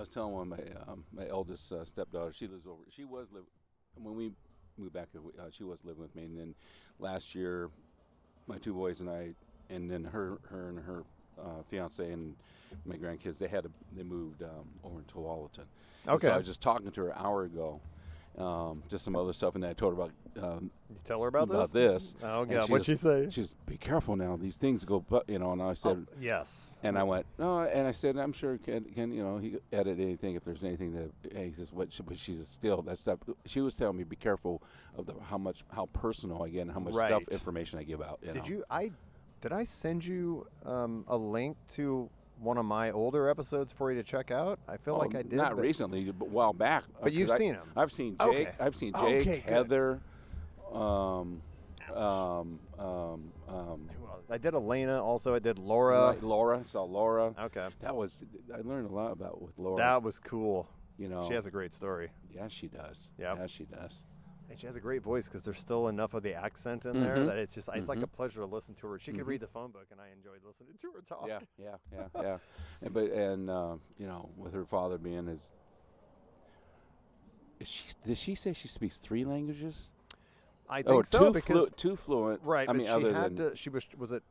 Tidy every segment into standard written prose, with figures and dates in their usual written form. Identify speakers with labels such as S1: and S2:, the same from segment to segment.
S1: was telling one of my eldest stepdaughter. She lives over. She was when we moved back. She was living with me, and then last year, my two boys and I, and then her and her fiance and my grandkids. They moved over to Tualatin.
S2: Okay.
S1: So I was just talking to her an hour ago. Just some other stuff, and then I told her about.
S2: You tell her about
S1: this?
S2: Oh God, what'd she say?
S1: She was, be careful now. These things go, And I said,
S2: yes.
S1: And I went, no. And I said, I'm sure can he edit anything if there's anything that. And he says, what? But she's still that stuff. She was telling me, be careful of how personal I get and how much stuff information I give out.
S2: Did I send you a link to one of my older episodes for you to check out? I feel like I did.
S1: Not recently, but a while back.
S2: But you've seen them.
S1: I've seen Jake.
S2: Okay.
S1: I've seen Jake,
S2: Okay,
S1: Heather.
S2: I did Elena also. I did Laura.
S1: Laura. Saw Laura.
S2: Okay.
S1: I learned a lot with Laura.
S2: That was cool.
S1: She
S2: has a great story.
S1: Yeah, she does.
S2: Yeah.
S1: Yeah, she does.
S2: And she has a great voice because there's still enough of the accent in there that it's just it's like a pleasure to listen to her. She could read the phone book, and I enjoyed listening to her talk.
S1: Yeah. With her father being did she say she speaks 3 languages?
S2: I think so, because
S1: too fluent.
S2: Right.
S1: I mean,
S2: she was it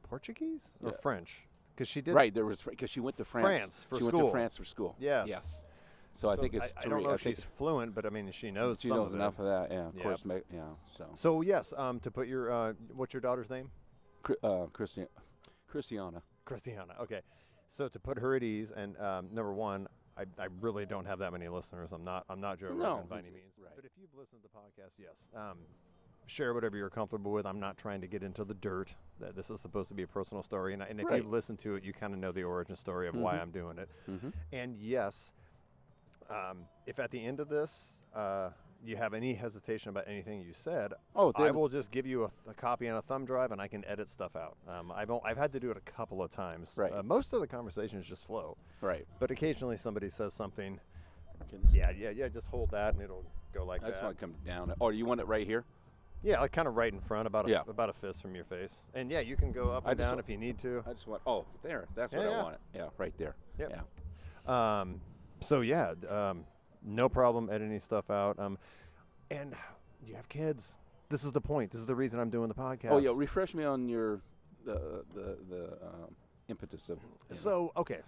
S2: Portuguese or French? Because she did.
S1: Right. There was because she went to France.
S2: For
S1: she
S2: school.
S1: went to France for school.
S2: Yes.
S1: So I think it's 3.
S2: I don't know if she's fluent, but I mean she knows.
S1: She knows enough of that. Yeah. Of course. Yeah.
S2: So yes. To put your what's your daughter's name?
S1: Christiana.
S2: Okay. So to put her at ease, and number one, I really don't have that many listeners. I'm not Joe Rogan by any means.
S1: Right.
S2: But if you've listened to the podcast, yes. Share whatever you're comfortable with. I'm not trying to get into the dirt. That this is supposed to be a personal story, and if you've listened to it, you kind of know the origin story of why I'm doing it. And yes, if at the end of this you have any hesitation about anything you said, I will just give you a copy on a thumb drive, and I can edit stuff out. I've had to do it a couple of times.
S1: Right.
S2: Most of the conversations just flow.
S1: Right.
S2: But occasionally somebody says something.
S1: Goodness.
S2: Yeah. Just hold that, and it'll go like that.
S1: I just want to come down. Oh, do you want it right here?
S2: Yeah, like kind of right in front, about a fist from your face. And yeah, you can go up and down if you need to.
S1: I just want. Oh, there. That's what I wanted. Yeah, right there.
S2: Yep. Yeah. No problem editing stuff out. And you have kids. This is the point. This is the reason I'm doing the podcast.
S1: Oh yeah, refresh me on your the impetus of.
S2: So okay,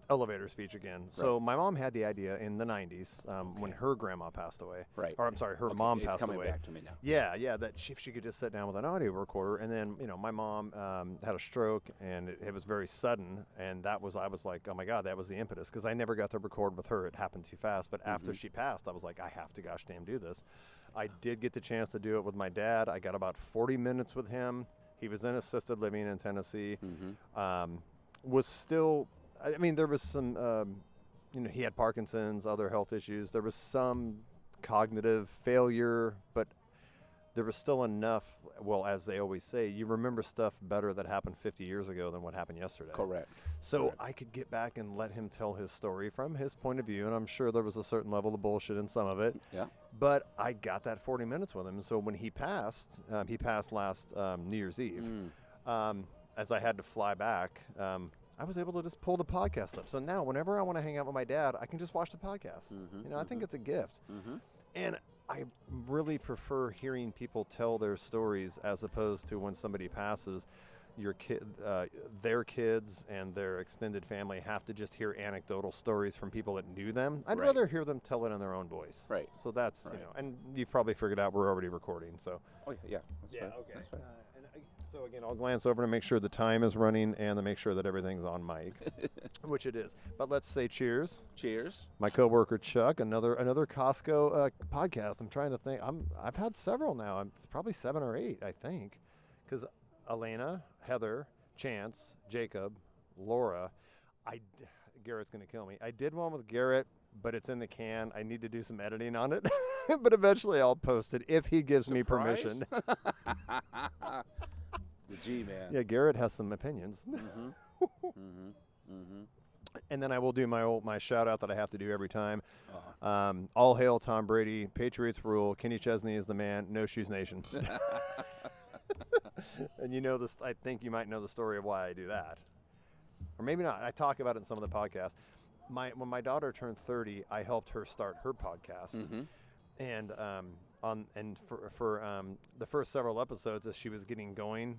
S2: elevator speech again. Right. So my mom had the idea in the 90s when her grandma passed away.
S1: Right.
S2: Or I'm sorry, her mom passed away.
S1: It's coming back to me now.
S2: Yeah. That if she could just sit down with an audio recorder, and then my mom had a stroke, and it was very sudden, and I was like, oh my God, that was the impetus, because I never got to record with her. It happened too fast. But after she passed, I was like, I have to gosh damn do this. I did get the chance to do it with my dad. I got about 40 minutes with him. He was in assisted living in Tennessee. Was still. I mean, there was some, he had Parkinson's, other health issues. There was some cognitive failure, but there was still enough, well, as they always say, you remember stuff better that happened 50 years ago than what happened yesterday.
S1: Correct.
S2: So I could get back and let him tell his story from his point of view, and I'm sure there was a certain level of bullshit in some of it.
S1: Yeah.
S2: But I got that 40 minutes with him, and so when he passed last New Year's Eve, as I had to fly back, I was able to just pull the podcast up. So now whenever I want to hang out with my dad, I can just watch the podcast. I think it's a gift. And I really prefer hearing people tell their stories as opposed to when somebody passes, their kids and their extended family have to just hear anecdotal stories from people that knew them. I'd rather hear them tell it in their own voice.
S1: Right.
S2: So that's, and you've probably figured out we're already recording. So.
S1: Oh, yeah. That's fine.
S2: Okay.
S1: That's fine.
S2: So again, I'll glance over to make sure the time is running and to make sure that everything's on mic, which it is. But let's say cheers.
S1: Cheers.
S2: My coworker Chuck, another Costco podcast. I'm trying to think. I've had several now. It's probably 7 or 8, I think, because Elena, Heather, Chance, Jacob, Laura. Garrett's gonna kill me. I did one with Garrett, but it's in the can. I need to do some editing on it, but eventually I'll post it if he gives me permission.
S1: The G-man.
S2: Yeah, Garrett has some opinions. And then I will do my shout out that I have to do every time. All hail Tom Brady. Patriots rule. Kenny Chesney is the man. No Shoes Nation. And this. I think you might know the story of why I do that, or maybe not. I talk about it in some of the podcasts. when my daughter turned 30, I helped her start her podcast,
S1: Mm-hmm.
S2: and for the first several episodes as she was getting going,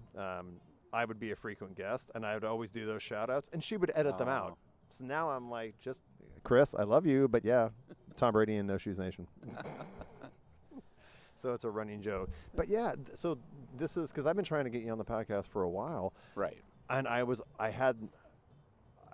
S2: I would be a frequent guest, and I would always do those shout outs, and she would edit them out. So now I'm like, just Chris, I love you, but yeah, Tom Brady and No Shoes Nation. So it's a running joke. But yeah, so this is because I've been trying to get you on the podcast for a while.
S1: Right.
S2: And I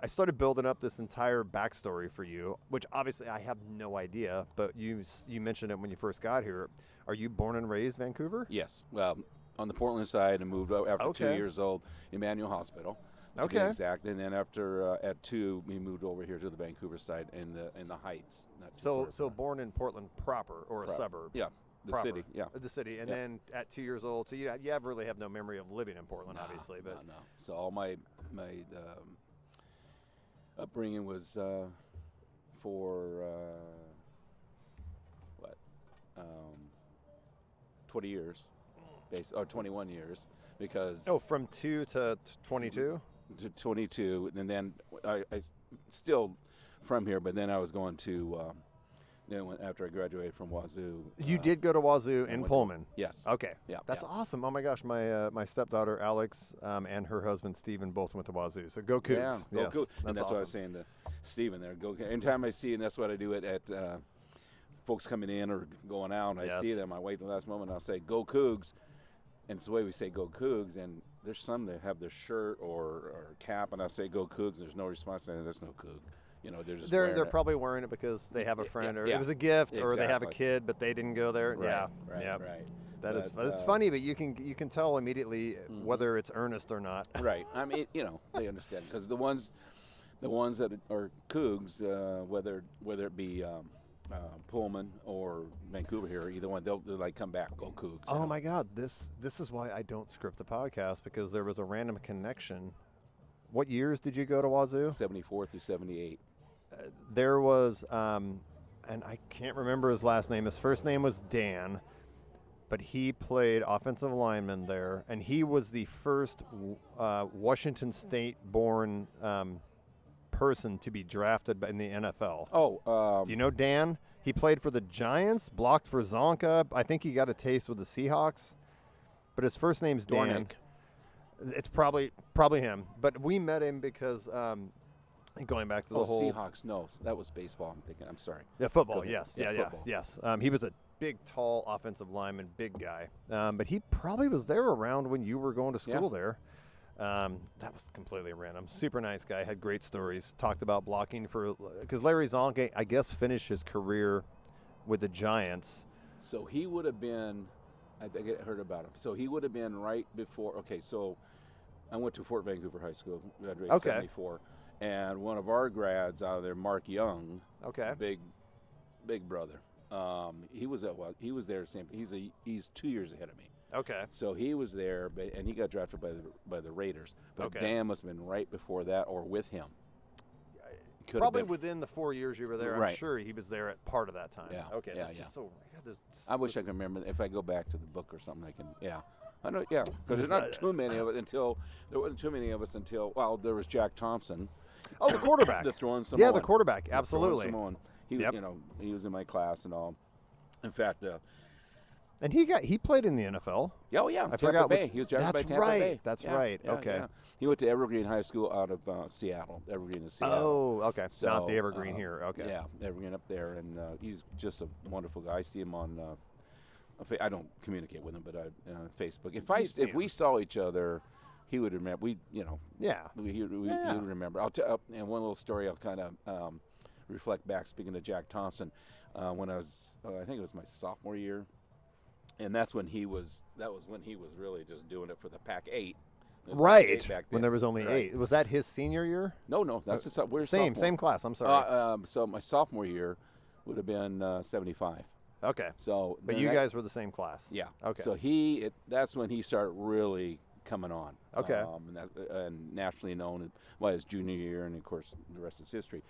S2: started building up this entire backstory for you, which obviously I have no idea, but you mentioned it when you first got here. Are you born and raised Vancouver?
S1: Yes. Well, on the Portland side, I moved after 2 years old, Emmanuel Hospital. To be exact, and then after at 2, we moved over here to the Vancouver side in the Heights.
S2: So born in Portland proper or a suburb?
S1: Yeah, the
S2: proper.
S1: city. Yeah,
S2: the city, and then at 2 years old, so you really have no memory of living in Portland, obviously. But
S1: no. So all my upbringing was for 20 years, or 21 years, because
S2: from 2 to 22.
S1: To 22, and then I still from here, but then I was going to after I graduated from Wazoo.
S2: You did go to Wazoo in Pullman?
S1: Yes.
S2: Okay.
S1: Yeah.
S2: That's awesome. Oh my gosh, my stepdaughter Alex and her husband Steven both went to Wazoo. So go Cougs.
S1: Yeah, go
S2: yes,
S1: Cougs. And that's
S2: awesome.
S1: what I was saying to Steven there. Go. Anytime I see, and that's what I do at folks coming in or going out, and I see them, I wait till the last moment, and I'll say, go Cougs. And it's the way we say go Cougs, and there's some that have their shirt or cap, and I say go Cougs, and there's no response, and that's no Coug. They're
S2: probably wearing it because they have a friend, or
S1: yeah,
S2: it was a gift,
S1: exactly.
S2: Or they have a kid, but they didn't go there.
S1: Right,
S2: yeah,
S1: right.
S2: It's funny, but you can tell immediately whether it's earnest or not.
S1: Right. I mean, they understand because the ones that are Cougs, whether it be Pullman or Vancouver here, either one, they'll like come back, go Cougs.
S2: Oh my God, this is why I don't script the podcast, because there was a random connection. What years did you go to Wazoo?
S1: 74 through 78.
S2: There was, and I can't remember his last name. His first name was Dan, but he played offensive lineman there, and he was the first Washington State-born person to be drafted in the NFL.
S1: Oh,
S2: do you know Dan? He played for the Giants, blocked for Zonka. I think he got a taste with the Seahawks, but his first name's Dan. It's probably him, but we met him because going back to the whole
S1: Seahawks. No, that was baseball. I'm thinking. I'm sorry.
S2: Yeah, football. Yes,
S1: football.
S2: yes. He was a big, tall offensive lineman, big guy. But he probably was there around when you were going to school there. That was completely random. Super nice guy. Had great stories. Talked about blocking because Larry Zonke, I guess, finished his career with the Giants.
S1: So he would have been. I think I heard about him. So he would have been right before. Okay, so I went to Fort Vancouver High School, graduated in 74, and one of our grads out of there, Mark Young, big brother. He was there. He's 2 years ahead of me.
S2: Okay.
S1: So he was there, and he got drafted by the Raiders. But Dan must have been right before that, or with him.
S2: Probably within the 4 years you were there.
S1: Right.
S2: I'm sure he was there at part of that time.
S1: Yeah.
S2: Okay.
S1: Yeah.
S2: That's just so.
S1: I wish I could remember. If I go back to the book or something, I can. Yeah. I know. Yeah. Because there's not too many of it until there wasn't too many of us until there was Jack Thompson.
S2: Oh, the quarterback.
S1: The throwing Samoan.
S2: Yeah, the quarterback. Absolutely.
S1: Samoan. He was, he was in my class and all. In fact.
S2: And he played in the NFL.
S1: Oh yeah,
S2: I forgot.
S1: He was drafted by Tampa Bay.
S2: That's right.
S1: Yeah,
S2: okay.
S1: Yeah. He went to Evergreen High School out of Seattle. Evergreen in Seattle.
S2: Oh, okay.
S1: So,
S2: not the Evergreen here. Okay.
S1: Yeah, Evergreen up there, and he's just a wonderful guy. I see him on. I don't communicate with him, but on Facebook. If we saw each other, he would remember.
S2: Yeah.
S1: He would remember. And one little story I'll kind of reflect back. Speaking of Jack Thompson, when I was, I think it was my sophomore year. And that's when he was. That was when he was really just doing it for the Pac-8.
S2: Right. When there was only 8. Was that his senior year?
S1: No. That's we're
S2: same class. I'm sorry.
S1: So my sophomore year would have been 75.
S2: Okay.
S1: So.
S2: But you guys were the same class.
S1: Yeah.
S2: Okay.
S1: So that's when he started really coming on.
S2: Okay.
S1: And nationally known by his junior year, and of course the rest is history.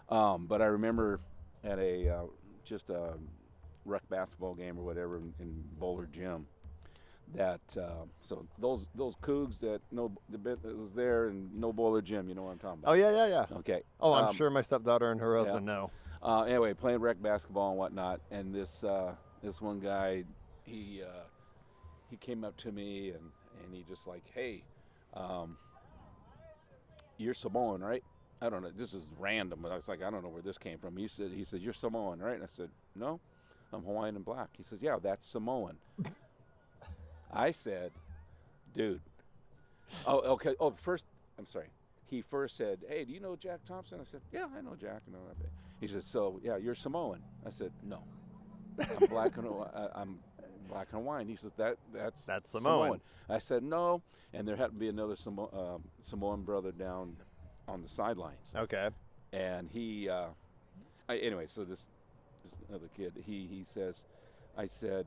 S1: But I remember at just a rec basketball game or whatever in Bowler Gym, that so those cougs that no the bit that was there and no boiler gym, you know what I'm talking
S2: Oh
S1: about.
S2: yeah.
S1: Okay.
S2: Oh, I'm sure my stepdaughter and her
S1: yeah.
S2: husband know.
S1: Anyway, playing rec basketball and whatnot, and this one guy, he came up to me and he just like, hey, you're Samoan, right? I don't know. This is random, but I was like, I don't know where this came from. He said you're Samoan, right? And I said, no, I'm Hawaiian and black. He says, yeah, that's Samoan. I said, dude. Oh, okay. Oh, first, I'm sorry. He first said, hey, do you know Jack Thompson? I said, yeah, I know Jack. And all that. He said, so yeah, you're Samoan. I said, no, I'm black and Hawaiian. He says that's
S2: Samoan.
S1: I said no, and there happened to be another Samoan brother down on the sidelines.
S2: Okay.
S1: And he, anyway, so this other kid, he says, I said,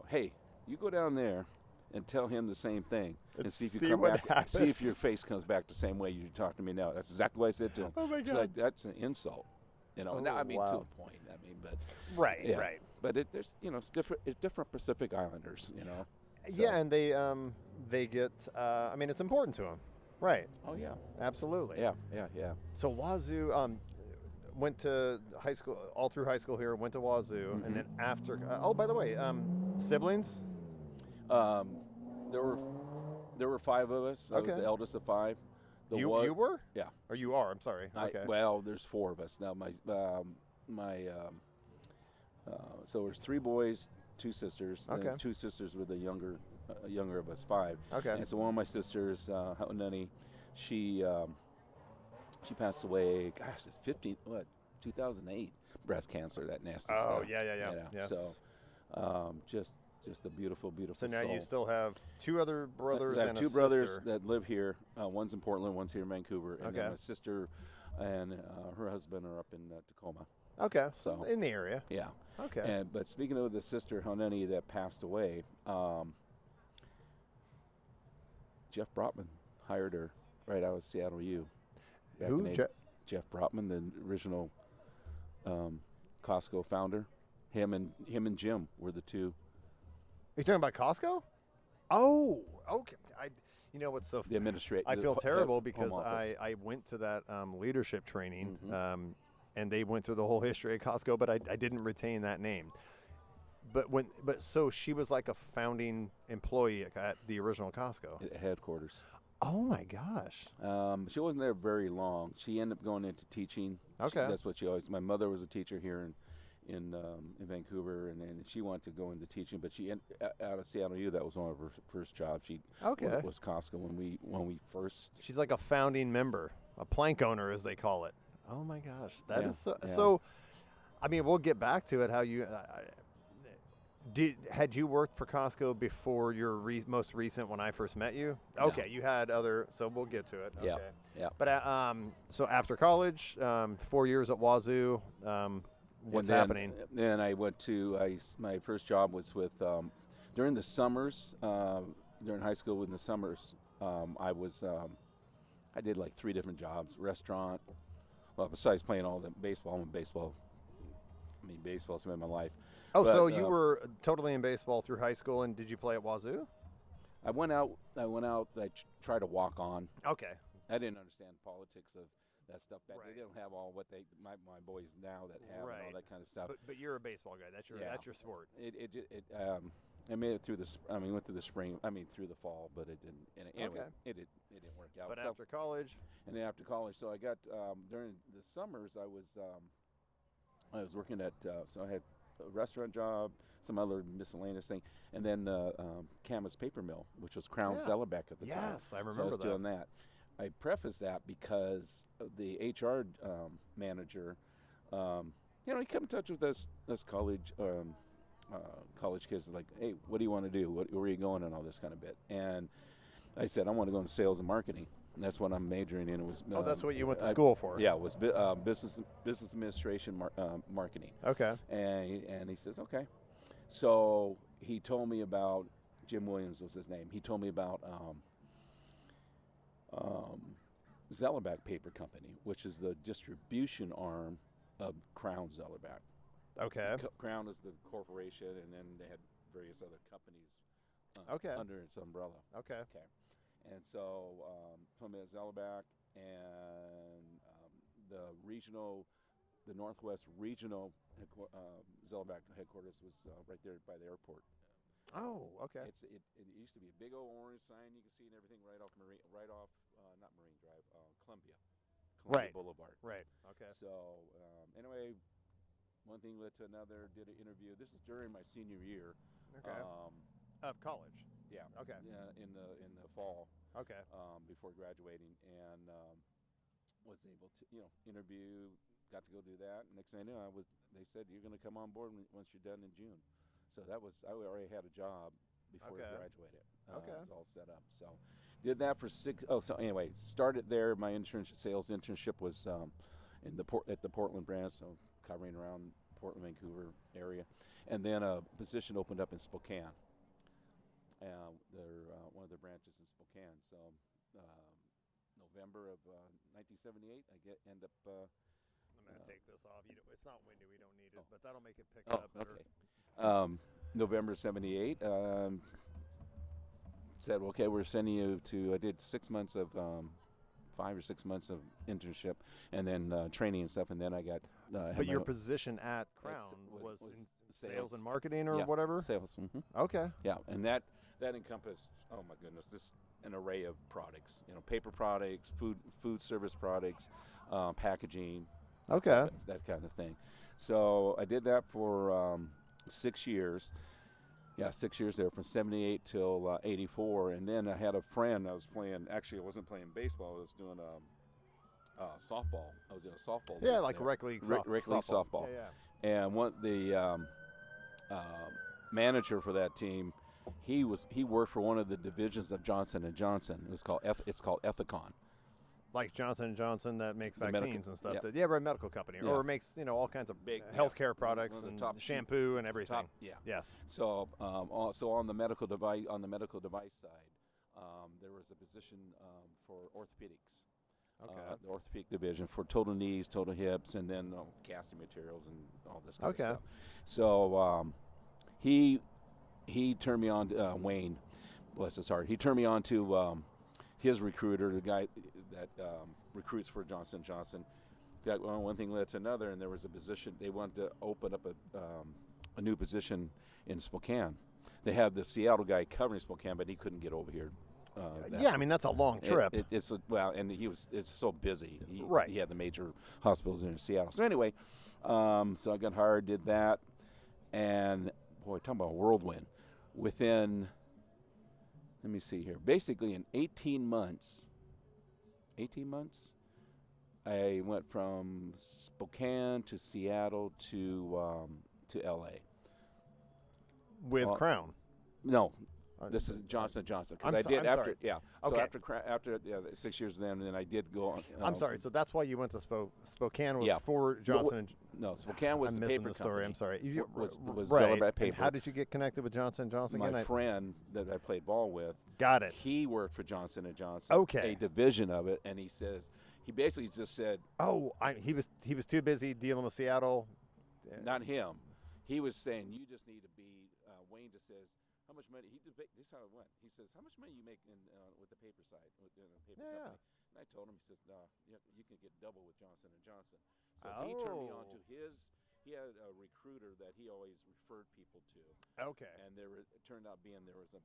S1: hey, you go down there and tell him the same thing and see if you come back.
S2: Happens.
S1: See if your face comes back the same way you talk to me now. That's exactly what I said to him.
S2: Oh my God.
S1: She's like, that's an insult. You know,
S2: Oh,
S1: now, I mean,
S2: wow.
S1: to a point. I mean, but
S2: Right.
S1: yeah.
S2: Right.
S1: But there's, you know, it's different Pacific Islanders, you know. So.
S2: Yeah, and they get. I mean, it's important to them. Right.
S1: Oh yeah.
S2: Absolutely.
S1: Yeah.
S2: So Wazoo went to high school, all through high school here, went to Wazoo, and then after. Oh, by the way, siblings?
S1: There were 5 of us. I was the eldest of 5.
S2: You were?
S1: Yeah.
S2: Or you are? I'm sorry. Okay.
S1: Well, there's 4 of us now. So there's 3 boys, 2 sisters.
S2: Okay.
S1: And 2 sisters were the younger of us 5.
S2: Okay.
S1: And so one of my sisters, Haunani, she passed away. Gosh, it's 2008. Breast cancer, that nasty stuff.
S2: Oh yeah.
S1: You know,
S2: Yes.
S1: So, just a beautiful
S2: So now
S1: soul.
S2: you still have 2 other brothers
S1: I have
S2: and
S1: 2
S2: a
S1: brothers
S2: sister.
S1: that live here. One's in Portland, one's here in Vancouver, and
S2: Okay.
S1: then my sister and her husband are up in Tacoma.
S2: Okay.
S1: So
S2: in the area.
S1: yeah.
S2: Okay.
S1: But speaking of the sister Haunani that passed away, Jeff Brotman hired her right out of Seattle U.
S2: Who?
S1: Jeff Brotman, the original Costco founder. Him and Jim were the 2.
S2: Are you talking about Costco? Oh, okay. You know what's so?
S1: The administrator.
S2: I feel terrible because
S1: home office.
S2: I went to that leadership training,
S1: Mm-hmm.
S2: and they went through the whole history of Costco, but I didn't retain that name. But so she was like a founding employee at the original Costco.
S1: At headquarters.
S2: Oh my gosh.
S1: She wasn't there very long. She ended up going into teaching.
S2: Okay.
S1: That's what she always. My mother was a teacher here in Vancouver, and she wanted to go into teaching, but she out of Seattle U. That was one of her first jobs. She was Costco when we first.
S2: She's like a founding member, a plank owner as they call it. Oh my gosh, that is so.
S1: Yeah.
S2: So, I mean, we'll get back to it. How you had you worked for Costco before your most recent when I first met you? Okay, you had other. So we'll get to it. Okay.
S1: Yeah.
S2: But so after college, 4 years at Wazoo. What's happening?
S1: Then I went to my first job was with during the summers during high school. In the summers, I did like 3 different jobs: restaurant. Well, besides playing all the baseball, baseball's been my life.
S2: Oh,
S1: but,
S2: so you were totally in baseball through high school, and did you play at Wazoo?
S1: I went out. I tried to walk on.
S2: Okay.
S1: I didn't understand politics of that stuff back.
S2: Right.
S1: They don't have all what my boys now that have and all that kind of stuff.
S2: But you're a baseball guy. That's your sport.
S1: I made it through went through the spring. Through the fall, but it didn't. And anyway,
S2: Okay.
S1: it didn't work out.
S2: But
S1: So-
S2: after college,
S1: and then after college, so I got during the summers, I was working at so I had a restaurant job, some other miscellaneous thing, and then the Camas paper mill, which was Crown Zellerbeck at the time.
S2: yes, I remember
S1: So I was
S2: that.
S1: doing that. I preface that because the HR manager, he come in touch with us college kids, like, hey, what do you want to do? Where are you going, and all this kind of bit. And I said, I want to go into sales and marketing. And that's what I'm majoring in. It was.
S2: That's what you went to school for.
S1: Yeah, it was business administration, marketing.
S2: Okay.
S1: And he says, okay. So he told me about Jim Williams was his name. He told me about Zellerbeck Paper Company, which is the distribution arm of Crown Zellerbeck.
S2: Okay.
S1: Crown is the corporation, and then they had various other companies
S2: Okay.
S1: under its umbrella.
S2: Okay.
S1: Okay. And so Plymouth Zellerbach and the Northwest Regional Zellerbach headquarters was right there by the airport.
S2: Oh, okay.
S1: It used to be a big old orange sign you can see and everything right off not Marine Drive, Columbia
S2: Right.
S1: Boulevard.
S2: Right. Okay.
S1: So anyway, one thing led to another. Did an interview. This is during my senior year.
S2: Okay. Of college.
S1: Yeah.
S2: Okay.
S1: Yeah, in the fall.
S2: Okay.
S1: Before graduating, and was able to interview. Got to go do that. Next thing I knew, They said you're going to come on board once you're done in June. So I already had a job before I graduated.
S2: Okay.
S1: It was all set up. So did that for 6. Oh, so anyway, started there. My sales internship was at the Portland branch, so covering around Portland, Vancouver area, and then a position opened up in Spokane. They're one of their branches in Spokane. So November of 1978, end up.
S2: I'm going to take this off. It's not windy. We don't need it, but that'll make it pick
S1: Oh,
S2: up better.
S1: okay. November 78. Said, okay, we're sending you to. I did 6 months of 5 or 6 months of internship, and then training and stuff, and then I got.
S2: But your position at Crown was in sales and marketing or whatever?
S1: Sales. Mm-hmm.
S2: Okay.
S1: Yeah, and that encompassed, oh my goodness, this an array of products. Paper products, food service products, packaging.
S2: Okay.
S1: That kind of thing. So I did that for 6 years. Yeah, 6 years there, from 78 till 84. And then I had a friend. I was playing. Actually, I wasn't playing baseball. I was doing softball. I was in a softball.
S2: Yeah,
S1: league
S2: like
S1: there.
S2: rec league
S1: Rec league softball.
S2: Yeah.
S1: And the manager for that team, he worked for one of the divisions of Johnson & Johnson. It's called Ethicon.
S2: Like Johnson & Johnson that makes
S1: The
S2: vaccines and stuff.
S1: Yep.
S2: We're a medical company.
S1: Yeah.
S2: Or makes, all kinds of
S1: Big
S2: healthcare products and
S1: top
S2: shampoo and everything.
S1: Top, yeah.
S2: Yes.
S1: So also on the medical device side, there was a position for orthopedics.
S2: Okay.
S1: The orthopedic division for total knees, total hips, and then casting materials and all this kind of stuff. So he turned me on to Wayne, bless his heart. He turned me on to his recruiter, the guy that recruits for Johnson & Johnson. Got one thing led to another, and there was a position. They wanted to open up a new position in Spokane. They had the Seattle guy covering Spokane, but he couldn't get over here.
S2: I mean, that's a long trip.
S1: And it's so busy.
S2: Right.
S1: He had the major hospitals in Seattle. So anyway, so I got hired, did that, and boy, talking about a whirlwind. Within, let me see here, basically in 18 months, I went from Spokane to Seattle to L.A.
S2: With Crown.
S1: No. This is Johnson & Johnson because I did after.
S2: Sorry.
S1: Yeah. So
S2: Okay.
S1: after 6 years, then I did go on.
S2: I'm sorry. So that's why you went to Spokane was
S1: Yeah.
S2: for Johnson.
S1: No, Spokane was
S2: I'm
S1: the
S2: missing
S1: paper
S2: the story.
S1: company.
S2: I'm sorry.
S1: Was
S2: right.
S1: Zellerbach paper.
S2: And how did you get connected with Johnson & Johnson again?
S1: My friend that I played ball with.
S2: Got it.
S1: He worked for Johnson & Johnson.
S2: Okay.
S1: A division of it, and he basically just said.
S2: Oh, he was too busy dealing with Seattle.
S1: Not him. He was saying you just need to be. Wayne just says. How much money? This is how it went. He says, "How much money you make with the paper side, with the paper company?" And I told him, he says, "No, you can get double with Johnson & Johnson." So he turned me on to his. He had a recruiter that he always referred people to.
S2: Okay.
S1: And there turned out there was a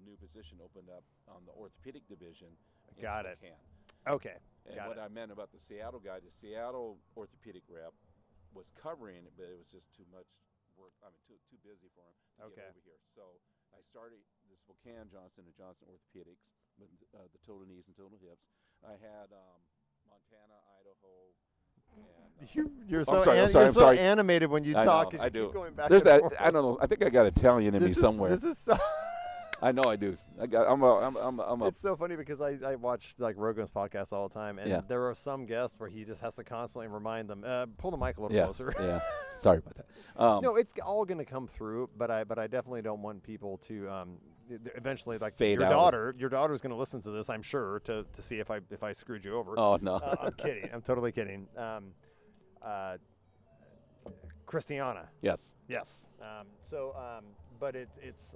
S1: new position opened up on the orthopedic division. In Spokane.
S2: Okay.
S1: And what I meant about the Seattle guy, the Seattle orthopedic rep was covering it, but it was just too much work. I mean, too busy for him to get over here. So I started the Spokane Johnson & Johnson Orthopedics with the total knees and total hips. I had Montana, Idaho. And,
S2: you're
S1: I'm
S2: so
S1: sorry.
S2: animated when you talk.
S1: I do.
S2: Keep going back
S1: There's
S2: and
S1: that.
S2: forth.
S1: I don't know. I think I got Italian in me somewhere.
S2: This is so.
S1: I know I do. I'm a.
S2: It's so funny because I watch like Rogan's podcast all the time, and there are some guests where he just has to constantly remind them, pull the mic a little closer.
S1: Yeah. Sorry about that.
S2: No, it's all going to come through, but I definitely don't want people to eventually like
S1: fade
S2: your
S1: out.
S2: daughter. Your daughter's going to listen to this, I'm sure, to see if I screwed you over.
S1: Oh no.
S2: I'm kidding. I'm totally kidding. Christiana.
S1: Yes.
S2: Yes. But it's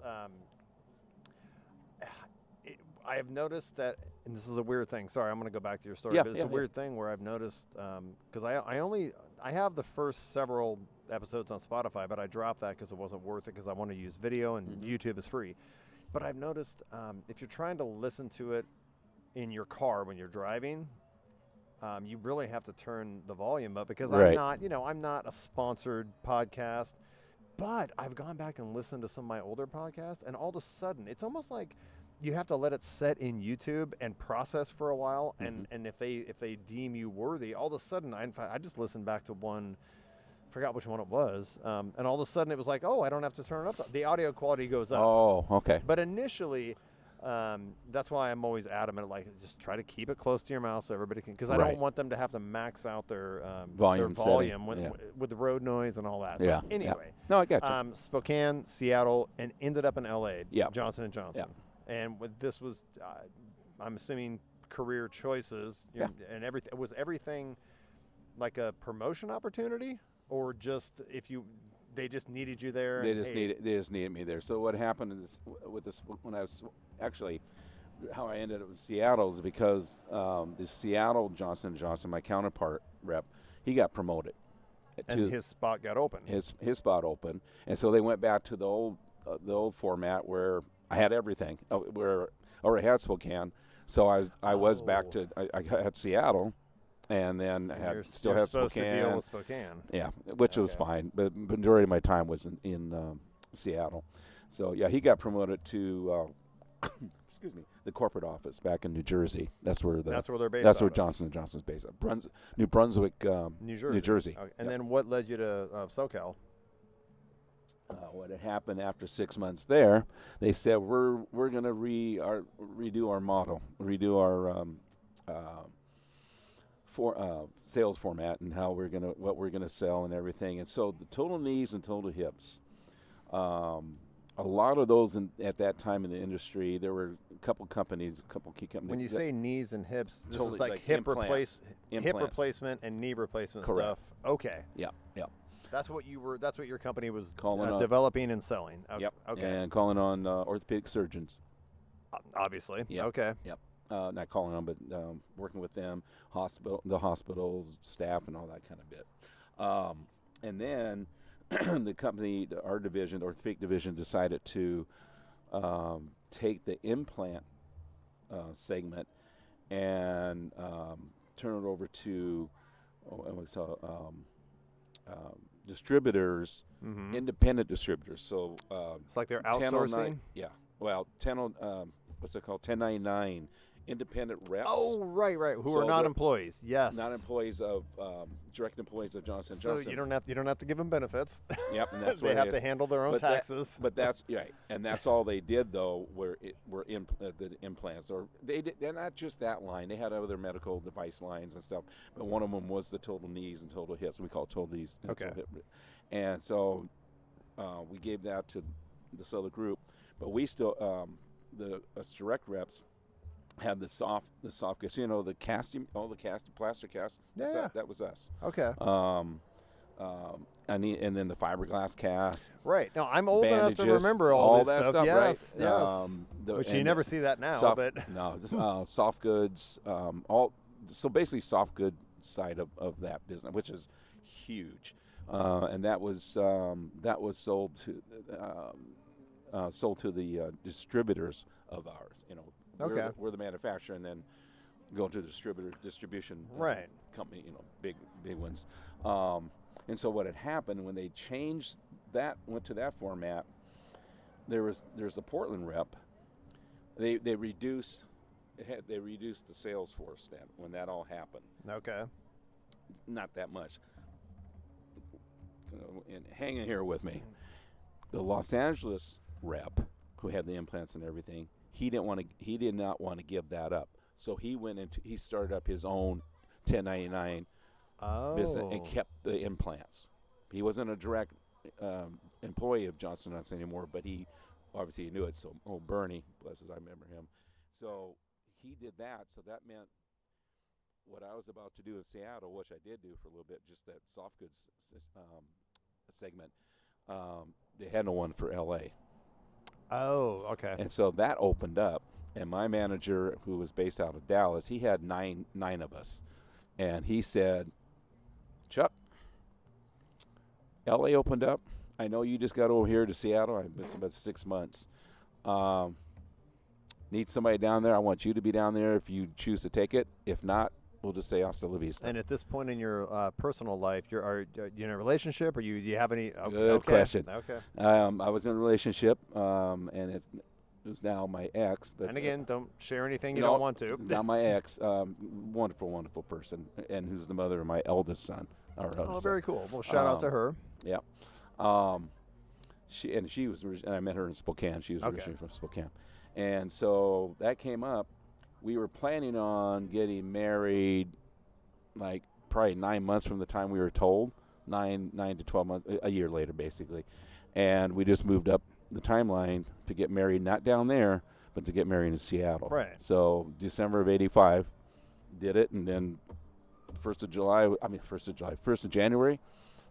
S2: I have noticed that, and this is a weird thing. Sorry, I'm going to go back to your story,
S1: Yeah,
S2: but it's
S1: yeah,
S2: a weird thing where I've noticed because I have the first several episodes on Spotify, but I dropped that because it wasn't worth it because I want to use video and YouTube is free. But I've noticed if you're trying to listen to it in your car when you're driving, you really have to turn the volume up because
S1: Right.
S2: I'm not a sponsored podcast, but I've gone back and listened to some of my older podcasts, and all of a sudden, it's almost like you have to let it set in YouTube and process for a while, and if they deem you worthy, all of a sudden, I just listened back to one, forgot which one it was, and all of a sudden it was like, oh, I don't have to turn it up. The audio quality goes up.
S1: Oh, okay.
S2: But initially, that's why I'm always adamant, like, just try to keep it close to your mouth so everybody can, because I don't want them to have to max out their
S1: volume
S2: with the road noise and all that. So
S1: yeah.
S2: anyway,
S1: No, I got you.
S2: Spokane, Seattle, and ended up in LA.
S1: Yeah.
S2: Johnson & Johnson.
S1: Yeah.
S2: And this was, I'm assuming, career choices.
S1: Yeah.
S2: And everything was everything like a promotion opportunity, or just they just needed you there.
S1: They just needed me there. So what happened with this when I was actually how I ended up in Seattle is because the Seattle Johnson & Johnson, my counterpart rep, he got promoted.
S2: And his spot got open.
S1: His spot open, and so they went back to the old format where I had everything. Where I already had Spokane, so I was back to I had Seattle. And then
S2: you're
S1: had
S2: supposed
S1: Spokane.
S2: to deal with Spokane.
S1: Yeah, which was fine. But majority of my time was in Seattle. So yeah, he got promoted to excuse me, the corporate office back in New Jersey. That's where
S2: they're based.
S1: That's where Johnson & Johnson's based at. New Brunswick,
S2: New Jersey.
S1: New Jersey.
S2: Okay. And then what led you to SoCal?
S1: What had happened after 6 months there, they said we're going to redo our model, redo our sales format and what we're gonna sell and everything. And so the total knees and total hips, a lot of those at that time in the industry, there were a couple key companies.
S2: When you say knees and hips, this
S1: totally
S2: is like hip replacement and knee replacement
S1: Correct.
S2: stuff. Okay.
S1: Yeah.
S2: That's what your company was
S1: Calling on-
S2: developing and selling.
S1: Yep.
S2: Okay.
S1: And calling on orthopedic surgeons.
S2: Obviously.
S1: Yep.
S2: Okay.
S1: Yep. Not calling on, but working with them, the hospitals, staff, and all that kind of bit. And then the company, our division, the orthopedic division, decided to take the implant segment and turn it over to distributors, independent distributors. So
S2: it's like they're outsourcing.
S1: Yeah. Well, what's it called? 1099 independent reps.
S2: Oh, right. Who
S1: So
S2: are not
S1: they're
S2: employees? Yes.
S1: Not employees of direct employees of Johnson &
S2: So
S1: Johnson.
S2: you don't have to give them benefits.
S1: Yep, and that's
S2: they
S1: what
S2: have
S1: it
S2: to
S1: is.
S2: handle their own
S1: But
S2: taxes.
S1: But that's right, and that's all they did though. The implants, or they're not just that line. They had other medical device lines and stuff. But one of them was the total knees and total hips. We call it total knees. And
S2: Okay.
S1: total hip. And so we gave that to this other group, but we still us direct reps had the soft goods, the casting, all the plaster cast. That was us.
S2: Okay.
S1: And then the fiberglass cast.
S2: Right. No, I'm old
S1: bandages,
S2: enough to remember all this
S1: that stuff.
S2: Yes.
S1: Right?
S2: Yes. Which you never see that now.
S1: Just, soft goods. So basically soft good side of that business, which is huge, and that was sold to the distributors of ours.
S2: Okay.
S1: We're the manufacturer, and then go to the distribution
S2: right.
S1: company. Big ones. And so what had happened when they changed that, went to that format, there's a Portland rep. They reduced the sales force then when that all happened.
S2: Okay.
S1: Not that much. And hang in here with me. The Los Angeles rep, who had the implants and everything, he did not want to give that up. So he started up his own 1099 business and kept the implants. He wasn't a direct employee of Johnson & Johnson anymore, but he obviously knew it. So, Bernie, bless his, I remember him. So he did that. So that meant what I was about to do in Seattle, which I did do for a little bit, just that soft goods segment. They had no one for LA.
S2: Oh, okay.
S1: And so that opened up, And my manager, who was based out of Dallas, he had nine of us. And he said, Chuck, L.A. opened up. I know you just got over here to Seattle. I've been about 6 months. Need somebody down there. I want you to be down there if you choose to take it. If not, we'll just say hasta la vista.
S2: And at this point in your personal life, are you in a relationship, or do you have any?
S1: Good question.
S2: Okay.
S1: I was in a relationship, and it was now my ex. But,
S2: and again, don't share anything you don't want to.
S1: Now my ex, wonderful, wonderful person, and who's the mother of my eldest son.
S2: Oh, very cool. Well, shout out to her.
S1: Yeah. She was, and I met her in Spokane. She was originally from Spokane. And so that came up. We were planning on getting married like probably 9 months from the time we were told, 9 to 12 months, a year later basically. And we just moved up the timeline to get married, not down there, but to get married in Seattle.
S2: Right.
S1: So December of 85, did it, and then 1st of January,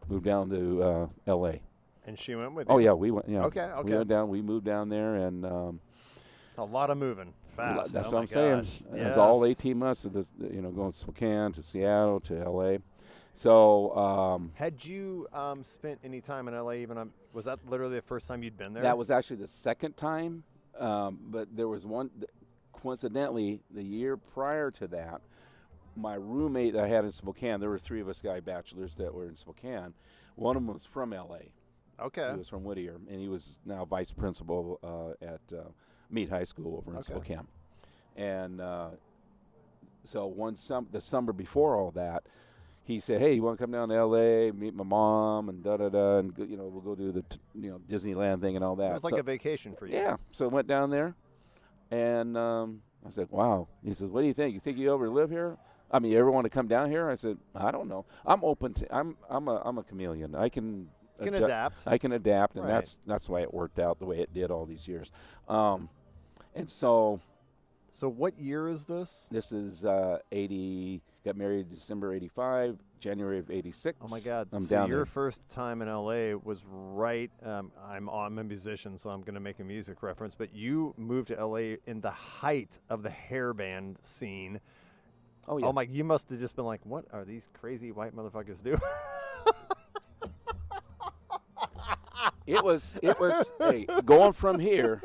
S1: moved down to L.A.
S2: And she went with you?
S1: Oh, yeah, we went. Yeah.
S2: Okay.
S1: We moved down there, and
S2: a lot of moving fast.
S1: That's
S2: what
S1: I'm saying.
S2: Yes.
S1: It's all 18 months of this, going to Spokane to Seattle to L.A. So
S2: had you spent any time in L.A. even was that literally the first time you'd been there?
S1: that was actually the second time, but there was one. Coincidentally, the year prior to that, my roommate I had in Spokane, there were 3 of us guy bachelors that were in Spokane. One of them was from L.A.
S2: Okay.
S1: He was from Whittier, and he was now vice principal at Meade High School over in Spokane. And so the summer before all that, he said, "Hey, you want to come down to L.A., meet my mom, and da-da-da, and we'll go do the Disneyland thing and all that."
S2: It was like a vacation for you.
S1: Yeah. So I went down there, and I was like, "Wow." He says, "What do you think? You think you ever live here? I mean, you ever want to come down here?" I said, "I don't know. I'm open to. I'm a chameleon. I can
S2: adapt.
S1: I can adapt, and
S2: Right.
S1: that's why it worked out the way it did all these years." And so
S2: what year is this?
S1: This is 80. Got married December 85, January of 86.
S2: Oh my God!
S1: I'm
S2: so
S1: down
S2: your
S1: there.
S2: first time in LA was right. I'm a musician, so I'm going to make a music reference. But you moved to LA in the height of the hair band scene.
S1: Oh yeah.
S2: Oh my! You must have just been like, "What are these crazy white motherfuckers doing?"
S1: It was hey, going from here,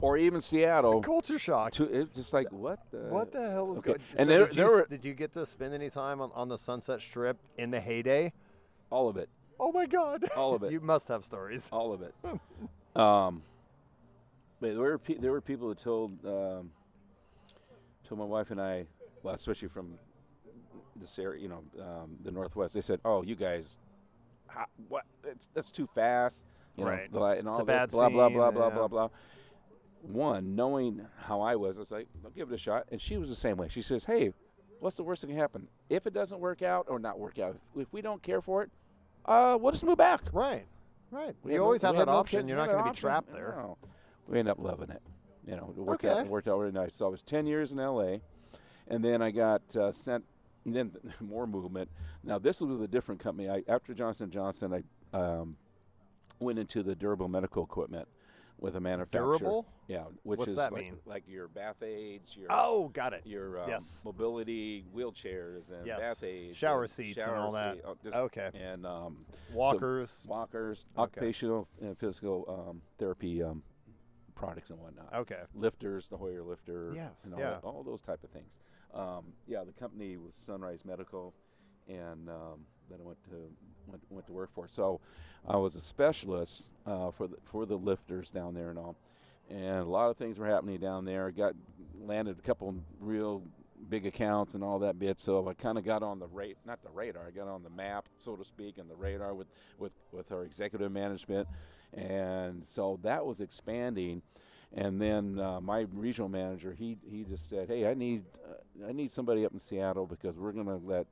S1: or even Seattle.
S2: It's a culture shock.
S1: It's just like what
S2: What the hell is
S1: okay.
S2: going?
S1: And
S2: so did you get to spend any time on the Sunset Strip in the heyday?
S1: all of it.
S2: Oh my God!
S1: All of it.
S2: You must have stories.
S1: All of it. But there were people who told my wife and I, well, especially from this area, the Northwest. They said, "Oh, you guys, what? That's too fast."
S2: Right.
S1: And all
S2: It's a
S1: this
S2: bad
S1: blah blah
S2: scene,
S1: blah blah
S2: yeah.
S1: blah blah. One, knowing how I was like, "I'll give it a shot," and she was the same way. She says, "Hey, what's the worst that can happen? If it doesn't work out or not work out, if we don't care for it, we'll just move back."
S2: Right. Right.
S1: We
S2: You
S1: have
S2: always
S1: no-
S2: have
S1: we
S2: that
S1: have no
S2: option.
S1: kids,
S2: You're
S1: we
S2: not
S1: have
S2: going to
S1: that
S2: be trapped
S1: option.
S2: there.
S1: No. We ended up loving it. It worked
S2: Okay.
S1: out. It worked out really nice. So I was 10 years in L.A., and then I got sent. And then more movement. Now this was a different company. After Johnson & Johnson, I went into the durable medical equipment with a manufacturer.
S2: Durable?
S1: Yeah. Which
S2: What's
S1: is
S2: that
S1: like,
S2: mean?
S1: like your bath aids, your
S2: Got it.
S1: your
S2: Yes.
S1: mobility wheelchairs and
S2: Yes.
S1: bath aids,
S2: Shower
S1: and
S2: seats and all that. Okay.
S1: And
S2: Walkers.
S1: walkers,
S2: Okay.
S1: occupational and physical therapy products and whatnot.
S2: Okay.
S1: Lifters, the Hoyer lifter,
S2: Yes,
S1: and
S2: yeah.
S1: all those type of things. The company was Sunrise Medical, and then I went to work for. So I was a specialist for the lifters down there and all, and a lot of things were happening down there. Landed a couple real big accounts and all that bit. So I kind of got on not the radar. I got on the map, so to speak, and the radar with our executive management, and so that was expanding. And then my regional manager, he just said, "Hey, I need somebody up in Seattle because we're going to let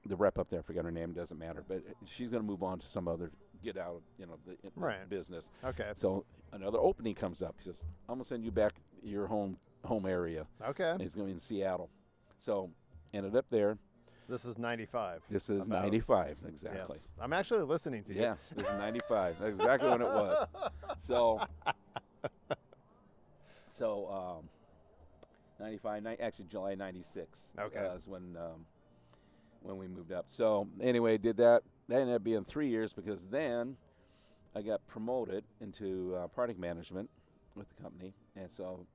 S1: the rep up there, I forgot her name, doesn't matter, but she's going to move on to some other, get out of the
S2: Right.
S1: business."
S2: Okay.
S1: So another opening comes up. He says, "I'm going to send you back to your home area."
S2: Okay.
S1: And it's going to be in Seattle. So ended up there.
S2: This is 95.
S1: This is
S2: About.
S1: 95, exactly.
S2: Yes. I'm actually listening to you.
S1: Yeah, this is 95. That's exactly when it was. So So 95, actually July 96
S2: Okay.
S1: is when we moved up. So anyway, did that. That ended up being 3 years because then I got promoted into product management with the company, and so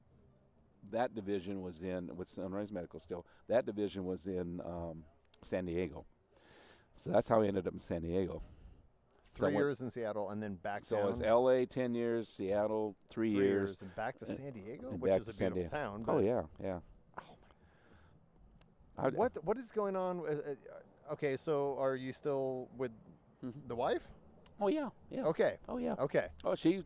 S1: that division was in with Sunrise Medical still. That division was in San Diego. So that's how I ended up in San Diego. So
S2: 3 years in Seattle and then back
S1: So
S2: down.
S1: it's L.A. 10 years, Seattle 3
S2: 3
S1: years,
S2: and back to San Diego,
S1: and
S2: which
S1: back
S2: is
S1: to
S2: a
S1: San
S2: beautiful
S1: Diego.
S2: town.
S1: Oh
S2: but-
S1: yeah, yeah.
S2: Oh my. What is going on? Okay, so are you still with the wife?
S1: Oh yeah, yeah.
S2: Okay.
S1: Oh yeah.
S2: Okay.
S1: Oh, she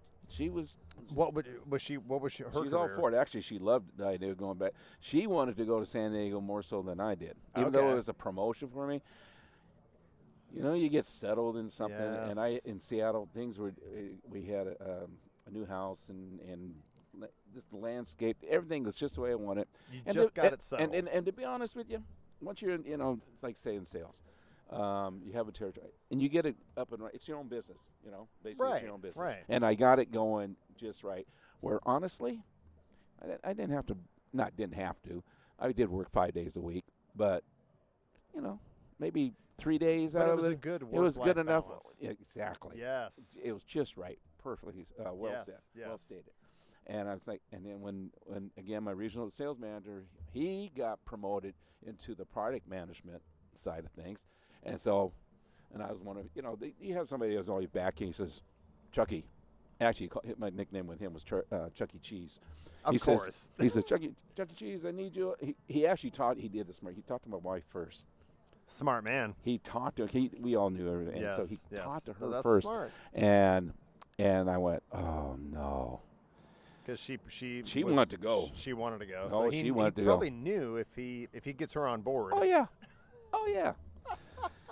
S1: was.
S2: What was she? What was her
S1: She's
S2: career?
S1: all for it. Actually, she loved the idea of going back. She wanted to go to San Diego more so than I did, even though
S2: Okay.
S1: it was a promotion for me. You know, you get settled in something, and I
S2: Yes.
S1: in Seattle things were. We had a new house and just the landscape, everything was just the way I wanted.
S2: You
S1: And
S2: just
S1: to,
S2: got it settled.
S1: and to be honest with you, once you're in, it's like say in sales, you have a territory and you get it up and right. It's your own business, basically it's your own business.
S2: right.
S1: And I got it going just right. Where honestly, I didn't have to. Didn't have to. I did work 5 days a week, but maybe 3 days
S2: But
S1: out
S2: it
S1: of
S2: was
S1: it.
S2: a good
S1: It was good
S2: work-life
S1: enough.
S2: balance.
S1: Yeah, exactly.
S2: Yes.
S1: It was just right. Perfectly well
S2: Yes,
S1: said.
S2: yes.
S1: Well stated. And I was like, and then when again my regional sales manager, he got promoted into the product management side of things, and so, and I was one of you have somebody who's always backing. He says, Chucky, actually my nickname with him was Chuck E. Cheese.
S2: Of course.
S1: He says Chuck E. Cheese, I need you. He actually he did this. He talked to my wife first.
S2: Smart man.
S1: He talked to we all knew everything,
S2: Yes.
S1: so he
S2: yes.
S1: talked to her
S2: No, that's
S1: first,
S2: smart.
S1: and I went, oh no.
S2: Because
S1: She wanted to go.
S2: She wanted to go.
S1: Oh,
S2: so
S1: she wanted to
S2: he
S1: go.
S2: probably knew if he gets her on board.
S1: Oh yeah, oh yeah.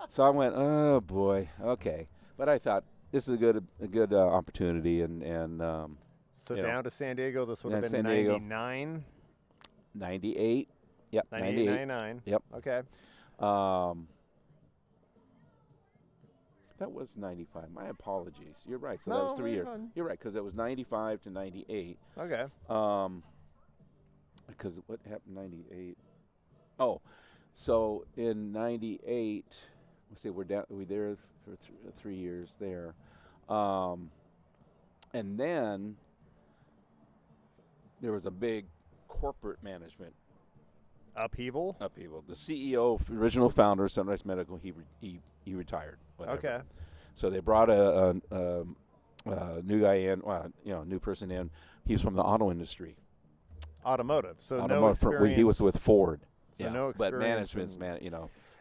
S1: So I went, oh boy, okay. But I thought this is a good opportunity, and
S2: So
S1: you know.
S2: down to San Diego. This would have
S1: Down
S2: been
S1: to San Diego.
S2: 99.
S1: 98. Yep,
S2: 98,
S1: 98.
S2: 99.
S1: Yep.
S2: Okay.
S1: That was 95. My apologies. You're right. So
S2: No,
S1: that was 3
S2: you're
S1: years.
S2: fine.
S1: You're right, because it was 95 to 98.
S2: Okay.
S1: Because what happened in 98? Oh, so in 98, let's see, we're there for 3 years there. And then there was a big corporate management
S2: Upheaval.
S1: upheaval. The CEO, original founder of Sunrise Medical, he retired. Whatever.
S2: Okay.
S1: So they brought a new guy in, new person in. He's from the auto industry.
S2: Automotive. So no
S1: Automotive
S2: experience.
S1: he was with Ford.
S2: So no
S1: but
S2: experience
S1: management's
S2: in-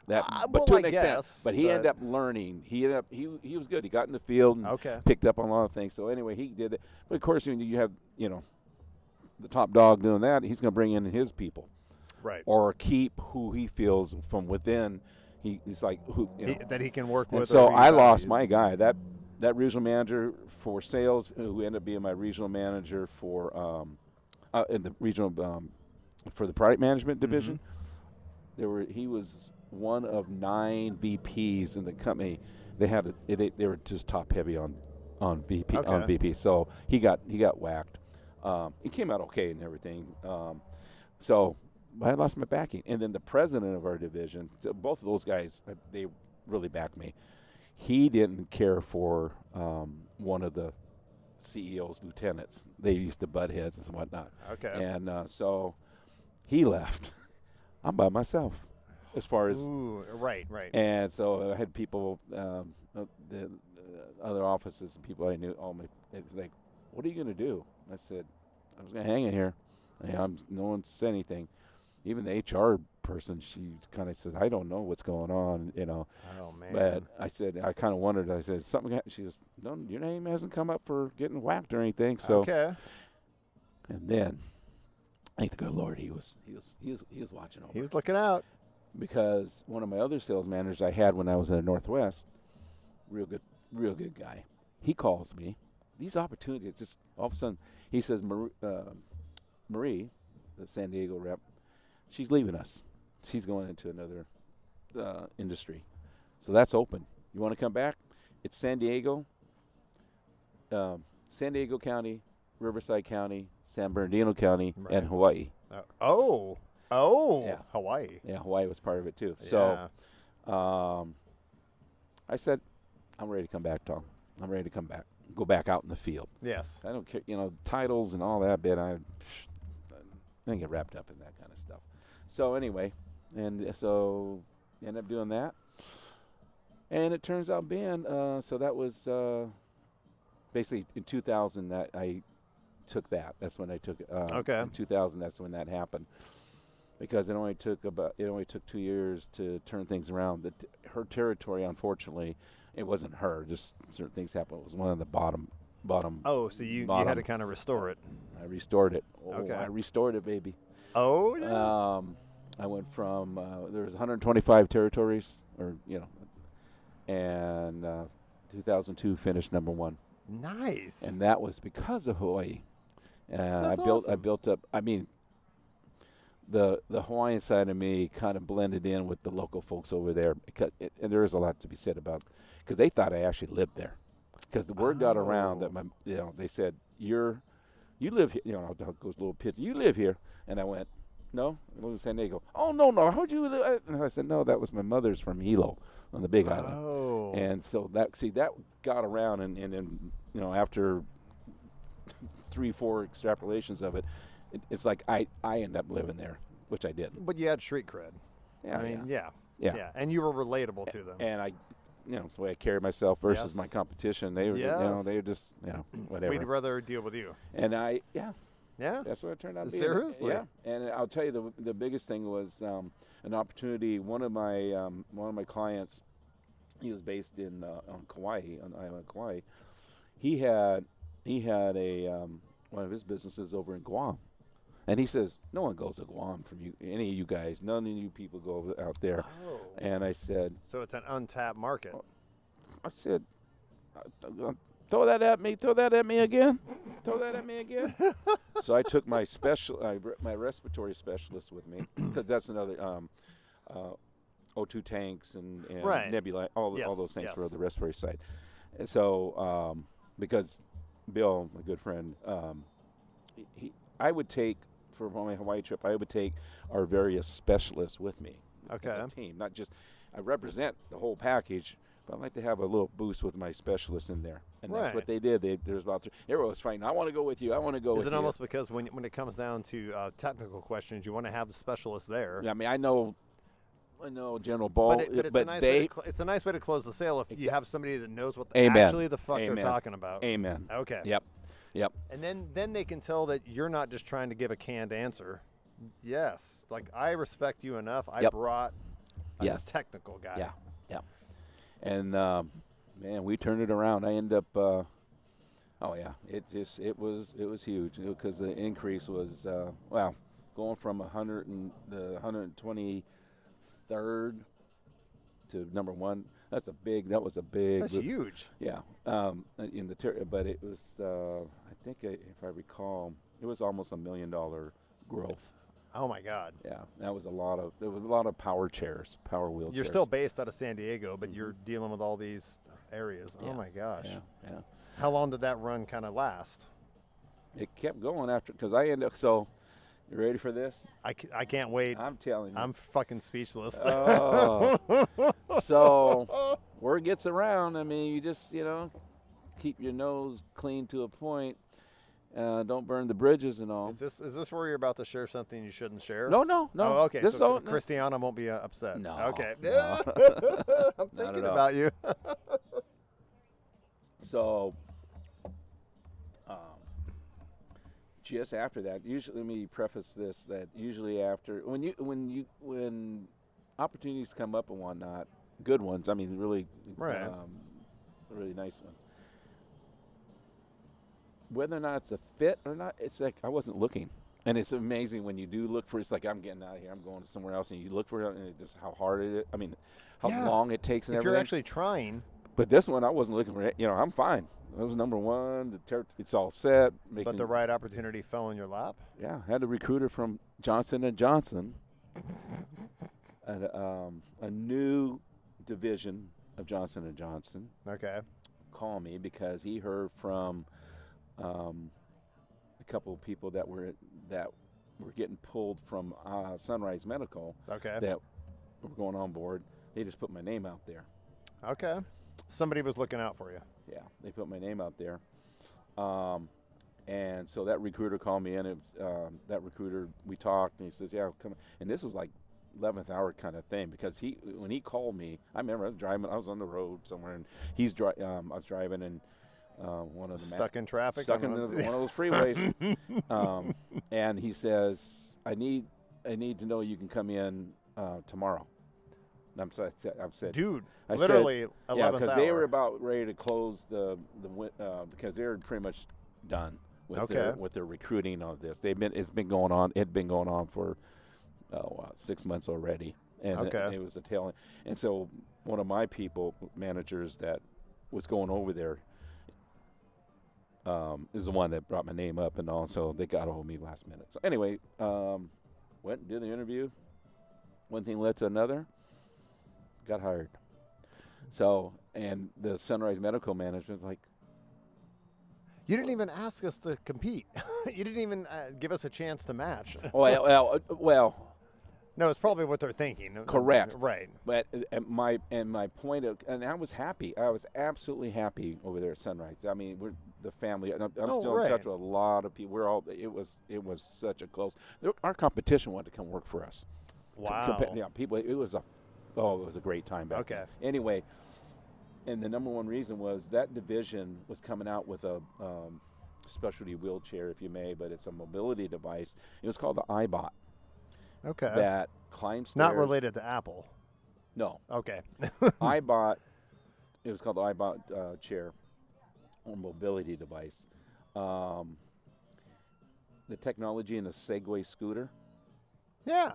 S1: that.
S2: well,
S1: But to
S2: I
S1: an extent.
S2: guess,
S1: But he ended up learning. He was good. He got in the field and
S2: Okay.
S1: picked up on a lot of things. So anyway, he did it. But of course, when you have the top dog doing that, he's going to bring in his people.
S2: Right.
S1: Or keep who he feels from within. He's like who
S2: That he can work
S1: And
S2: with.
S1: so
S2: or he
S1: I lost
S2: values.
S1: my guy. That regional manager for sales, who ended up being my regional manager for in the regional for the product management division. He was one of 9 VPs in the company. They were just top heavy on VP
S2: Okay.
S1: on VP. So he got whacked. He came out okay and everything. So I lost my backing. And then the president of our division, so both of those guys, they really backed me. He didn't care for one of the CEO's lieutenants. They used to butt heads and whatnot.
S2: Okay.
S1: And so he left. I'm by myself as far as.
S2: Ooh, right.
S1: And so I had people, the other offices and people I knew, it's like, what are you going to do? I said, I was going to hang in here. No one said anything. Even the HR person, she kind of said, I don't know what's going on,
S2: Oh man.
S1: But I said, I kind of wondered. I said, something. She says, no, your name hasn't come up for getting whacked or anything. So,
S2: okay.
S1: and then, thank the good Lord, he was watching over.
S2: He was looking out.
S1: Because one of my other sales managers I had when I was in the Northwest, real good guy. He calls me. These opportunities, just all of a sudden, he says, Marie, the San Diego rep, she's leaving us. She's going into another industry. So that's open. You want to come back? It's San Diego County, Riverside County, San Bernardino County,
S2: Right.
S1: and Hawaii. Yeah.
S2: Hawaii.
S1: Yeah, Hawaii was part of it too.
S2: Yeah.
S1: So I said, I'm ready to come back, Tom. I'm ready to come back. Go back out in the field.
S2: Yes.
S1: I don't care, titles and all that bit. I didn't get wrapped up in that kind of stuff. So anyway, and so ended up doing that. And it turns out being, so that was basically in 2000 that I took that. That's when I took it.
S2: Okay.
S1: In 2000, that's when that happened. Because it only took 2 years to turn things around. Her territory, unfortunately, it wasn't her. Just certain things happened. It was one of the bottom.
S2: Oh, so you had to kind of restore it.
S1: I restored it. Oh,
S2: Okay.
S1: I restored it, baby.
S2: Oh, yes.
S1: I went from there was 125 territories, and 2002 finished number 1.
S2: Nice.
S1: And that was because of Hawaii.
S2: That's
S1: I
S2: awesome.
S1: built up. I mean, the Hawaiian side of me kind of blended in with the local folks over there, and there is a lot to be said about, because they thought I actually lived there, because the word got around that they said you live here. Doug goes a little pit. You live here, and I went, no, I live in San Diego. Oh no, how'd you live? And I said, no, that was my mother's from Hilo on the Big Island.
S2: Oh.
S1: And so that got around, and then after 3-4 extrapolations of it, it's like I end up living there, which I did.
S2: But you had street cred.
S1: Yeah,
S2: I mean,
S1: yeah.
S2: yeah. And you were relatable to them.
S1: And I, the way I carried myself versus
S2: Yes.
S1: my competition, they were,
S2: Yes.
S1: they were just, whatever.
S2: We'd rather deal with you.
S1: And
S2: Yeah.
S1: that's what it turned out to be.
S2: Seriously?
S1: Yeah. And I'll tell you, the biggest thing was an opportunity. One of my clients, he was based on Kauai, on the island of Kauai. He had a one of his businesses over in Guam. And he says, no one goes to Guam from any of you guys. None of you people go out there.
S2: Oh.
S1: And I said,
S2: So it's an untapped market.
S1: I said, throw that at me. Throw that at me again. Throw that at me again. So I took my my respiratory specialist with me, because that's another O2 tanks and
S2: Right.
S1: nebula, all
S2: Yes,
S1: those things
S2: yes.
S1: for the respiratory side. And so because Bill, my good friend, I would take, for my Hawaii trip, I would take our various specialists with me as a
S2: Okay.
S1: team. Not just, I represent the whole package, but I'd like to have a little boost with my specialists in there. And that's
S2: Right.
S1: what they did. There was about everyone was fighting, I want to go with you. I want to go with
S2: Is
S1: you.
S2: it almost because when it comes down to technical questions, you want to have the specialist there?
S1: Yeah, I mean, I know General Ball,
S2: But it's a nice
S1: they.
S2: it's a nice way to close the sale if you have somebody that knows what
S1: Amen.
S2: actually the fuck
S1: Amen.
S2: they're talking about.
S1: Amen.
S2: Okay.
S1: Yep.
S2: And then they can tell that you're not just trying to give a canned answer. Yes. Like, I respect you enough. I
S1: Yep.
S2: brought a
S1: Yes.
S2: technical guy.
S1: Yeah. And man, we turned it around. I ended up. It was huge, because the increase was going from 123rd to number 1. That was a big.
S2: That's huge.
S1: Yeah. But it was. I think if I recall, it was almost $1 million growth.
S2: Oh my God.
S1: Yeah, there was a lot of power chairs, power wheelchairs.
S2: You're still based out of San Diego, but you're dealing with all these areas.
S1: Yeah.
S2: Oh my gosh.
S1: Yeah.
S2: How long did that run kind of last?
S1: It kept going after, because I ended up. So, you ready for this?
S2: I can't wait.
S1: I'm telling you.
S2: I'm fucking speechless.
S1: Oh. So, word gets around. I mean, you just keep your nose clean to a point. Don't burn the bridges and all.
S2: Is this where you're about to share something you shouldn't share?
S1: No.
S2: Oh, okay.
S1: This
S2: So
S1: all,
S2: Christiana won't be upset.
S1: No,
S2: Okay.
S1: no.
S2: I'm
S1: Not
S2: thinking
S1: at all.
S2: about you.
S1: So, just after that, usually, let me preface this, that usually after, when opportunities come up and whatnot, good ones, I mean, really,
S2: Right.
S1: really nice ones. Whether or not it's a fit or not, it's like I wasn't looking. And it's amazing when you do look for it. It's like, I'm getting out of here, I'm going somewhere else, and you look for it, and just how hard it is. I mean, how
S2: Yeah.
S1: long it takes and
S2: If
S1: everything.
S2: you're actually trying,
S1: But this one, I wasn't looking for it. I'm fine. That was number 1. It's all set.
S2: but the right opportunity fell in your lap.
S1: Yeah, had a recruiter from Johnson & Johnson, a new division of Johnson & Johnson,
S2: Okay.
S1: call me because he heard from a couple of people that were getting pulled from Sunrise Medical
S2: Okay.
S1: that were going on board. They just put my name out there.
S2: Okay. Somebody was looking out for you.
S1: Yeah, they put my name out there. And so that recruiter called me in. It was, that recruiter, we talked, and he says, "Yeah, come." And this was like 11th hour kind of thing, because when he called me, I remember I was driving. I was on the road somewhere, and I was driving, and one of the
S2: Stuck in traffic.
S1: stuck in one of those freeways, and he says, "I need to know you can come in tomorrow." I said,
S2: dude,
S1: I
S2: literally 11th
S1: yeah, because
S2: hour.
S1: they were about ready to close because they were pretty much done with their recruiting on this. It had been going on for 6 months already, and it was a tail end. And so one of my managers that was going over there, is the one that brought my name up, and also they got a hold of me last minute. So anyway, went and did the interview. One thing led to another. Got hired. So, and the Sunrise Medical management was like,
S2: you didn't even ask us to compete. You didn't even give us a chance to match.
S1: well,
S2: no, it's probably what they're thinking.
S1: Correct.
S2: Right.
S1: But my point of, and I was happy. I was absolutely happy over there at Sunrise. I mean, we're the family. I'm still in touch with a lot of people. We're all. It was such a close. Our competition wanted to come work for us.
S2: Wow.
S1: People. It was a great time back then. Anyway, and the number one reason was that division was coming out with a specialty wheelchair, if you may, but it's a mobility device. It was called the iBot.
S2: Okay.
S1: That climbs stairs.
S2: Not related to Apple.
S1: No.
S2: Okay.
S1: iBot. It was called the iBot chair or mobility device. The technology in the Segway scooter.
S2: Yeah.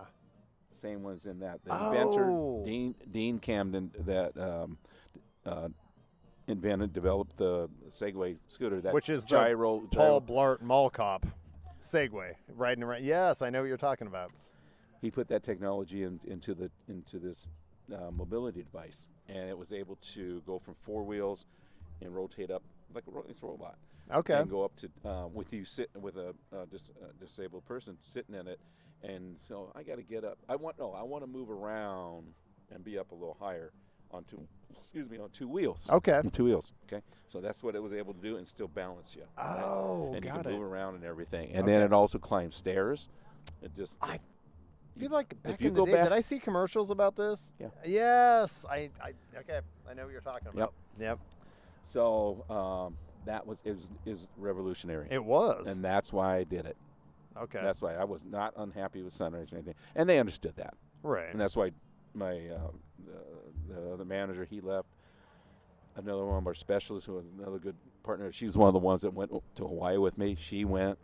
S1: Same ones in that. The inventor, Dean Camden, that developed the Segway scooter. That
S2: which is
S1: gyro.
S2: Paul Blart Mall Cop Segway riding around. Yes, I know what you're talking about.
S1: He put that technology into this mobility device, and it was able to go from 4 wheels and rotate up like it's a robot.
S2: Okay.
S1: And go up to with a disabled person sitting in it. And so I got to get up. I want to move around and be up a little higher on 2 wheels.
S2: Okay.
S1: On 2 wheels. Okay. So that's what it was able to do, and still balance you.
S2: Oh,
S1: right? And
S2: got
S1: you can
S2: it.
S1: move around and everything. And then it also climbs stairs.
S2: I feel like back
S1: you
S2: in the
S1: go
S2: day,
S1: back-
S2: did I see commercials about this?
S1: Yeah.
S2: Yes. I know what you're talking about. Yep.
S1: So it was revolutionary.
S2: It was.
S1: And that's why I did it.
S2: Okay.
S1: That's why I was not unhappy with Sunrise or anything, and they understood that.
S2: Right.
S1: And that's why my the manager, he left. Another one of our specialists, who was another good partner, she's one of the ones that went to Hawaii with me. She went.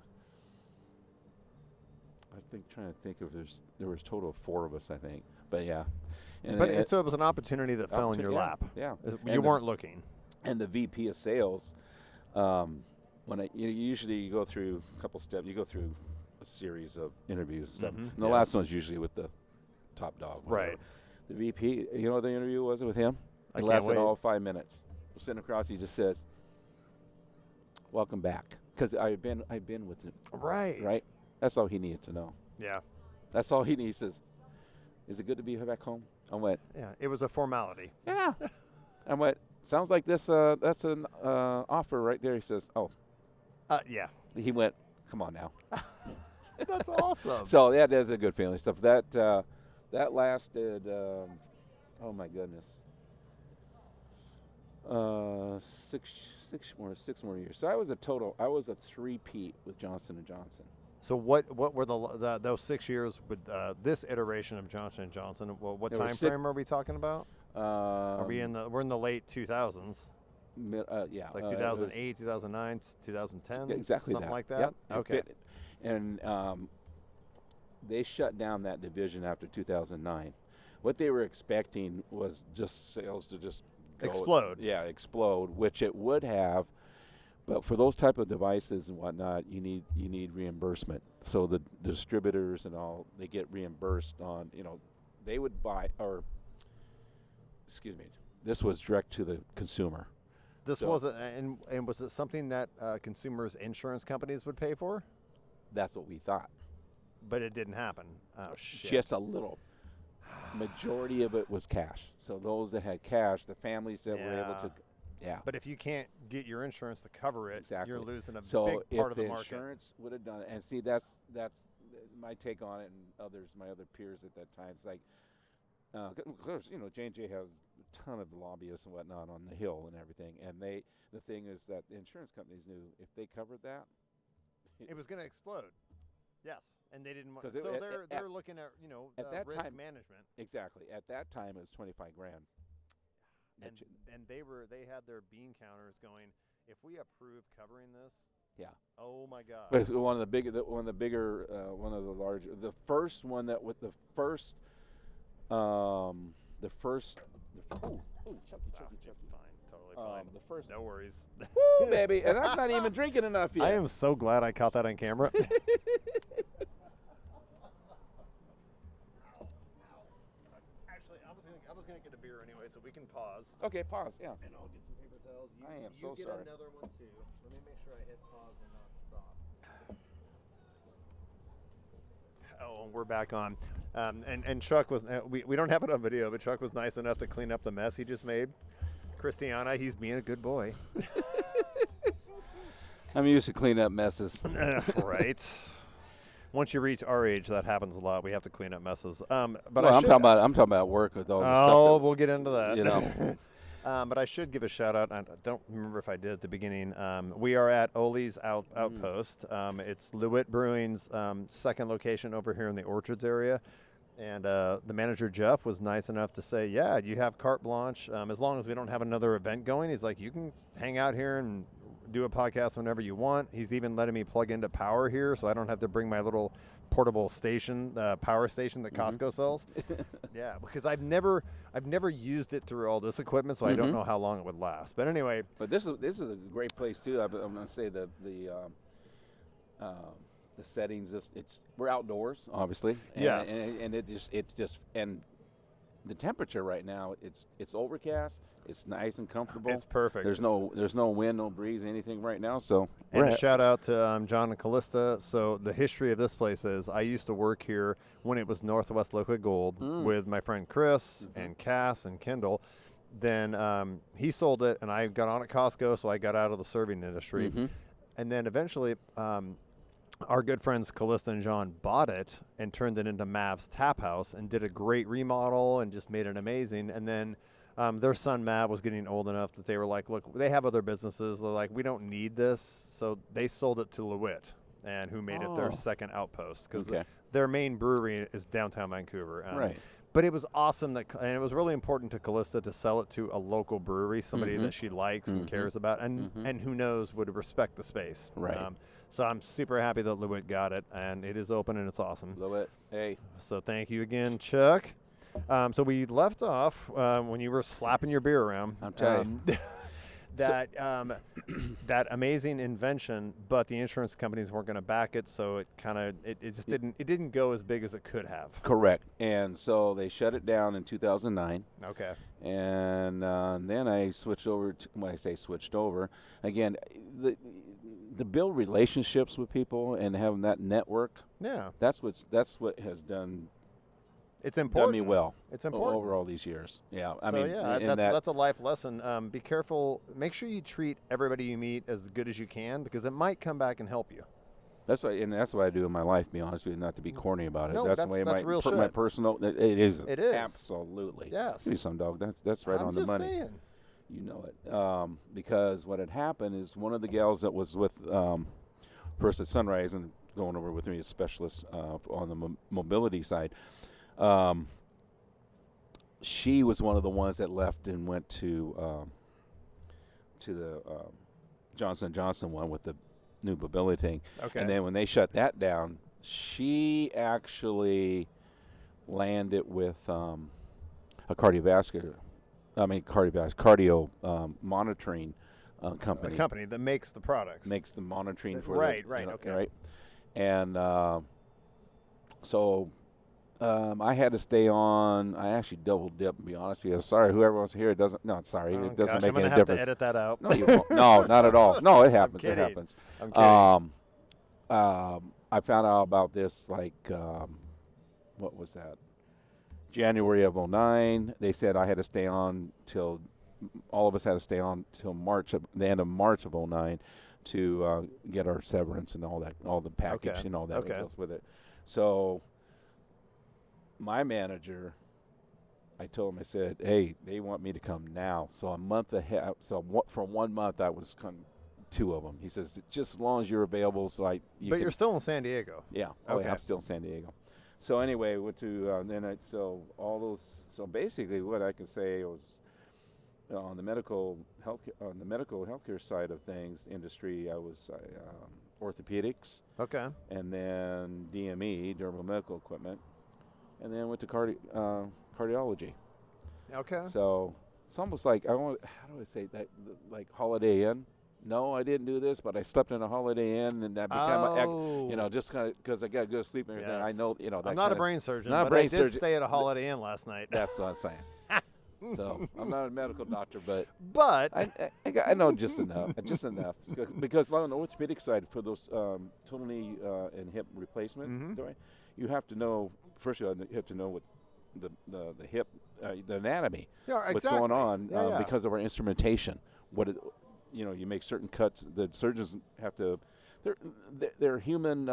S1: Trying to think if there was a total of 4 of us, I think. But yeah.
S2: So it was an opportunity that fell in your lap.
S1: Yeah.
S2: You weren't looking.
S1: And the VP of sales, usually you go through a couple steps. You go through a series of interviews and stuff.
S2: Mm-hmm.
S1: And the last one's usually with the top dog. Whatever.
S2: Right.
S1: The VP, you know what the interview was with him?
S2: I
S1: It
S2: can't
S1: lasted
S2: wait.
S1: all 5 minutes. We're sitting across, he just says, "Welcome back," because I've been with him.
S2: Right.
S1: That's all he needed to know.
S2: Yeah.
S1: That's all he needs. He says, "Is it good to be back home?" I went,
S2: Yeah. It was a formality.
S1: "Yeah." I went, "Sounds like this. That's an offer right there." He says, "Oh."
S2: Yeah.
S1: He went, "Come on now."
S2: That's awesome.
S1: So yeah, that's a good feeling stuff. That lasted. Oh my goodness. 6 more years. So I was a 3-peat with Johnson & Johnson.
S2: So what were those 6 years with this iteration of Johnson & Johnson? What
S1: There were
S2: time frame are we talking about? We're in the late 2000s.
S1: Yeah.
S2: Like 2008, 2009, 2010,
S1: exactly
S2: something
S1: that.
S2: like that.
S1: Yep.
S2: Okay.
S1: And they shut down that division after 2009. What they were expecting was just sales to just
S2: Explode.
S1: Explode, which it would have. But for those type of devices and whatnot, you need reimbursement. So the distributors and all, they get reimbursed on, they would buy, this was direct to the consumer.
S2: This wasn't, and was it something that consumers' insurance companies would pay for?
S1: That's what we thought.
S2: But it didn't happen. Oh, shit.
S1: Just a little. Majority of it was cash. So those that had cash, the families that were able to,
S2: But if you can't get your insurance to cover it,
S1: exactly.
S2: you're losing a
S1: so
S2: big part of
S1: if
S2: the market.
S1: Insurance would have done it, and see, that's my take on it, and my other peers at that time. It's like, of course, J&J has a ton of lobbyists and whatnot on the Hill and everything, and the thing is that the insurance companies knew if they covered that,
S2: it was going to explode. Yes, and they didn't want.
S1: 'Cause
S2: So they're looking at
S1: at that
S2: risk
S1: time-
S2: management.
S1: exactly. At that time, it was $25,000.
S2: And they had their bean counters going. If we approve covering this,
S1: Yeah.
S2: oh my God.
S1: But it's one of the bigger, one of the larger, the first one that with the first. Chucky.
S2: Fine, totally fine.
S1: The first,
S2: No worries.
S1: woo, baby, and that's not even drinking enough yet.
S2: I am so glad I caught that on camera. Actually, I was gonna get a beer anyway, so we can pause.
S1: Okay, pause. Yeah.
S2: And I'll get some paper towels.
S1: I am
S2: you
S1: so
S2: get
S1: sorry.
S2: another one too. Let me make sure I hit pause and not stop. Oh, and we're back on. And Chuck was, we don't have it on video, but Chuck was nice enough to clean up the mess he just made. Christiana, he's being a good boy.
S1: I'm used to cleaning up messes.
S2: Right. Once you reach our age, that happens a lot. We have to clean up messes. But
S1: I'm talking about work with all the stuff.
S2: Oh, we'll get into that.
S1: You know.
S2: But I should give a shout out. I don't remember if I did at the beginning. We are at Oli's Outpost. It's Loowit Brewing's second location over here in the Orchards area. And the manager, Jeff, was nice enough to say, yeah, you have carte blanche. As long as we don't have another event going, he's like, you can hang out here and do a podcast whenever you want. He's even letting me plug into power here, so I don't have to bring my little portable station, power station that Costco sells. Yeah, because I've never used it through all this equipment, so I don't know how long it would last. But anyway,
S1: but this is a great place too. I'm going to say the settings. We're outdoors, obviously. And,
S2: yes,
S1: and and the temperature right now. It's overcast. It's nice and comfortable.
S2: it's perfect.
S1: There's no wind, no breeze, anything right now. So
S2: and a shout out to John and Callista. So the history of this place is I used to work here when it was Northwest Liquid Gold with my friend Chris and Cass and Kendall. Then he sold it, and I got on at Costco, so I got out of the serving industry. And then eventually our good friends Callista and John bought it and turned it into Mav's Tap House and did a great remodel and just made it amazing. And then their son Mav was getting old enough that they were like, look, they have other businesses. They're like, we don't need this. So they sold it to Loowit, and who made it their second outpost, because their main brewery is downtown Vancouver.
S1: Right.
S2: But it was awesome and it was really important to Callista to sell it to a local brewery, somebody that she likes and cares about, and who knows would respect the space.
S1: Right.
S2: So I'm super happy that Loowit got it, and it is open and it's awesome.
S1: Loowit, hey.
S2: So thank you again, Chuck. So we left off when you were slapping your beer around.
S1: I'm telling you.
S2: That amazing invention, but the insurance companies weren't going to back it, so it just didn't go as big as it could have.
S1: Correct. And so they shut it down in 2009.
S2: Okay.
S1: And then I switched over to, when I say switched over, again, the build relationships with people and having that network.
S2: Yeah.
S1: That's what has done.
S2: It's important.
S1: Done me well.
S2: It's important
S1: over all these years. Yeah.
S2: That's a life lesson. Be careful. Make sure you treat everybody you meet as good as you can, because it might come back and help you.
S1: That's what I do in my life. To be honest with you, not to be corny about it.
S2: No,
S1: that's the way
S2: real
S1: my
S2: shit.
S1: personal. It is.
S2: It is
S1: Absolutely.
S2: Yes.
S1: Give me some, dog. That's right
S2: I'm
S1: on the
S2: just
S1: money.
S2: saying.
S1: You know it. Because what had happened is one of the gals that was with first at Sunrise and going over with me as specialist on the mobility side. She was one of the ones that left and went to the Johnson & Johnson one with the new mobility thing.
S2: Okay.
S1: And then when they shut that down, she actually landed with a cardio monitoring company.
S2: A company that makes the products.
S1: Makes the monitoring for
S2: right,
S1: okay.
S2: Right.
S1: And so I had to stay on. I actually double dipped, to be honest with you. Sorry, whoever was here, it doesn't. No, sorry, it doesn't make any difference.
S2: I'm gonna have to edit that out.
S1: No, you won't. No, not at all. No, it happens. It happens.
S2: I'm kidding.
S1: I found out about this like what was that? January of '09. They said I had to stay on till all of us had to stay on till the end of March of '09 to get our severance and all that, all the package
S2: Okay.
S1: and all that
S2: Okay.
S1: goes with it. So my manager, I told him, I said, hey, they want me to come now. So a month ahead, for 1 month I was come 2 of them. He says, just as long as you're available,
S2: But you're still in San Diego.
S1: yeah.
S2: Okay.
S1: Yeah, I'm still in San Diego. So anyway, went to so all those. So basically, what I can say was on the medical healthcare side of things industry, I was orthopedics,
S2: Okay.
S1: and then DME, durable medical equipment, and then went to cardiology.
S2: Okay.
S1: So it's almost like how do I say that, like Holiday Inn. No, I didn't do this, but I slept in a Holiday Inn, and that became just kind of because I got good sleep and everything. I
S2: Yes.
S1: know, that
S2: I'm not a
S1: kinda-
S2: brain surgeon,
S1: not a
S2: but
S1: brain
S2: I did
S1: surgeon.
S2: stay at a Holiday Inn last night.
S1: That's what I'm saying. So I'm not a medical doctor, but
S2: But
S1: I know just enough, because on the orthopedic side for those total knee and hip replacement,
S2: Mhm.
S1: you have to know first of all you have to know what the hip the anatomy,
S2: yeah, exactly.
S1: what's going on
S2: Yeah.
S1: because of our instrumentation. You make certain cuts. The surgeons have to. They're human.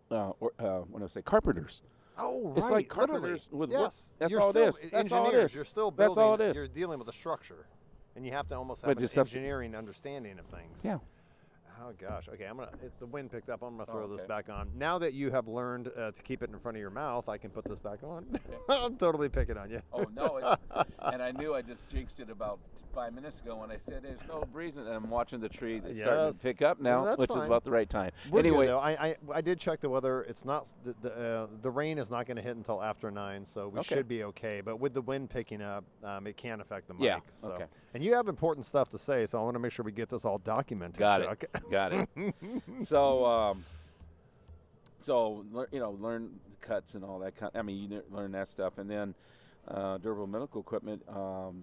S1: When I say carpenters.
S2: Oh, right.
S1: It's like
S2: literally.
S1: carpenters with
S2: yes.
S1: that's
S2: You're
S1: all it
S2: still
S1: is. That's all it
S2: engineers.
S1: is.
S2: You're still building.
S1: That's all it is.
S2: You're dealing with a structure, and you have to almost
S1: But
S2: have an
S1: just have to-
S2: engineering understanding of things.
S1: Yeah.
S2: Oh gosh. Okay, the wind picked up. I'm gonna throw this
S1: okay.
S2: back on. Now that you have learned to keep it in front of your mouth, I can put this back on. I'm totally picking on you.
S1: Oh no! And I knew I just jinxed it about 5 minutes ago when I said there's no breeze, and I'm watching the tree. It's starting to
S2: Yes.
S1: pick up now,
S2: That's
S1: which is
S2: fine.
S1: about the right time.
S2: We're good,
S1: Anyway,
S2: though. I did check the weather. It's not the rain is not going to hit until after 9, so we
S1: Okay.
S2: should be okay. But with the wind picking up, it can affect the mic.
S1: Yeah,
S2: So.
S1: okay.
S2: And you have important stuff to say, so I want to make sure we get this all documented.
S1: got
S2: Chuck.
S1: it, got it. Learn the cuts and all that kind. Learn that stuff, and then durable medical equipment.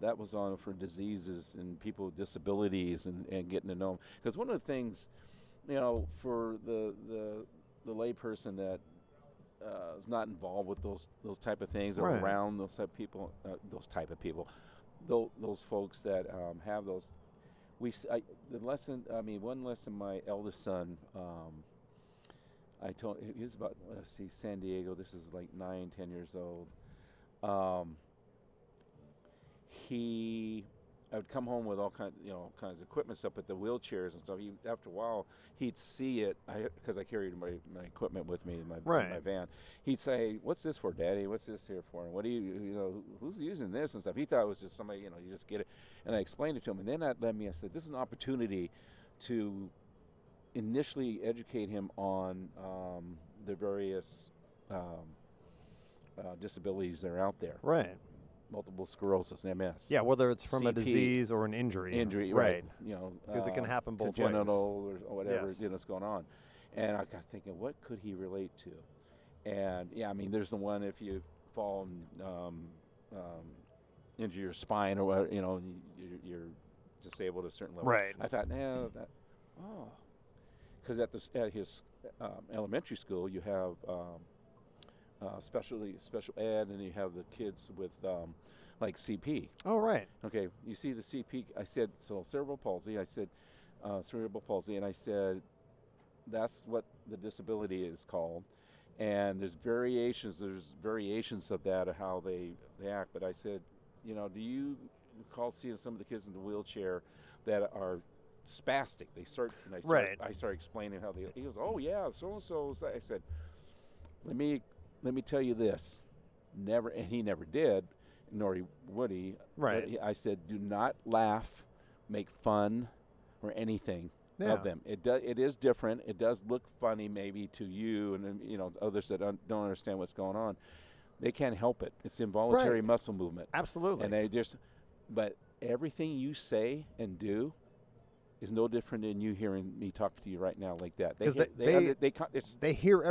S1: That was on for diseases and people with disabilities and getting to know them. Because one of the things, for the layperson that is not involved with those type of things or
S2: Right.
S1: around those type of people, those folks that have those. One lesson my eldest son, I told he was about San Diego. This is like 9-10 years old. I would come home with all kinds of equipment stuff, but the wheelchairs and stuff. After a while, he'd see it because I carried my equipment with me in my van. He'd say, "What's this for, Daddy? What's this here for? And what do who's using this and stuff?" He thought it was just somebody, you just get it. And I explained it to him, and then that led me. I said, "This is an opportunity to initially educate him on the various disabilities that are out there."
S2: Right.
S1: Multiple sclerosis, MS.
S2: Yeah, whether it's from a
S1: CP,
S2: disease or an injury.
S1: right?
S2: Because it can happen both ways.
S1: Congenital or whatever
S2: Yes.
S1: Is going on. And I got thinking, what could he relate to? And there's the one if you fall and injure your spine or whatever, you're disabled at a certain level.
S2: Right.
S1: I thought, because at his elementary school you have special ed, and you have the kids with like CP.
S2: Oh, right.
S1: Okay, you see the CP. I said cerebral palsy. I said cerebral palsy, and I said that's what the disability is called. And there's variations. There's variations of that of how they act. But I said, do you recall seeing some of the kids in the wheelchair that are spastic? I started explaining how they. He goes, "Oh yeah, so and so." I said, "Let me tell you this, never," and he never did, nor would he.
S2: Right.
S1: I said, "Do not laugh, make fun, or anything of them. It is different. It does look funny maybe to you, and others that don't understand what's going on. They can't help it. It's involuntary muscle movement.
S2: Absolutely.
S1: And but everything you say and do is no different than you hearing me talk to you right now like that.
S2: Because
S1: they
S2: they hear everything.
S1: They hear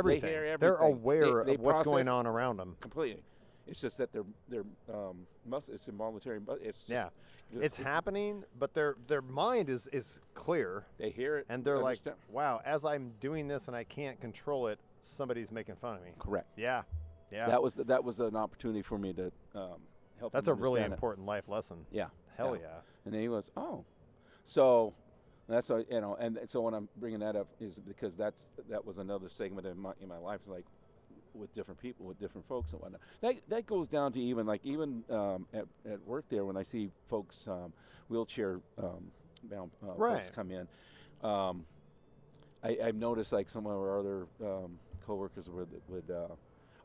S1: everything.
S2: They're aware
S1: They
S2: of what's going
S1: process
S2: on around them.
S1: completely. It's just that it's involuntary, but it's just,
S2: It's happening, but their mind is clear,
S1: they hear it,
S2: and they're like,
S1: understand.
S2: wow, as I'm doing this and I can't control it, somebody's making fun of me.
S1: Correct.
S2: Yeah.
S1: That was an opportunity for me to help.
S2: That's
S1: them
S2: a really
S1: understand it.
S2: important life lesson.
S1: Yeah.
S2: Hell
S1: Yeah.
S2: yeah.
S1: And then he goes, oh, so that's and so when I'm bringing that up is because that was another segment in my life, like with different people, with different folks and whatnot. That goes down to even at work there when I see folks wheelchair bound folks come in. I've noticed like some of our other coworkers would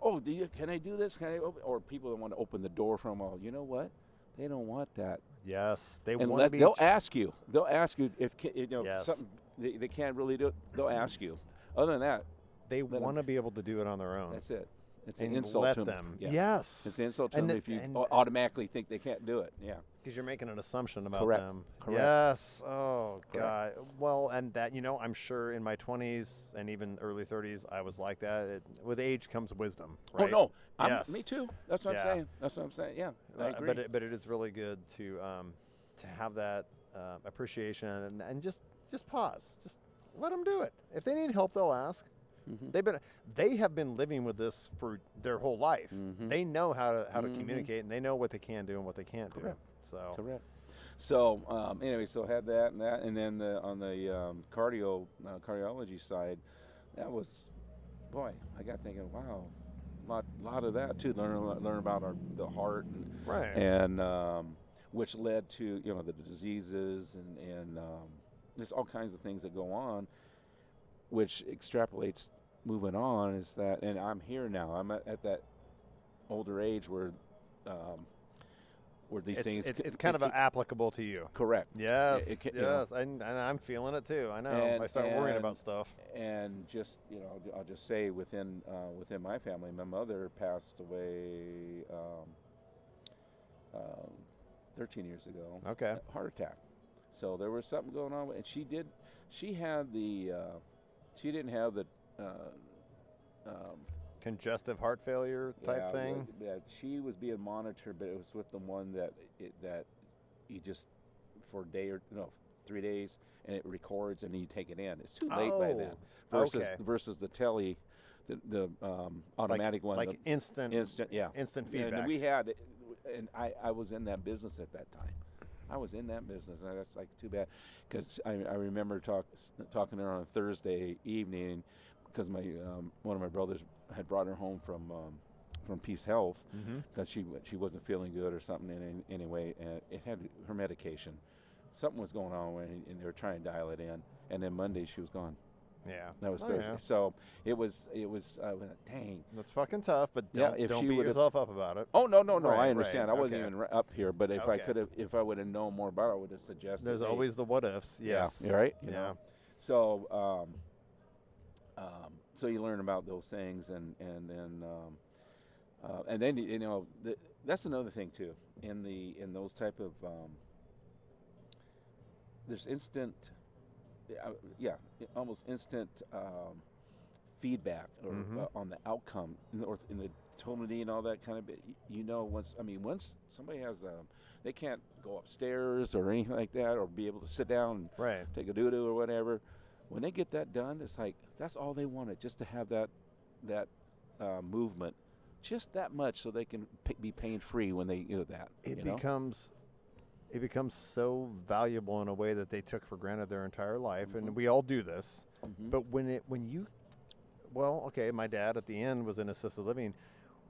S1: oh, can I do this? Can I open? Or people that want to open the door from, oh, you know what? They don't want that.
S2: Yes, they want to be.
S1: They'll ask you. They'll ask you if
S2: Yes.
S1: something they can't really do it. They'll ask you. Other than that,
S2: They want to be able to do it on their own.
S1: that's it. It's
S2: And
S1: an insult
S2: let
S1: to
S2: them.
S1: Yeah.
S2: Yes.
S1: It's an insult to
S2: And
S1: them
S2: the-
S1: if you
S2: and-
S1: automatically think they can't do it. Yeah.
S2: Because you're making an assumption about
S1: Correct.
S2: them.
S1: Correct.
S2: Yes. Oh,
S1: Correct.
S2: God. Well, and that, I'm sure in my 20s and even early 30s, I was like that. With age comes wisdom, right?
S1: Oh, no.
S2: Yes.
S1: Me too. That's what I'm saying. That's what I'm saying. Yeah. I agree.
S2: But it is really good to have that appreciation and just pause. Just let them do it. If they need help, they'll ask.
S1: Mhm.
S2: They have been living with this for their whole life.
S1: Mhm.
S2: They know how to
S1: Mhm.
S2: communicate, and they know what they can do and what they can't
S1: Correct.
S2: do. So
S1: Correct. So anyway, so had that, and then on the cardiology side, that was, boy, I got thinking, wow, lot of that too. Learn about the heart,
S2: right.
S1: and which led to the diseases and there's all kinds of things that go on, which extrapolates moving on is that, and I'm here now. I'm at that older age where these things.
S2: It's kind of applicable to you.
S1: Correct.
S2: Yes.
S1: It
S2: yes. And I'm feeling it too. I know.
S1: And-
S2: I start worrying
S1: and-
S2: about stuff.
S1: And just I'll just say within my family, my mother passed away 13 years ago.
S2: Okay.
S1: Heart attack. So there was something going on, and she didn't have the
S2: Congestive heart failure type thing.
S1: Yeah, she was being monitored, but it was with the one that you just for a day or 3 days, and it records and you take it in. It's too late by then. Versus the tele, the automatic one,
S2: like instant
S1: yeah,
S2: instant feedback.
S1: And we had, and I was in that business at that time. I was in that business, and that's like too bad, because I remember talking to her on a Thursday evening, because my one of my brothers had brought her home from Peace Health, because she wasn't feeling good or something. Anyway, and it had her medication. Something was going on, and they were trying to dial it in. And then Monday she was gone.
S2: Yeah,
S1: that was Thursday.
S2: Yeah.
S1: So it was dang.
S2: That's fucking tough, but
S1: Yeah,
S2: don't beat yourself up about it.
S1: Oh no,
S2: Right,
S1: I understand.
S2: right,
S1: I wasn't even up here, but if
S2: Okay.
S1: I would have known more about it, I would have suggested.
S2: There's always the what ifs. Yes.
S1: Yeah. Right.
S2: Yeah.
S1: So so you learn about those things, and then that's another thing too. In those type of there's instant, almost instant feedback or on the outcome or in the tonality and all that kind of bit. Once somebody has they can't go upstairs or anything like that, or be able to sit down and take a doo-doo or whatever. When they get that done, it's like that's all they wanted, just to have that movement, just that much, so they can be pain-free when they that.
S2: It becomes so valuable in a way that they took for granted their entire life, and we all do this. But my dad at the end was in assisted living.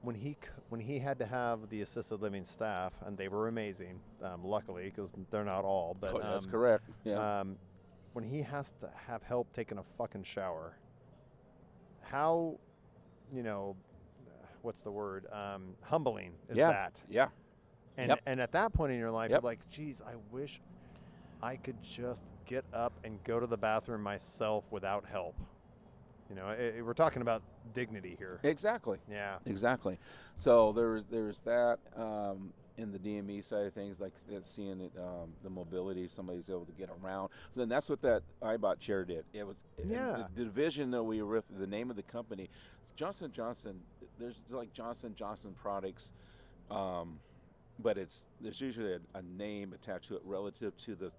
S2: When he had to have the assisted living staff, and they were amazing, luckily, because they're not all. But
S1: that's correct. Yeah.
S2: When he has to have help taking a fucking shower, how, what's the word? Humbling is that?
S1: Yeah.
S2: And at that point in your life, you're like, geez, I wish I could just get up and go to the bathroom myself without help. We're talking about dignity here.
S1: Exactly.
S2: Yeah.
S1: Exactly. So there's that, in the DME side of things, like seeing it, the mobility, if somebody's able to get around. So then that's what that iBot chair did. It was
S2: Yeah.
S1: the division that we were with, the name of the company, Johnson Johnson. There's like Johnson Johnson products, but there's usually a name attached to it relative to the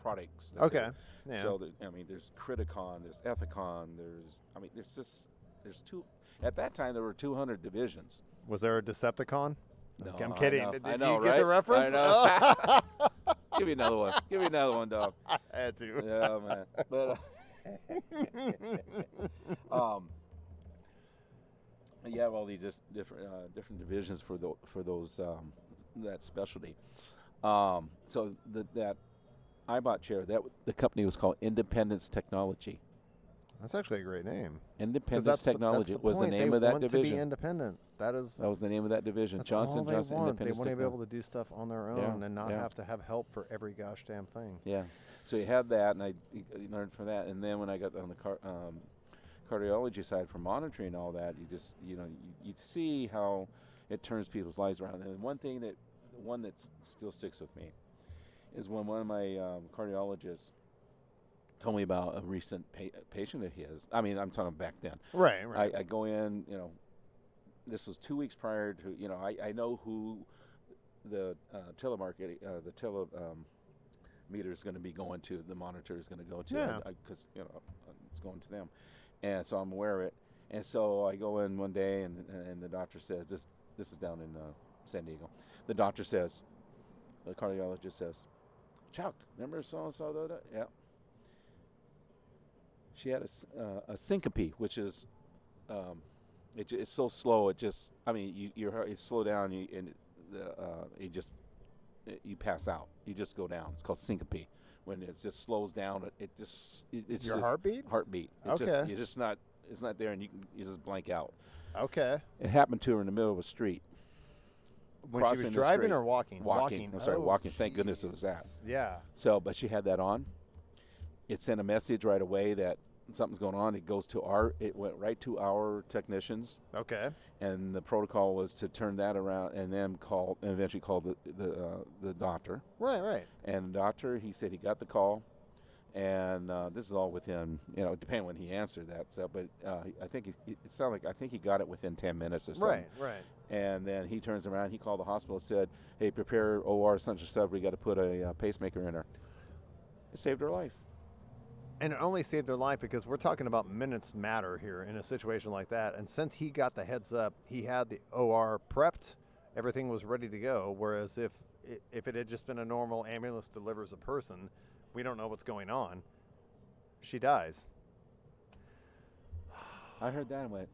S1: products. That
S2: Okay. Yeah.
S1: So there's Criticon, there's Ethicon, there's two. At that time, there were 200 divisions.
S2: Was there a Decepticon?
S1: No,
S2: I'm kidding.
S1: I know,
S2: Did
S1: I know,
S2: you get the
S1: right?
S2: reference?
S1: I know. Give me another one. Give me another one, dog.
S2: I had to.
S1: Yeah, man. But you have all these just different divisions for those that specialty. So that iBot chair, the company was called Independence Technology.
S2: That's actually a great name.
S1: Independence Technology was the
S2: point.
S1: name
S2: They
S1: of that
S2: want
S1: division.
S2: to be independent. That
S1: was the name of that division.
S2: That's
S1: Johnson
S2: all they
S1: Johnson
S2: want.
S1: Independence
S2: They want to be
S1: Technology.
S2: able to do stuff on their own and not have to have help for every gosh damn thing.
S1: Yeah. So you had that, and I learned from that. And then when I got on the cardiology side for monitoring and all that, you'd see how it turns people's lives around. And one that still sticks with me is when one of my cardiologists told me about a recent patient of his. I mean, I'm talking back then.
S2: Right.
S1: I go in, this was 2 weeks prior to, I know who the telemarketing, the meter is going to be going to, the monitor is going to go to, because, it's going to them. And so I'm aware of it. And so I go in one day, and the doctor says, this is down in San Diego. The doctor says, the cardiologist says, Chuck, remember so-and-so? Yeah. She had a syncope, which is, it's so slow. It just, your heart, you slow down, you pass out. You just go down. It's called syncope. When it just slows down, it's
S2: your
S1: just
S2: heartbeat.
S1: Heartbeat.
S2: Okay.
S1: It's not there, and you just blank out.
S2: Okay.
S1: It happened to her in the middle of a street.
S2: When she was driving or walking?
S1: Walking. I'm sorry, walking. Thank goodness it was that.
S2: Yeah.
S1: So, but she had that on. It sent a message right away that something's going on. It went right to our technicians.
S2: Okay.
S1: And the protocol was to turn that around and then eventually call the doctor.
S2: Right.
S1: And the doctor, he said he got the call, and this is all within, depending when he answered that. So, but I think it sounded like he got it within 10 minutes or something.
S2: Right.
S1: And then he turns around, he called the hospital and said, "Hey, prepare OR such and such. We got to put a pacemaker in her." It saved her life.
S2: And it only saved their life because we're talking about minutes matter here in a situation like that. And since he got the heads up, he had the OR prepped, everything was ready to go. Whereas if it had just been a normal ambulance delivers a person, we don't know what's going on. She dies.
S1: I heard that and went,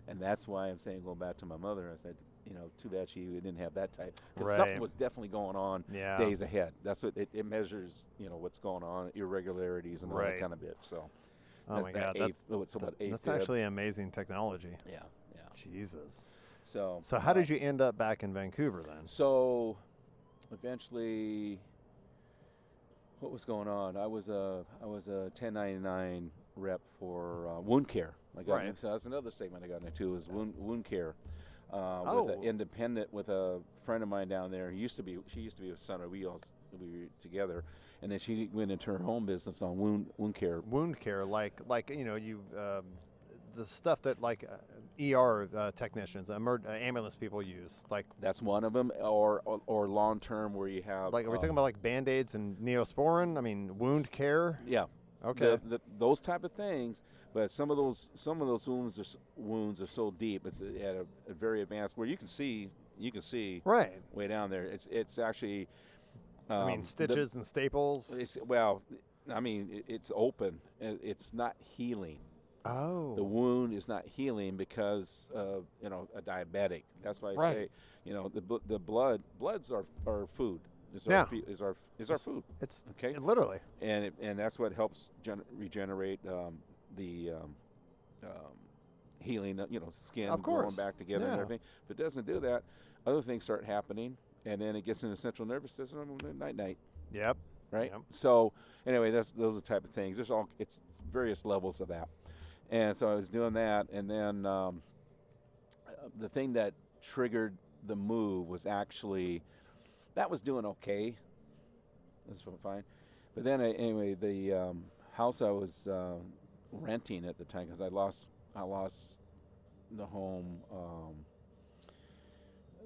S1: and that's why I'm saying, going back to my mother, I said, too bad she didn't have that type. Because something was definitely going on days ahead. That's what it measures, what's going on, irregularities and all that kind of bit. So,
S2: oh my God, that's actually amazing technology.
S1: Yeah.
S2: Jesus.
S1: So
S2: how did you end up back in Vancouver then?
S1: So, eventually, what was going on? I was a 1099 rep for wound care. So that's another segment I got into is wound care. With an independent, with a friend of mine down there. She used to be with Summer. We were together, and then she went into her home business on wound care.
S2: Wound care, like the stuff that ER technicians, ambulance people use. Like
S1: that's one of them, or long term where you have.
S2: Are we talking about like Band-Aids and Neosporin? I mean, wound care.
S1: Yeah.
S2: Okay.
S1: Those type of things. But some of those wounds are so deep. It's at a very advanced where you can see
S2: right
S1: way down there. It's actually.
S2: Stitches and staples.
S1: It's open. It's not healing.
S2: Oh.
S1: The wound is not healing because of a diabetic. That's why I say the bloods are food. Is our food.
S2: It's
S1: okay.
S2: Literally.
S1: And that's what helps regenerate. The healing, skin growing back together and everything. If it doesn't do that, other things start happening, and then it gets in the central nervous system. Night.
S2: Yep.
S1: Right.
S2: Yep.
S1: So anyway, those are the type of things. It's various levels of that, and so I was doing that, and then the thing that triggered the move was actually that was doing okay. That's fine. But then anyway, the house I was renting at the time because I lost the home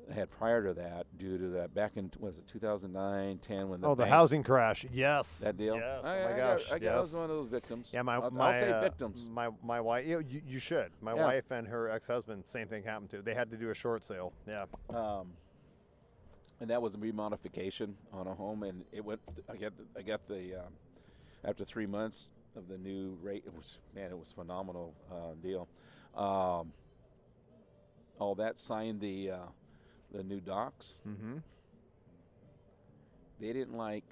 S1: I had prior to that due to that back in was it 2009, 10 when the
S2: the housing crash. Yes.
S1: that deal.
S2: Yes.
S1: I,
S2: Oh my
S1: I
S2: gosh.
S1: got, I
S2: yes.
S1: was one of those victims.
S2: Yeah,
S1: I'll say victims.
S2: My wife. You should. My
S1: Yeah.
S2: wife and her ex-husband. Same thing happened to. They had to do a short sale. Yeah.
S1: And that was a remodification on a home, and it went. I got the after 3 months of the new rate. It was phenomenal deal. All that signed the new docs.
S2: Mm-hmm.
S1: They didn't like.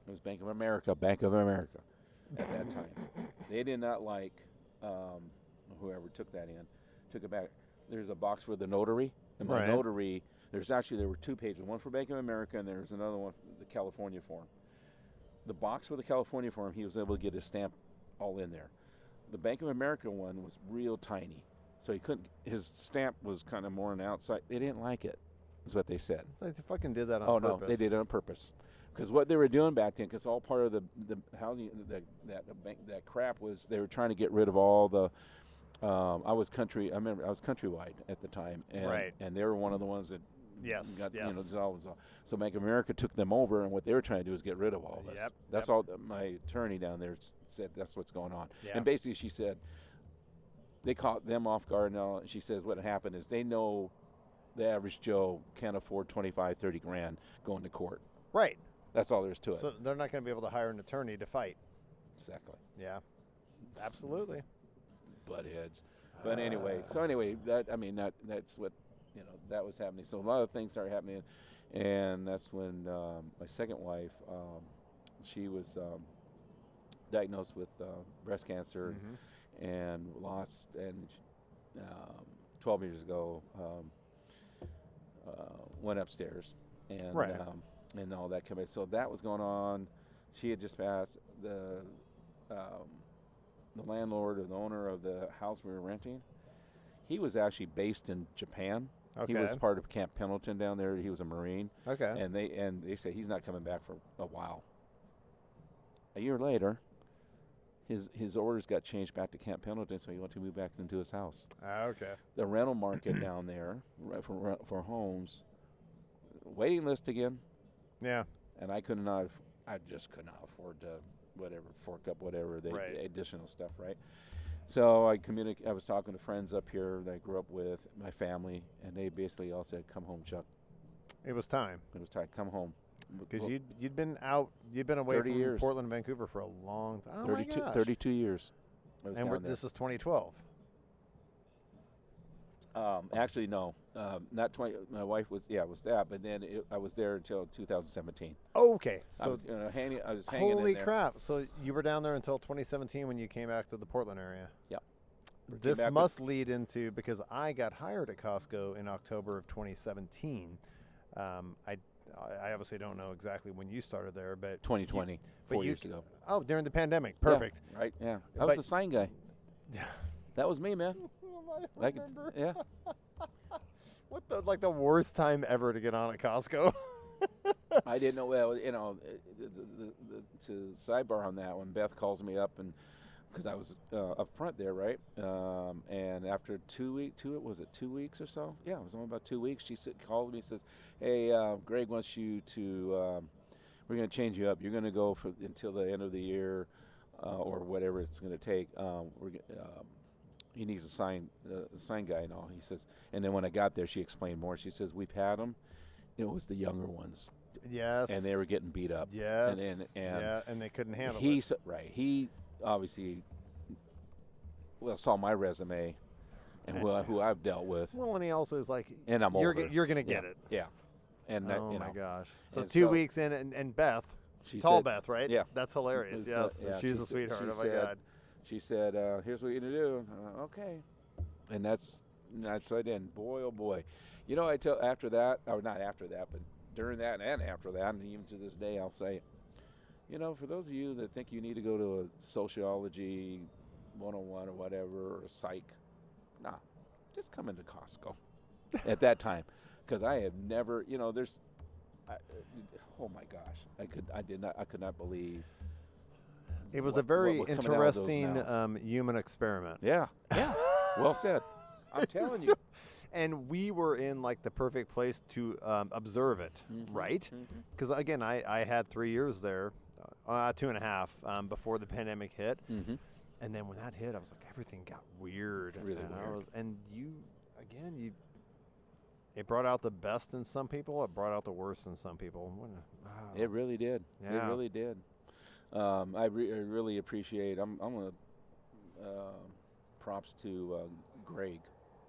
S1: It was Bank of America at that time. They did not like whoever took that in, took it back. There's a box for the notary, and my
S2: Right.
S1: notary. There were 2 pages, one for Bank of America, and there's another one for the California form. The box for the California form, he was able to get his stamp all in there. The Bank of America one was real tiny, so he couldn't. His stamp was kind of more on the outside. They didn't like it, is what they said.
S2: It's like they fucking did that on
S1: Oh
S2: purpose.
S1: no, they did it on purpose. Because what they were doing back then, because all part of the housing that crap was they were trying to get rid of all the. I was countrywide at the time, and
S2: Right.
S1: and they were one of the ones that.
S2: Yes.
S1: Got,
S2: yes.
S1: So Bank of America took them over, and what they were trying to do is get rid of all this.
S2: Yep,
S1: That's
S2: yep.
S1: all. My attorney down there said that's what's going on.
S2: Yeah.
S1: And basically, she said they caught them off guard. And all. And she says what happened is they know the average Joe can't afford 25, 30 grand going to court.
S2: Right.
S1: That's all there is to it.
S2: So they're not going to be able to hire an attorney to fight.
S1: Exactly.
S2: Yeah. Absolutely.
S1: Butt heads. But anyway, that's what. That was happening. So a lot of things started happening, and that's when my second wife, she was diagnosed with breast cancer
S2: Mm-hmm.
S1: and lost, and 12 years ago, went upstairs, and
S2: Right.
S1: And all that came in. So that was going on. She had just passed. The landlord or the owner of the house we were renting, he was actually based in Japan.
S2: Okay.
S1: He was part of Camp Pendleton down there. He was a Marine.
S2: Okay.
S1: And they say he's not coming back for a while. A year later, his orders got changed back to Camp Pendleton, so he wanted to move back into his house.
S2: Okay.
S1: The rental market down there for homes, waiting list again,
S2: Yeah.
S1: and I just could not afford to fork up whatever the
S2: Right.
S1: additional stuff, right? So I was talking to friends up here that I grew up with, my family, and they basically all said, "Come home, Chuck.
S2: It was time
S1: It was time. Come home."
S2: because
S1: Well,
S2: you'd been away
S1: 30
S2: from
S1: years.
S2: Portland and Vancouver for a long time. Oh my gosh.
S1: 32 years. I was
S2: And
S1: down there.
S2: this is 2012.
S1: Actually, no, not 20. My wife was that, but then I was there until 2017.
S2: Oh, okay.
S1: I
S2: So
S1: was, hanging
S2: holy
S1: in there.
S2: crap. So you were down there until 2017 when you came back to the Portland area.
S1: Yep.
S2: This
S1: back
S2: must lead into, because I got hired at Costco in October of 2017. I obviously don't know exactly when you started there, but
S1: 2020,
S2: but
S1: 4
S2: you-
S1: years ago.
S2: oh, during the pandemic. Perfect.
S1: Yeah, right? Yeah. I was
S2: But-
S1: the sign guy. That was me, man.
S2: I
S1: I could,
S2: remember.
S1: yeah.
S2: What the worst time ever to get on at Costco?
S1: I didn't know. Well, to sidebar on that one, Beth calls me up and because I was up front there, right? And after 2 weeks, 2 weeks or so? Yeah, it was only about 2 weeks. She called me and says, "Hey, Greg wants you to. We're going to change you up. You're going to go until the end of the year, or whatever it's going to take. He needs a sign guy and all." He says, and then when I got there, she explained more. She says, "We've had them. It was the younger ones,
S2: Yes.
S1: and they were getting beat up.
S2: Yes.
S1: And
S2: and they couldn't handle
S1: he
S2: it.
S1: right. He obviously saw my resume and who I've dealt with,
S2: Well, and he also is like,
S1: and I'm older.
S2: you're gonna get it.
S1: Yeah, and that,
S2: Oh my gosh. So
S1: and
S2: 2
S1: so-
S2: weeks in, and Beth,
S1: she
S2: tall
S1: said,
S2: Beth, right?
S1: Yeah.
S2: That's hilarious. Yes.
S1: Yeah,
S2: She's
S1: she
S2: a
S1: said-
S2: sweetheart.
S1: she
S2: Oh my
S1: said-
S2: God.
S1: She said, "Here's what you're gonna do." Okay, and that's what I did. And boy, oh boy, I tell after that, or not after that, but during that and after that, and even to this day, I'll say, for those of you that think you need to go to a sociology 101 or whatever, or psych, nah, just come into Costco at that time. because I have never, there's, I, oh my gosh, I could not believe.
S2: It was
S1: what-
S2: a very
S1: what coming out of those
S2: interesting
S1: mouths.
S2: human experiment.
S1: Yeah, yeah, well said. I'm telling you.
S2: And we were in like the perfect place to observe it, right? Because again, I had 3 years there, 2.5 before the pandemic hit, and then when that hit, I was like, everything got weird.
S1: Really
S2: and
S1: weird.
S2: It brought out the best in some people. It brought out the worst in some people.
S1: It really did. It
S2: Yeah.
S1: really did. I really appreciate. I'm gonna props to Greg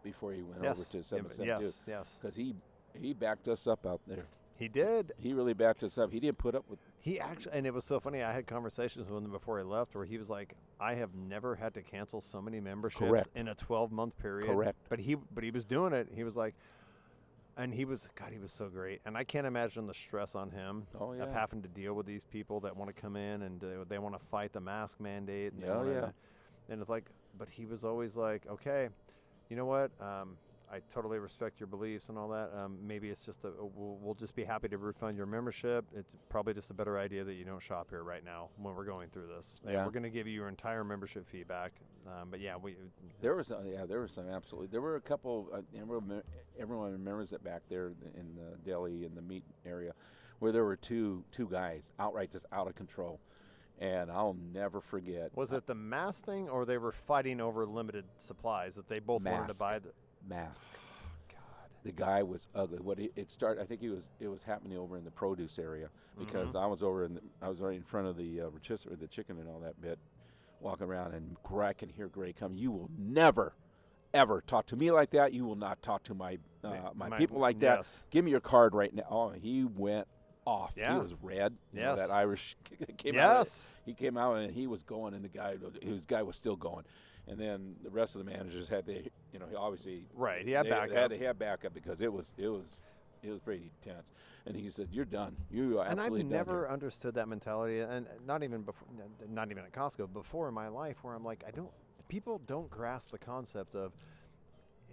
S1: before he went over to 772.
S2: Yes.
S1: Because he backed us up out there.
S2: He did.
S1: He really backed us up. He didn't put up with.
S2: He actually, and it was so funny. I had conversations with him before he left, where he was like, "I have never had to cancel so many memberships
S1: Correct.
S2: in a 12-month period."
S1: Correct.
S2: But he was doing it. He was like, and he was so great. And I can't imagine the stress on him
S1: Oh yeah.
S2: of having to deal with these people that want to come in and they want to fight the mask mandate. And they
S1: Oh,
S2: wanna-
S1: yeah.
S2: And it's like, but he was always like, okay, you know what? I totally respect your beliefs and all that. Maybe it's just we'll just be happy to refund your membership. It's probably just a better idea that you don't shop here right now when we're going through this. And
S1: Yeah.
S2: we're going to give you your entire membership fee back. But yeah,
S1: There was some absolutely. There were a couple. Everyone remembers it back there in the deli in the meat area, where there were two guys outright just out of control, and I'll never forget.
S2: was it the mask thing, or they were fighting over limited supplies that they both wanted to
S1: Mask.
S2: buy?
S1: Mask?
S2: God.
S1: The guy was ugly. It started. I think it was happening over in the produce area because I was right in front of the rotisserie, the chicken and all that bit, walking around, and I can hear Gray coming. You will never, ever talk to me like that. You will not talk to my people like that.
S2: Yes.
S1: Give me your card right now. Oh, he went off.
S2: Yeah.
S1: He was red. You know,
S2: Yes.
S1: that Irish came out.
S2: Yes.
S1: He came out and he was going, and his guy was still going. And then the rest of the managers had to, obviously
S2: Right. He had
S1: they
S2: backup.
S1: had to have backup because it was pretty tense. And he said, "You're done. You are
S2: And I've
S1: absolutely done
S2: never
S1: here."
S2: understood that mentality, and not even at Costco, before in my life, where I'm like, people don't grasp the concept of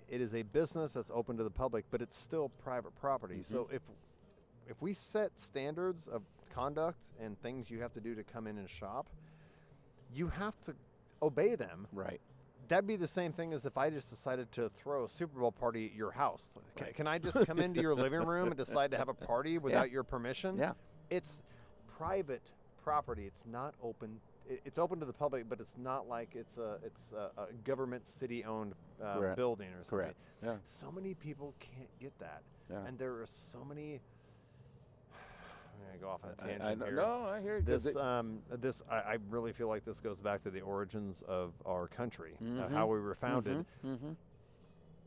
S2: it is a business that's open to the public, but it's still private property. So if we set standards of conduct and things you have to do to come in and shop, you have to obey them.
S1: Right.
S2: That'd be the same thing as if I just decided to throw a Super Bowl party at your house.
S1: Right.
S2: Can I just come into your living room and decide to have a party without your permission?
S1: Yeah.
S2: It's private property. It's not open. It's open to the public, but it's not like it's a government city-owned
S1: Correct.
S2: building or something.
S1: Correct. Yeah.
S2: So many people can't get that,
S1: Yeah.
S2: and there are so many. I'm gonna go off on a tangent
S1: I know.
S2: here.
S1: No, I hear it.
S2: I really feel like this goes back to the origins of our country,
S1: Mhm.
S2: how we were founded.
S1: Mm-hmm.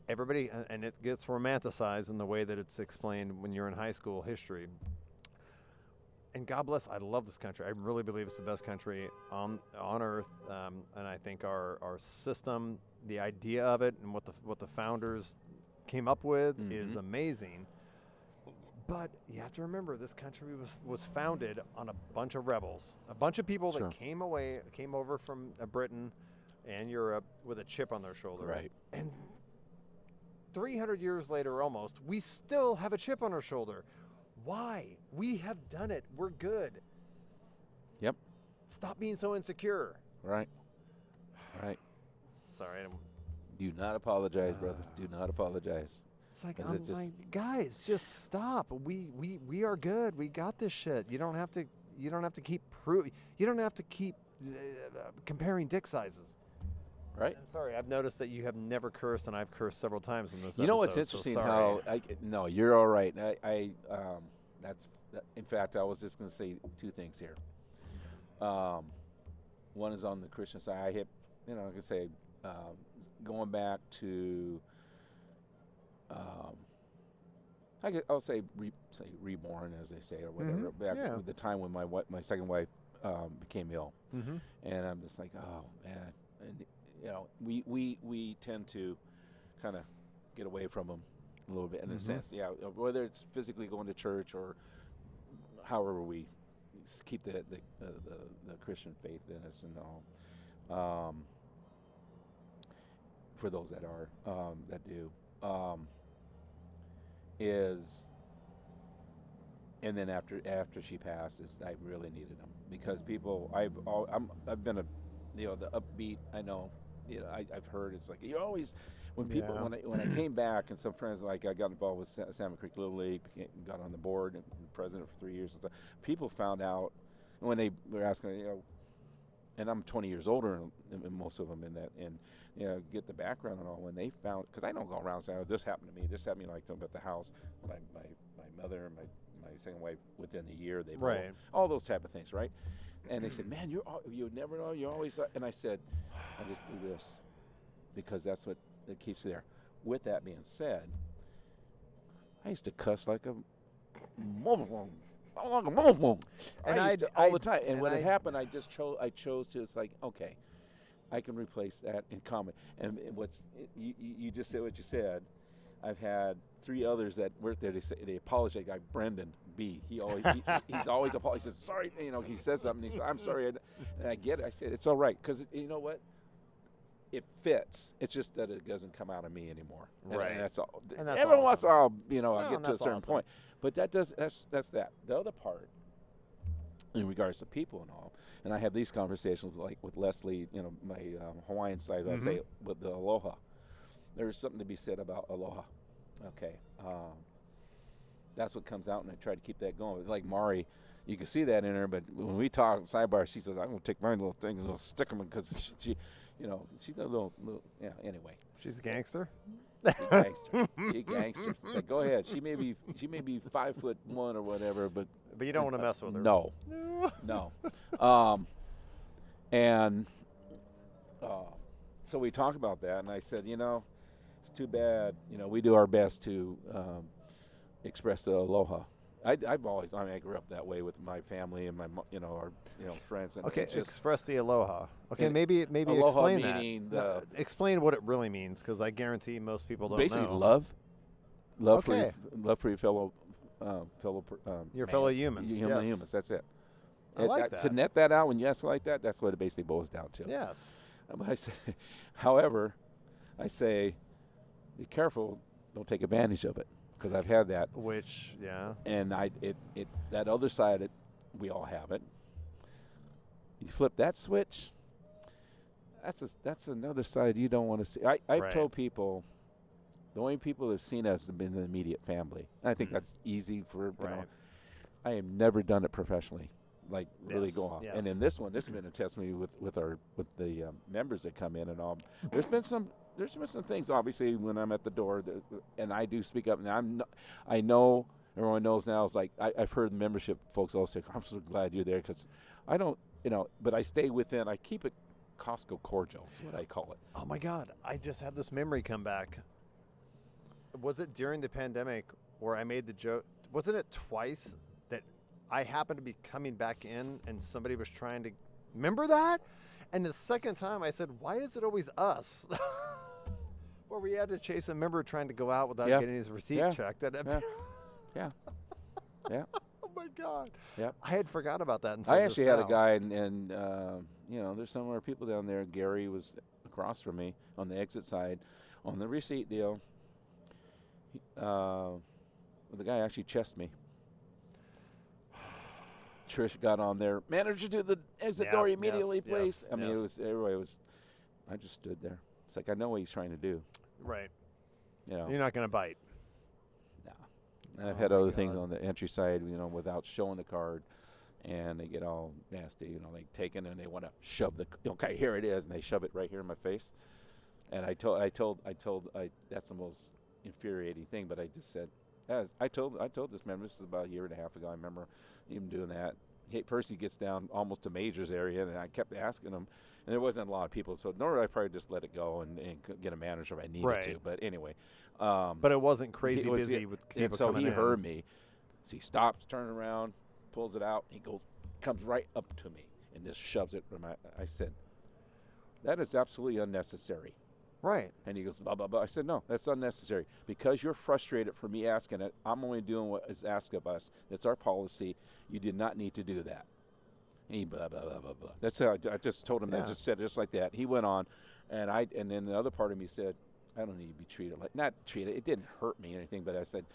S2: Everybody, and it gets romanticized in the way that it's explained when you're in high school history. And God bless, I love this country. I really believe it's the best country on earth. And I think our system, the idea of it, and what the founders came up with is amazing. But you have to remember, this country was founded on a bunch of rebels, a bunch of people
S1: Sure.
S2: that came over from Britain and Europe with a chip on their shoulder.
S1: Right.
S2: And 300 years later, almost, we still have a chip on our shoulder. Why? We have done it. We're good.
S1: Yep.
S2: Stop being so insecure.
S1: Right. Right.
S2: Sorry.
S1: Do not apologize, brother. Do not apologize.
S2: It's like,
S1: 'Cause
S2: I'm
S1: it just-
S2: like, guys, just stop. We are good. We got this shit. You don't have to keep You don't have to keep comparing dick sizes.
S1: Right.
S2: I'm sorry. I've noticed that you have never cursed, and I've cursed several times in this.
S1: You know what's
S2: episode, so
S1: interesting?
S2: sorry.
S1: No, you're all right. In fact, I was just going to say two things here. One is on the Christian side. I can say, going back to, I'll say reborn, as they say, or whatever. Back
S2: yeah.
S1: with the time when my second wife became ill,
S2: Mm-hmm.
S1: and I'm just like, oh man, and we tend to kind of get away from them a little bit in a sense. Yeah, whether it's physically going to church or however we keep the Christian faith in us and all. For those that are that do, is, and then after she passes, I really needed them because people I've been a, the upbeat. I know, I've heard it's like you always when people
S2: Yeah.
S1: when I came back and some friends like I got involved with Salmon Creek Little League, got on the board and president for 3 years and stuff. People found out when they were asking, and I'm 20 years older than most of them in that, and get the background and all. When they found, because I don't go around saying, "Oh, this happened to me. This happened to me," like talking about the house, my mother and my second wife within a year they both,
S2: Right.
S1: all those type of things, right? And they said, "Man, you never know. You always," and I said, "I just do this because that's what it keeps you there." With that being said, I used to cuss like a motherfucker.
S2: And
S1: I used to
S2: I
S1: all the time, and when it
S2: I-
S1: happened, I chose to. It's like, okay, I can replace that in comedy. And you just said what you said. I've had 3 others that worked there. They apologize. Like Brendan B. He's always apologizing. He says sorry. He says something. He says I'm sorry, and I get it. I said it's all right because you know what. It fits. It's just that it doesn't come out of me anymore.
S2: Right.
S1: And that's all.
S2: And that's
S1: Every once in a
S2: awesome.
S1: while, I
S2: Well,
S1: get
S2: and
S1: to a
S2: that's
S1: certain
S2: awesome.
S1: point. But that's that. The other part, in regards to people and all, and I have these conversations like with Leslie, my Hawaiian side, I say with the aloha. There's something to be said about aloha. Okay. That's what comes out, and I try to keep that going. Like Mari, you can see that in her, but when we talk sidebar, she says, "I'm going to take my little thing and stick them," because she she's a little, anyway.
S2: She's a gangster.
S1: She gangster. She gangster. It's like, go ahead. She may be 5'1" or whatever, but
S2: But you don't want to mess with her.
S1: no. And so we talked about that, and I said, it's too bad. We do our best to express the aloha. I've always, I grew up that way with my family and my, our, friends. And
S2: Okay,
S1: it's just
S2: express the aloha. Okay,
S1: And
S2: maybe
S1: aloha
S2: explain
S1: meaning
S2: that. No, explain what it really means, because I guarantee most people don't
S1: basically
S2: know.
S1: love
S2: Okay.
S1: for your fellow
S2: Your
S1: man.
S2: fellow humans. Yes.
S1: Humans. That's it.
S2: I like
S1: To
S2: that.
S1: net that out when you ask it like that, that's what it basically boils down to.
S2: Yes.
S1: I say, however, I say, be careful, don't take advantage of it, because I've had that,
S2: Which, yeah.
S1: and that other side, we all have it. You flip that switch, that's another side you don't want to see. I've
S2: Right.
S1: told people, the only people that have seen us have been the immediate family. And I think that's easy for,
S2: Right.
S1: I have never done it professionally, like really
S2: Yes,
S1: go off.
S2: yes.
S1: And in this one, this has been a testimony with the members that come in and all. There's been some things obviously when I'm at the door, and I do speak up. And I know everyone knows now. It's like I've heard the membership folks all say, "I'm so glad you're there," because I don't, but I stay within. I keep it Costco cordial. Is what I call it.
S2: Oh my God! I just had this memory come back. Was it during the pandemic where I made the joke? Wasn't it twice that I happened to be coming back in and somebody was trying to remember that? And the second time I said, "Why is it always us?" Where we had to chase a member trying to go out without
S1: Yeah.
S2: getting his receipt
S1: Yeah.
S2: checked.
S1: Yeah. Yeah.
S2: Oh my God!
S1: Yep.
S2: I had forgot about that until
S1: I
S2: just
S1: actually had a
S2: now.
S1: guy, and there's some of our people down there. Gary was across from me on the exit side, on the receipt deal. The guy actually chessed me. Trish got on there. Manager to the exit door
S2: Yep,
S1: immediately,
S2: yes,
S1: please.
S2: yes,
S1: I mean,
S2: yes.
S1: everybody was. I just stood there. It's like I know what he's trying to do.
S2: Right.
S1: You're
S2: You're not going to bite.
S1: No. And I've
S2: Oh
S1: had
S2: my
S1: other things
S2: God.
S1: on the entry side, without showing the card, and they get all nasty, they take it and they want to shove okay, here it is, and they shove it right here in my face. And I told that's the most infuriating thing, but I just said, I told this member, this is about a year and a half ago, I remember him doing that. First he gets down almost to Major's area, and I kept asking him, and there wasn't a lot of people, so normally I probably just let it go and get a manager if I needed
S2: Right.
S1: to. But anyway.
S2: But it wasn't crazy
S1: It was-
S2: busy with people
S1: and so
S2: coming
S1: he
S2: in.
S1: heard me. So he stops, turns around, pulls it out, he comes right up to me and just shoves it. I said, that is absolutely unnecessary.
S2: Right.
S1: And he goes, blah, blah, blah. I said, no, that's unnecessary. Because you're frustrated for me asking it, I'm only doing what is asked of us. That's our policy. You did not need to do that. And he blah, blah, blah, blah, blah. That's how I just told him that,
S2: Yeah.
S1: just said it just like that. He went on, and then the other part of me said, I don't need to be treated like, not treated, it didn't hurt me or anything, but I said,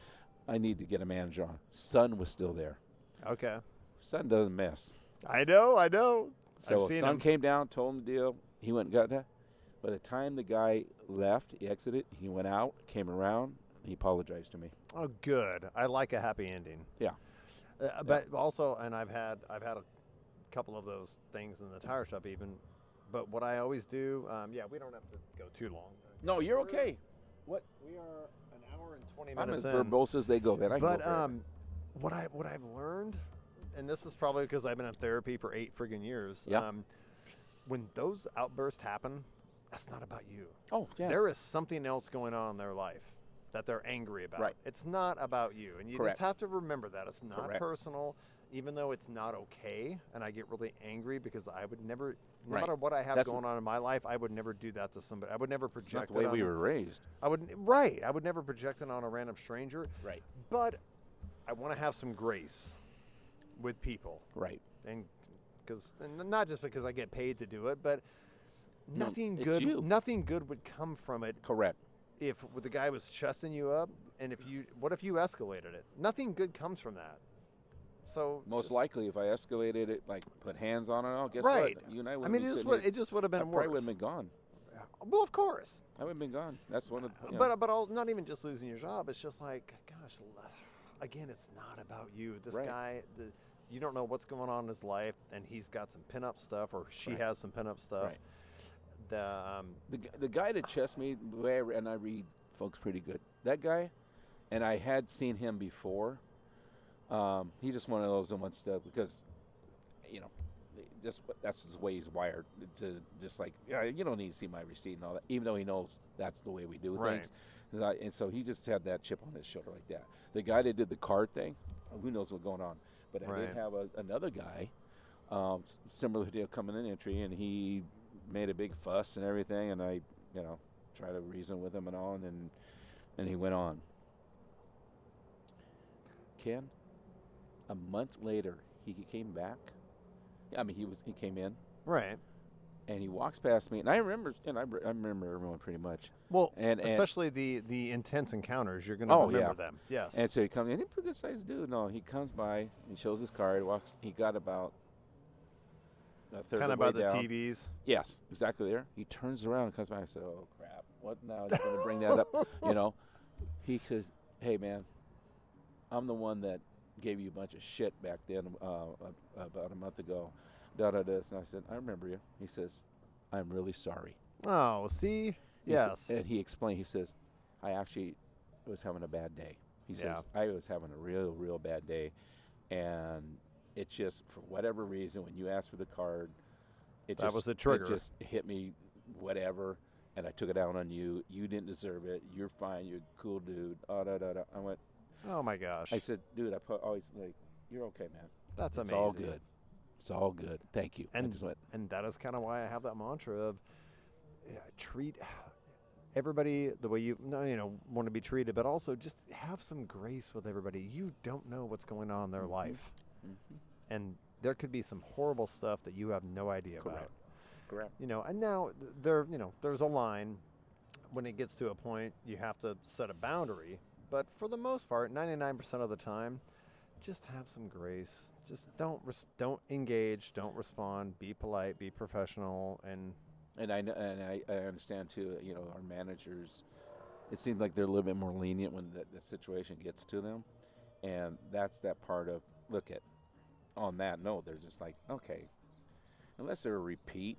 S1: I need to get a manager on. Son was still there.
S2: Okay.
S1: Son doesn't mess.
S2: I know.
S1: So
S2: I've seen
S1: Son
S2: him.
S1: came down, told him the deal. He went and got that. By the time the guy left, he exited, he went out, came around, he apologized to me.
S2: Oh, good. I like a happy ending.
S1: Yeah.
S2: But also, and I've had a couple of those things in the tire shop even. But what I always do, we don't have to go too long.
S1: No, you're okay. What?
S2: We are an hour and 20
S1: I'm
S2: minutes
S1: as
S2: in.
S1: verbose as they go, man. I can
S2: But
S1: go forever.
S2: what I've learned, and this is probably because I've been in therapy for 8 friggin' years.
S1: Yeah.
S2: When those outbursts happen, that's not about you.
S1: Oh, yeah.
S2: There is something else going on in their life that they're angry about.
S1: Right.
S2: It's not about you, and you
S1: Correct.
S2: just have to remember that it's not
S1: Correct.
S2: personal. Even though it's not okay, and I get really angry because I would never, no
S1: Right.
S2: matter what I have
S1: That's
S2: going on in my life, I would never do that to somebody. I would never
S1: It's
S2: project
S1: not the way
S2: it on
S1: we were raised.
S2: I would never project it on a random stranger.
S1: Right.
S2: But I want to have some grace with people,
S1: Right.
S2: and not just because I get paid to do it, but
S1: No,
S2: nothing
S1: it's
S2: good.
S1: you.
S2: Nothing good would come from it
S1: Correct.
S2: if the guy was chesting you up, and what if you escalated it? Nothing good comes from that. So
S1: Most
S2: just-
S1: likely, if I escalated it, like put hands on it, oh, guess
S2: Right.
S1: what? You and I
S2: I
S1: wouldn't
S2: mean,
S1: be
S2: it just
S1: sitting
S2: would
S1: here.
S2: it just would have
S1: I
S2: been
S1: probably
S2: worse.
S1: would have been gone.
S2: Well, of course.
S1: I would have been gone. That's one of the.
S2: But not even just losing your job. It's just like, gosh, again, it's not about you. This
S1: Right.
S2: guy, you don't know what's going on in his life, and he's got some pinup stuff, or she
S1: Right.
S2: has some pinup stuff.
S1: Right.
S2: The
S1: The guy that chessed me, the way and I read folks pretty good. That guy, and I had seen him before. He's just one of those that wants to, because, just that's the way he's wired, to just like, yeah, you don't need to see my receipt and all that, even though he knows that's the way we do
S2: Right.
S1: things. And so he just had that chip on his shoulder like that. The guy that did the card thing, who knows what's going on? But I
S2: Right.
S1: did have another guy, similar deal, coming in entry, and he made a big fuss and everything, and I, tried to reason with him and all, and he went on. Ken, a month later, he came back. I mean, he came in,
S2: right.
S1: and he walks past me, and I remember, I remember everyone pretty much.
S2: Well,
S1: And
S2: especially the intense encounters, you're going to
S1: Oh,
S2: remember
S1: yeah.
S2: them. Yes.
S1: And so he comes in, he's a pretty good sized dude. No, he comes by, he shows his card, walks. He got about a third
S2: kind
S1: of
S2: of
S1: the
S2: by
S1: way
S2: the
S1: down.
S2: TVs.
S1: Yes, exactly there. He turns around and comes back and says, "Oh crap! What now? He's going to bring that up." He could. Hey man, I'm the one that gave you a bunch of shit back then about a month ago. And I said, "I remember you." He says, "I'm really sorry."
S2: Oh, see,
S1: He
S2: yes.
S1: and he explained. He says, "I actually was having a bad day." He says,
S2: Yeah.
S1: "I was having a real bad day, and it just, for whatever reason, when you asked for the card,
S2: That was the trigger.
S1: It just hit me, whatever, and I took it out on you. You didn't deserve it. You're fine. You're a cool dude." I went.
S2: Oh my gosh.
S1: I said, "Dude, always like, you're okay, man.
S2: That's
S1: It's
S2: amazing.
S1: all good. It's all good. Thank you." I
S2: And
S1: just went,
S2: and that is kind of why I have that mantra of treat everybody the way you want to be treated, but also just have some grace with everybody. You don't know what's going on in their
S1: Mhm.
S2: life,
S1: mm-hmm.
S2: and there could be some horrible stuff that you have no idea about.
S1: Correct.
S2: And now there's a line when it gets to a point you have to set a boundary, but for the most part, 99% of the time, just have some grace. Just don't engage, don't respond, be polite, be professional, and
S1: I understand too. Our managers, it seems like they're a little bit more lenient when the situation gets to them, and that's that part of look at. On that note, they're just like, okay, unless they're repeat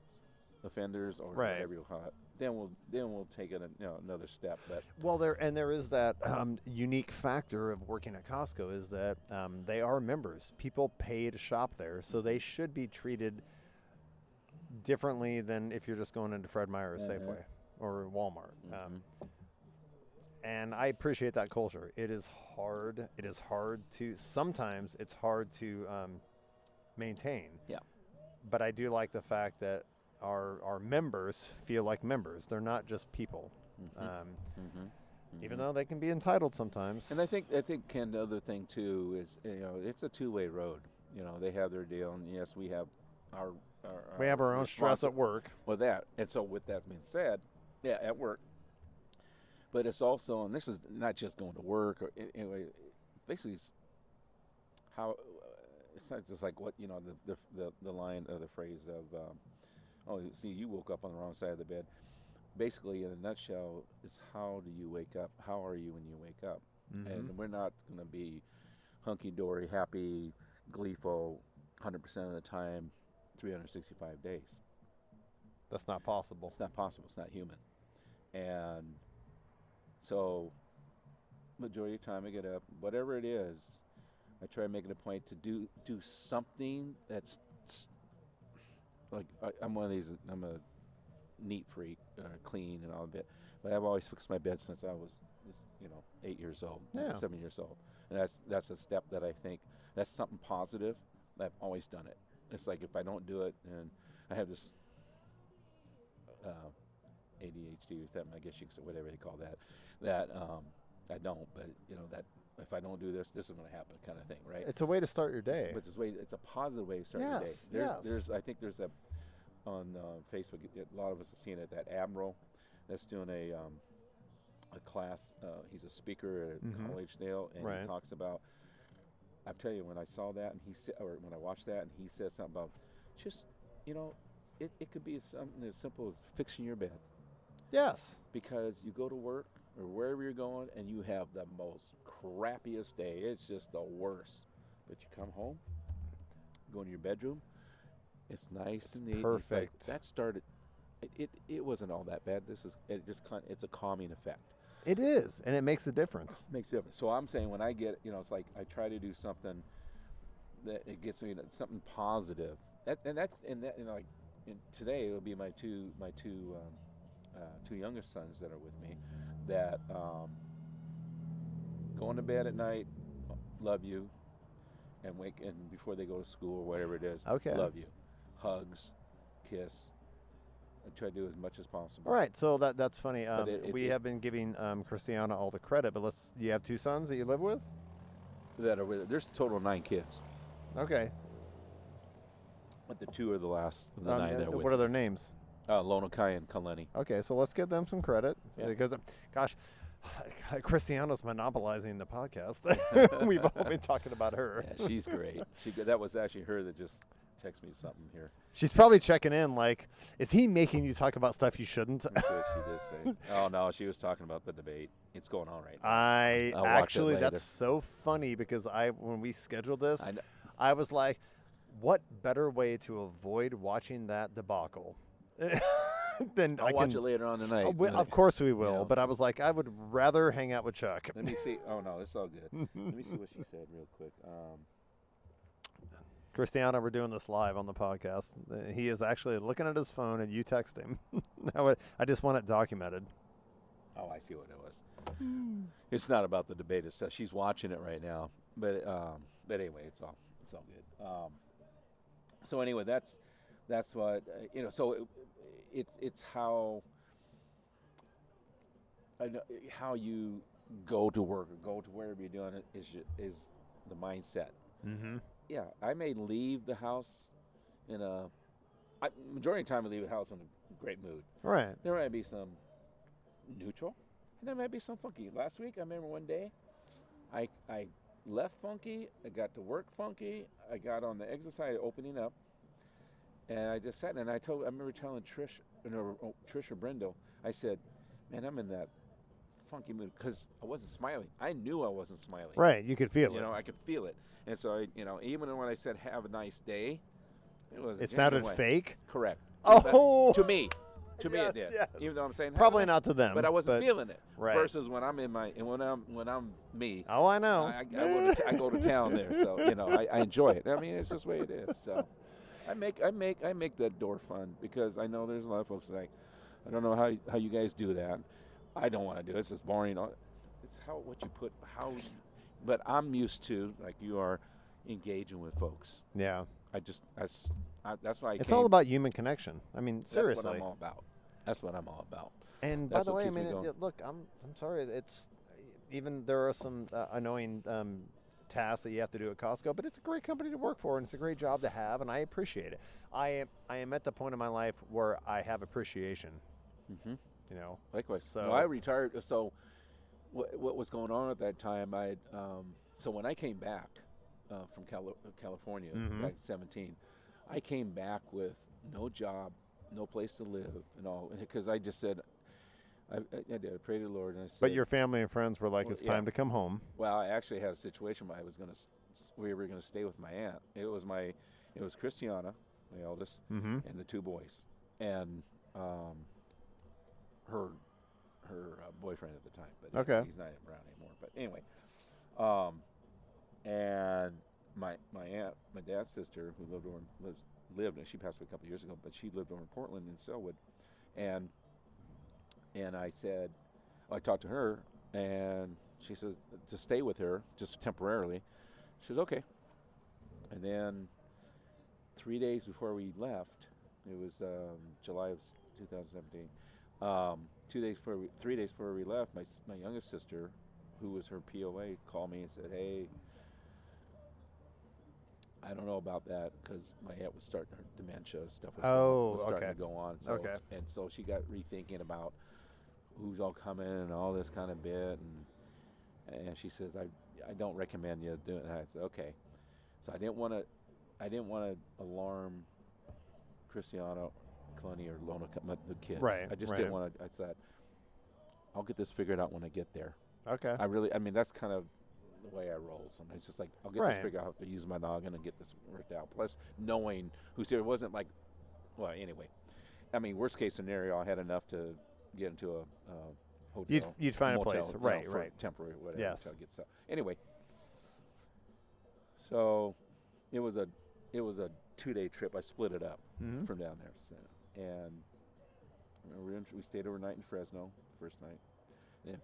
S1: offenders or
S2: Right.
S1: whatever you call it, then we'll take it another step. But
S2: well, there is that unique factor of working at Costco is that they are members. People pay to shop there, so they should be treated differently than if you're just going into Fred Meyer or Safeway or Walmart. And I appreciate that culture. It is hard. Sometimes it's hard to maintain.
S1: Yeah.
S2: But I do like the fact that our members feel like members. They're not just people. Even though they can be entitled sometimes.
S1: And I think Ken, the other thing too is it's a two-way road. They have their deal, and yes, we have our
S2: we have our own stress at work.
S1: With that, and so with that being said, yeah, at work. But it's also, and this is not just going to work, or anyway, basically how it's not just like what the line or the phrase of oh, see, you woke up on the wrong side of the bed. Basically, in a nutshell, is how do you wake up? How are you when you wake up?
S2: Mm-hmm.
S1: And we're not going to be hunky-dory, happy, gleeful 100% of the time, 365 days.
S2: That's not possible.
S1: It's not possible. It's not human. And so, majority of the time I get up, whatever it is, I try to make it a point to do something that's like I'm one of these. I'm a neat freak, clean and all of it. But I've always fixed my bed since I was, 8 years old, 7 years old, and that's a step that I think that's something positive. I've always done it. It's like if I don't do it, and I have this ADHD or something, I guess you could say, whatever they call that I don't, but that if I don't do this, this is going to happen, kind of thing, right?
S2: It's a way to start your day.
S1: It's a positive way to start your day. I think there's a on Facebook. A lot of us have seen it. That admiral that's doing a class. He's a speaker at College Dale, and he talks about. I tell you, when I saw that, and when I watched that, and he said something about just, it could be something as simple as fixing your bed.
S2: Yes.
S1: Because you go to work or wherever you're going, and you have the most crappiest day. It's just the worst. But you come home, go in your bedroom. It's nice and neat.
S2: Perfect.
S1: It's like, that started. It wasn't all that bad. It's a calming effect.
S2: It is, and it makes a difference.
S1: Makes a difference. So I'm saying when I get, it's like I try to do something that it gets me something positive. Today it'll be my two youngest sons that are with me that going to bed at night, love you, and before they go to school or whatever it is, love you, hugs, kiss. I try to do as much as possible.
S2: All right, so that's funny. We have been giving Christiana all the credit, but you have two sons that you live with?
S1: That are with it. There's a total of 9 kids.
S2: Okay.
S1: But the 2 are the last of the 9 that are with
S2: What are their names?
S1: Lonokai and Kaleni.
S2: Okay, so let's give them some credit.
S1: Yeah.
S2: Because, gosh, Christiana's monopolizing the podcast. We've all been talking about her.
S1: Yeah, she's great. That was actually her that just texted me something here.
S2: She's probably checking in like, is he making you talk about stuff you shouldn't?
S1: That's what she did say. Oh, no, she was talking about the debate. It's going on right now.
S2: That's so funny because when we scheduled this, I was like, what better way to avoid watching that debacle? Then
S1: I'll watch it later on tonight.
S2: Of course we will, but I was like, I would rather hang out with Chuck.
S1: Let me see. Oh, no, it's all good. Let me see what she said real quick.
S2: Christiana, we're doing this live on the podcast. He is actually looking at his phone, and you text him. I just want it documented.
S1: Oh, I see what it was. It's not about the debate itself. She's watching it right now. But anyway, it's all good. So anyway, that's what So it's how you go to work or go to wherever you're doing it is the mindset.
S2: Mm-hmm.
S1: Yeah, I may leave the house majority of the time I leave the house in a great mood.
S2: Right.
S1: There might be some neutral, and there might be some funky. Last week, I remember one day, I left funky, I got to work funky, I got on the exit side opening up, and I just sat there, and I remember telling Trish or Brendo, I said, man, I'm in that funky mood because I wasn't smiling. I knew I wasn't smiling.
S2: Right, you could feel it.
S1: I could feel it. And so, even when I said have a nice day,
S2: it sounded fake?
S1: Correct.
S2: Oh!
S1: To me
S2: yes,
S1: it did.
S2: Yes.
S1: Even though I'm saying
S2: probably not to them.
S1: But I wasn't feeling it.
S2: Right.
S1: Versus when I'm when I'm me.
S2: Oh, I know.
S1: I go to town there. So, I enjoy it. I mean, it's just the way it is. So I make that door fun because I know there's a lot of folks like, I don't know how you guys do that. I don't want to do it. It's just boring. It's but I'm used to, like you are, engaging with folks.
S2: Yeah.
S1: That's why
S2: it's all about human connection. I mean, seriously.
S1: That's what I'm all about.
S2: And by the way, I mean, look, I'm sorry. It's even there are some annoying tasks that you have to do at Costco, but it's a great company to work for, and it's a great job to have, and I appreciate it. I am at the point in my life where I have appreciation.
S1: Mm-hmm.
S2: Likewise.
S1: So I retired. So what was going on at that time? So when I came back from California
S2: Mhm.
S1: back in 17, I came back with no job, no place to live, and all because I just said I did. I prayed to the Lord, and I said,
S2: But your family and friends were like,
S1: Well,
S2: "It's
S1: yeah.
S2: time to come home."
S1: well, I actually had a situation where we were going to stay with my aunt. It was Christiana, my eldest,
S2: Mm-hmm.
S1: and the two boys, and her boyfriend at the time, but
S2: Okay.
S1: he's not around anymore. But anyway, um, and my aunt, my dad's sister, who lived, and she passed away a couple of years ago, but she lived over in Portland in Selwood, and I said, I talked to her, and she says to stay with her just temporarily. She says okay, and then 3 days before we left, it was July of 2017. 3 days before we left, my youngest sister, who was her POA, called me and said, "Hey, I don't know about that because my aunt was starting her dementia stuff was starting
S2: okay.
S1: to go on. So
S2: Okay.
S1: and so she got rethinking about who's all coming and all this kind of bit, and she says I don't recommend you doing that." I said okay. So I didn't want to alarm Cristiano, Clooney, or Lona, the kids.
S2: Right,
S1: I just
S2: right.
S1: didn't want to. I said I'll get this figured out when I get there.
S2: Okay.
S1: I mean that's kind of the way I roll. Sometimes it's just like I'll get this figured out. How to use my noggin and get this worked out. Plus knowing who's here, it wasn't like, well, anyway. I mean, worst case scenario, I had enough to get into a hotel.
S2: You'd find a
S1: motel,
S2: place, right,
S1: for
S2: right.
S1: temporary, whatever.
S2: Yes.
S1: Until I get anyway, so it was a 2-day trip. I split it up
S2: Mm-hmm.
S1: from down there, so, and we stayed overnight in Fresno first night, then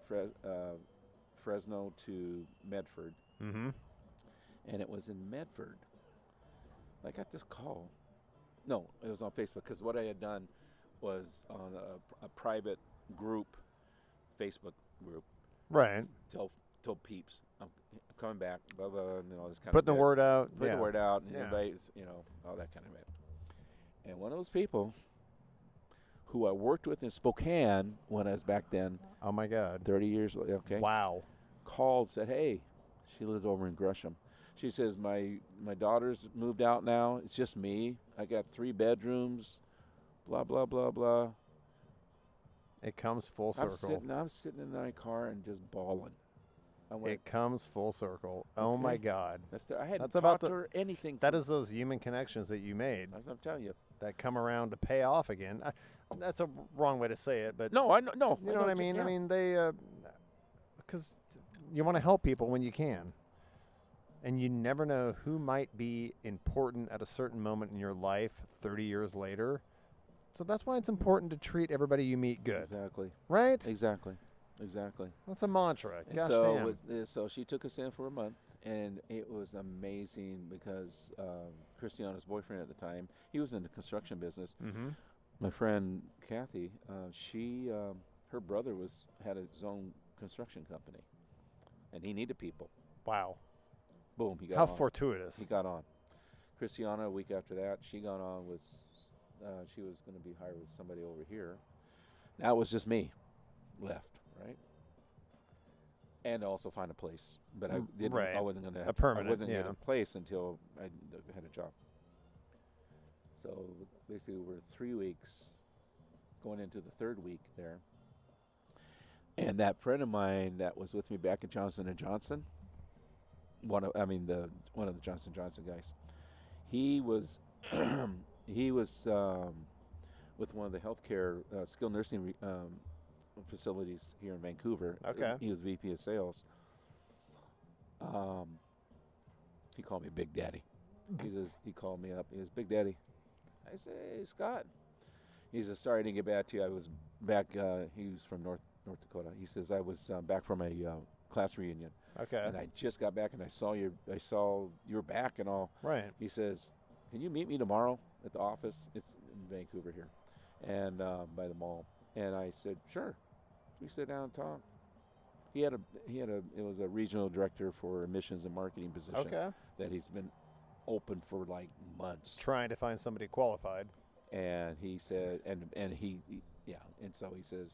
S1: Fresno to Medford,
S2: Mm-hmm.
S1: and it was in Medford. I got this call. No, it was on Facebook because what I had done was on a private group, Facebook group.
S2: Right.
S1: Told peeps I'm coming back, blah blah, and all this kind
S2: Putting
S1: of
S2: the word out.
S1: put the word out, and
S2: Yeah.
S1: everybody's all that kind of it. And one of those people who I worked with in Spokane when I was back then,
S2: Oh my God.
S1: 30 years later, okay,
S2: Wow.
S1: called, said, "Hey," she lives over in Gresham. She says, my daughter's moved out now. It's just me. I got 3 bedrooms, blah, blah, blah, blah.
S2: It comes full circle.
S1: I'm sitting in my car and just bawling. I went,
S2: It comes full circle. Oh my
S1: Okay.
S2: God.
S1: I hadn't
S2: That's about
S1: talked to her anything.
S2: That is those human connections that you made
S1: I'm telling you.
S2: that come around to pay off again. That's a wrong way to say it, but
S1: No, I know. No,
S2: you know what I mean?
S1: Yeah.
S2: I mean, they, because you want to help people when you can. And you never know who might be important at a certain moment in your life 30 years later. So that's why it's important to treat everybody you meet good.
S1: Exactly.
S2: Right?
S1: Exactly.
S2: That's a mantra.
S1: And
S2: Gosh
S1: so,
S2: damn.
S1: so she took us in for a month, and it was amazing because Christiana's boyfriend at the time, he was in the construction business.
S2: Mm-hmm.
S1: My friend Kathy, her brother had his own construction company, and he needed people.
S2: Wow.
S1: Boom, he got
S2: How
S1: on.
S2: fortuitous.
S1: He got on. Christiana, a week after that, she got on with. She was going to be hired with somebody over here. Now it was just me left, right? And also find a place, but I didn't.
S2: Right.
S1: I wasn't going to.
S2: A permanent,
S1: I wasn't
S2: yeah.
S1: going to place until I had a job. So basically, we're 3 weeks, going into the 3rd week there. And that friend of mine that was with me back at Johnson & Johnson, one of the Johnson & Johnson guys, he was with one of the healthcare skilled nursing facilities here in Vancouver.
S2: Okay.
S1: He was VP of sales. He called me Big Daddy. He called me up. He goes, "Big Daddy." I said, "Hey, Scott." He says, "Sorry I didn't get back to you. I was back." He was from North Dakota. He says, "I was back from a class reunion,
S2: Okay.
S1: and I just got back, and I saw you're back and all."
S2: Right.
S1: He says, "Can you meet me tomorrow at the office? It's in Vancouver here, and by the mall." And I said, "Sure." We sit down and talk. It was a regional director for admissions and marketing position
S2: Okay.
S1: that he's been open for like months.
S2: Trying to find somebody qualified.
S1: And he said, and so he says,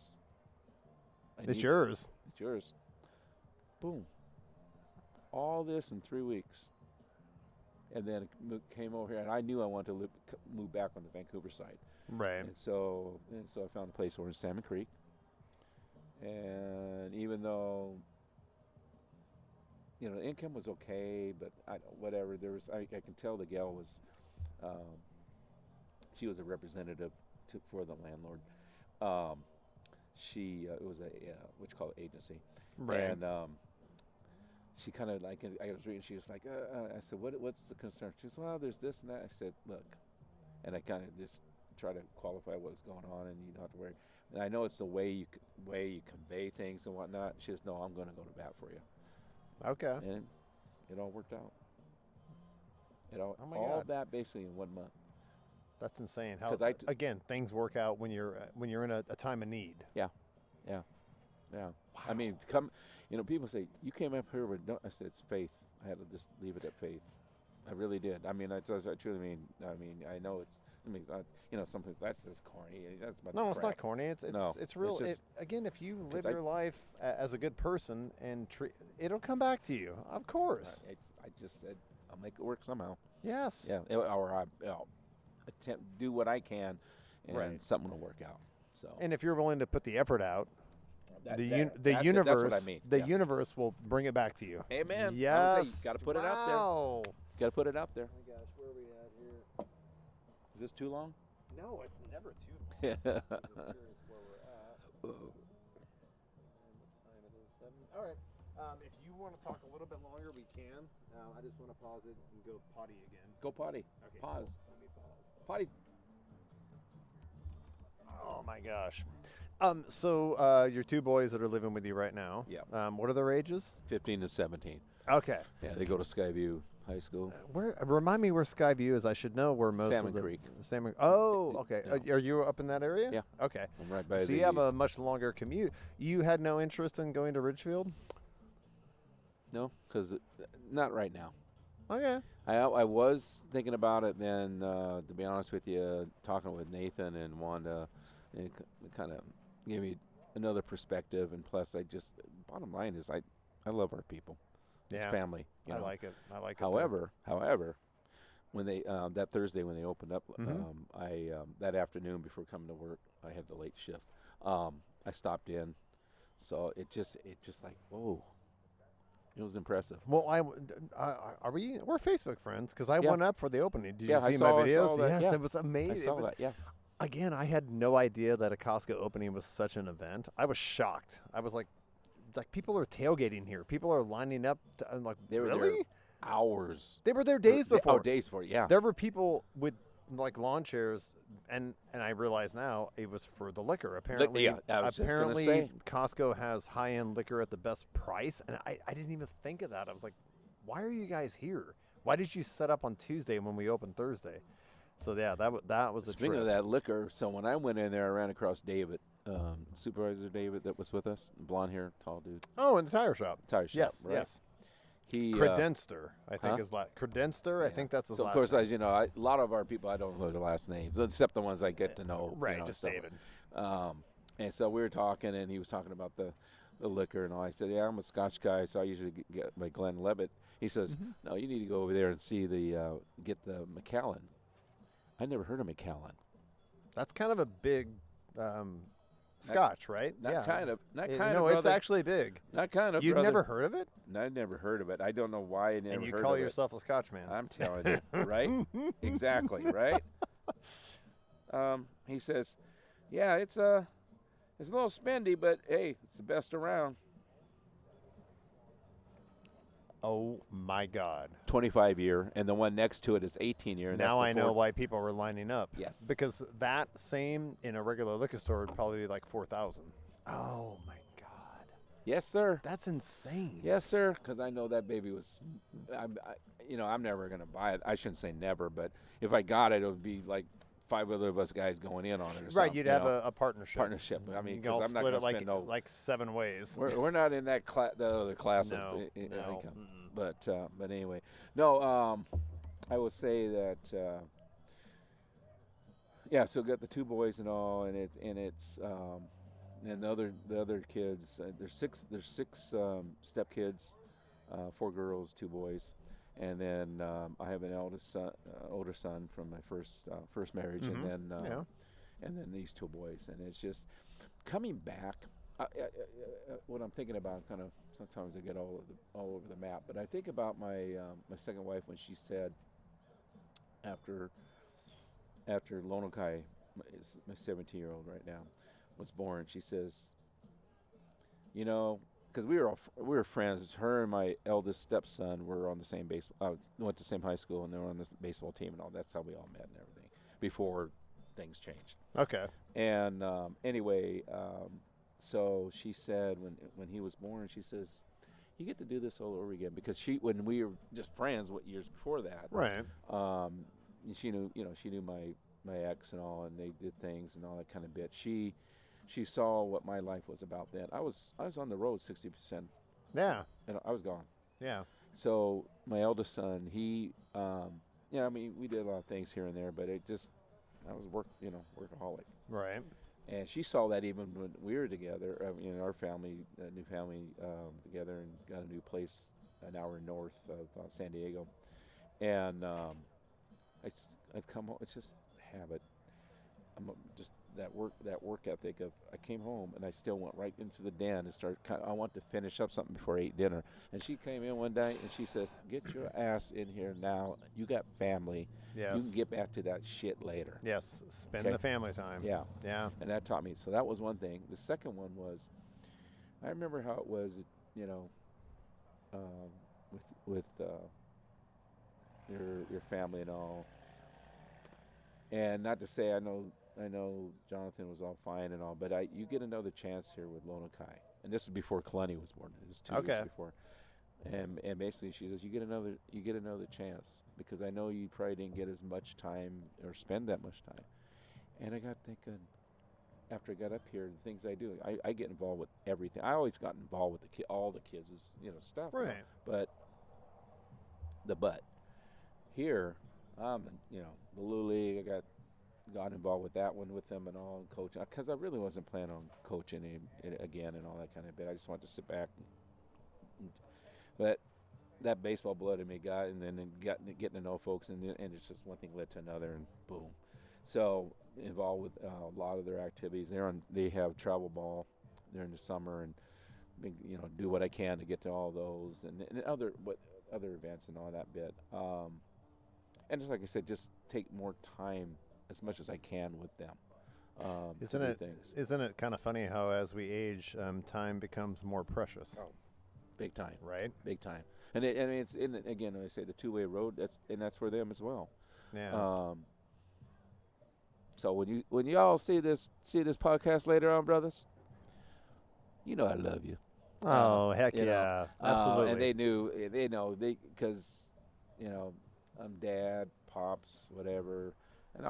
S2: It's yours.
S1: It's yours. Boom.
S3: all this in 3 weeks, and then came over here, and I knew I wanted to move back on the Vancouver side,
S2: Right.
S3: and so I found a place over in Salmon Creek, and even though the income was okay, but whatever, there was I can tell the gal was, she was a representative for the landlord. She it was a what you call it, agency,
S2: Right.
S3: and she kind of like, I was reading, she was like, I said, what's the concern? She said, well, there's this and that. I said, look, and I kind of just try to qualify what's going on, and you don't have to worry. And I know it's the way you convey things and whatnot. She says, no, I'm going to go to bat for you.
S2: Okay.
S3: And it all worked out.
S2: Oh my
S3: All
S2: God.
S3: that basically in 1 month.
S2: That's insane. How
S3: 'Cause
S2: again, things work out when you're in a time of need.
S3: Yeah.
S2: Wow.
S3: I mean, people say, you came up here with no. I said, it's faith. I had to just leave it at faith. I really did. I mean, I truly mean. I mean, I know it's. I mean, some things that's just corny. That's a bunch
S2: No,
S3: of
S2: it's
S3: crap.
S2: not corny. It's
S3: No,
S2: it's real.
S3: it's just-
S2: Again, if you
S3: 'cause
S2: live your life as a good person and it'll come back to you. Of course.
S3: I just said, I'll make it work somehow.
S2: Yes.
S3: Yeah, or I'll attempt do what I can, and
S2: Right.
S3: something will work out. So
S2: And if you're willing to put the effort out, the
S3: that's
S2: universe,
S3: That's what I mean.
S2: the
S3: Yes.
S2: universe will bring it back to you.
S3: Amen.
S2: Yes.
S3: You got to put it out there.
S2: Wow.
S3: Got to put it out there.
S2: Oh my gosh, where are we at here?
S3: Is this too long?
S2: No, it's never too long.
S3: Yeah.
S2: I'm just curious where we're at. And what time it is? 7. All right. If you want to talk a little bit longer, we can. I just want to pause it and go potty again.
S3: Go potty.
S2: Okay.
S3: Pause.
S2: Let me pause.
S3: Potty.
S2: Oh my gosh. So your two boys that are living with you right now.
S3: Yeah.
S2: What are their ages?
S3: 15 to 17.
S2: Okay.
S3: Yeah, they go to Skyview High School.
S2: Where? Remind me where Skyview is. I should know where most
S3: Salmon
S2: of the
S3: Creek.
S2: Salmon. Oh, okay.
S3: No.
S2: Are you up in that area?
S3: Yeah.
S2: Okay.
S3: I'm right by
S2: So
S3: the.
S2: you have a much longer commute. You had no interest in going to Ridgefield?
S3: No, because not right now.
S2: Okay.
S3: I was thinking about it then. To be honest with you, talking with Nathan and Wanda, it kind of gave me another perspective. And plus, bottom line is I love our people.
S2: Yeah.
S3: It's family.
S2: I like it. I like it.
S3: However, when they that Thursday when they opened up,
S2: Mhm.
S3: I that afternoon before coming to work, I had the late shift. I stopped in, so it just like, whoa, it was impressive.
S2: Well, we're Facebook friends because I
S3: Yeah.
S2: went up for the opening. Did
S3: Yeah,
S2: you
S3: I
S2: see
S3: saw-
S2: my
S3: I
S2: videos?
S3: saw that,
S2: Yes,
S3: yeah.
S2: it was amazing.
S3: I saw that. Yeah.
S2: Again, I had no idea that a Costco opening was such an event. I was shocked. I was like people are tailgating here. People are lining up. I'm like,
S3: They were there
S2: really?
S3: Hours.
S2: They were there days before.
S3: Oh, days before. Yeah.
S2: There were people with like lawn chairs, and I realize now it was for the liquor. Apparently,
S3: yeah, I was just gonna
S2: apparently
S3: say.
S2: Costco has high-end liquor at the best price, and I didn't even think of that. I was like, why are you guys here? Why did you set up on Tuesday when we opened Thursday? So yeah, that was a
S3: Speaking
S2: trip.
S3: of that liquor, so when I went in there, I ran across David, Supervisor David that was with us, blonde hair, tall dude,
S2: Oh, in the tire shop.
S3: tire shop.
S2: Yes,
S3: right?
S2: yes.
S3: He
S2: Credenster, I think
S3: huh?
S2: is Credenster. I
S3: Yeah.
S2: think that's his
S3: So
S2: last
S3: of course,
S2: name.
S3: as you know, a lot of our people I don't know their last names except the ones I get to know.
S2: Right,
S3: you know,
S2: just
S3: so,
S2: David.
S3: And so we were talking, and he was talking about the liquor and all. I said, "Yeah, I'm a Scotch guy, so I usually get my Glen Levitt." He says,
S2: Mm-hmm.
S3: "No, you need to go over there and see get the Macallan." I never heard of Macallan.
S2: That's kind of a big Scotch, right?
S3: Not kind of. Not
S2: It-
S3: kind
S2: no,
S3: of.
S2: it's
S3: brother.
S2: actually big.
S3: Not kind of.
S2: You've
S3: brother.
S2: never heard of it,
S3: I never heard of it. I don't know why I never
S2: and you
S3: heard
S2: call
S3: of
S2: yourself a Scotch man.
S3: it. I'm telling you, right? Exactly, right? He says, "Yeah, it's a little spendy, but hey, it's the best around."
S2: Oh my God!
S3: 25 year, and the one next to it is 18 year. And
S2: Now
S3: that's the
S2: I know
S3: Ford.
S2: why people were lining up.
S3: Yes.
S2: Because that same in a regular liquor store would probably be like 4,000. Oh my God!
S3: Yes, sir.
S2: That's insane.
S3: Yes, sir. Because I know that baby was, I'm never gonna buy it. I shouldn't say never, but if I got it, it would be like 5 other of us guys going in on it or something.
S2: Right, you'd have
S3: know?
S2: a partnership.
S3: Partnership. I mean,
S2: you can all
S3: 'cause I'm not
S2: split
S3: gonna
S2: it
S3: spend no.
S2: like 7 ways.
S3: We're not in that the other class
S2: No,
S3: of
S2: no,
S3: income.
S2: mm-mm.
S3: But anyway, no. I will say that. Yeah, so got the 2 boys and all, and it's and the other kids. There's six step kids. 4 girls, 2 boys, and then I have an older son from my first marriage,
S2: Mm-hmm.
S3: and then these 2 boys, and it's just coming back. What I'm thinking about, kind of sometimes I get all over the map, but I think about my second wife when she said after Lonokai, my 17-year-old right now, was born, she says, you know, because we were friends. Her and my eldest stepson were on the same went to the same high school, and they were on the baseball team and all. That's how we all met and everything before things changed.
S2: Okay.
S3: And anyway, so she said when he was born, she says, you get to do this all over again, because when we were just friends, years before that,
S2: Right.
S3: she knew my ex and all, and they did things and all that kind of bit. She saw what my life was about then. I was on the road 60%,
S2: Yeah.
S3: and I was gone.
S2: Yeah.
S3: So my eldest son, he, I mean, we did a lot of things here and there, but I was workaholic.
S2: Right.
S3: And she saw that even when we were together, our family, new family, together, and got a new place an hour north of San Diego. And I'd come home. It's just habit. Just that work ethic of, I came home and I still went right into the den and started. I want to finish up something before I ate dinner. And she came in one day and she said, "Get your ass in here now. You got family.
S2: Yes.
S3: You can get back to that shit later."
S2: Yes. Spend
S3: Okay.
S2: the family time.
S3: Yeah.
S2: Yeah.
S3: And that taught me. So that was one thing. The second one was, I remember how it was, with your family and all. And not to say I know Jonathan was all fine and all, but you get another chance here with Lona Kai, and this was before Kalani was born. It was 2 years before, and basically she says you get another chance, because I know you probably didn't get as much time or spend that much time. And I got thinking, after I got up here, the things I do, I get involved with everything. I always got involved with all the kids' stuff,
S2: Right.
S3: But here, the Little League, I got involved with that one with them and all, and coaching, because I really wasn't planning on coaching again and all that kind of bit. I just wanted to sit back. But that baseball blood in me got, and then getting to know folks, and it's just one thing led to another, and boom. So involved with a lot of their activities. They have travel ball during the summer, and do what I can to get to all those and other events and all that bit. And just like I said, just take more time as much as I can with them.
S2: Isn't it kind of funny how as we age, time becomes more precious?
S3: Oh, big time,
S2: right?
S3: Big time. And it's again, when I say the two-way road, that's for them as well.
S2: Yeah.
S3: So when you all see this podcast later on, brothers, I love you.
S2: Oh, heck yeah, absolutely.
S3: And they know because I'm dad, pops, whatever, and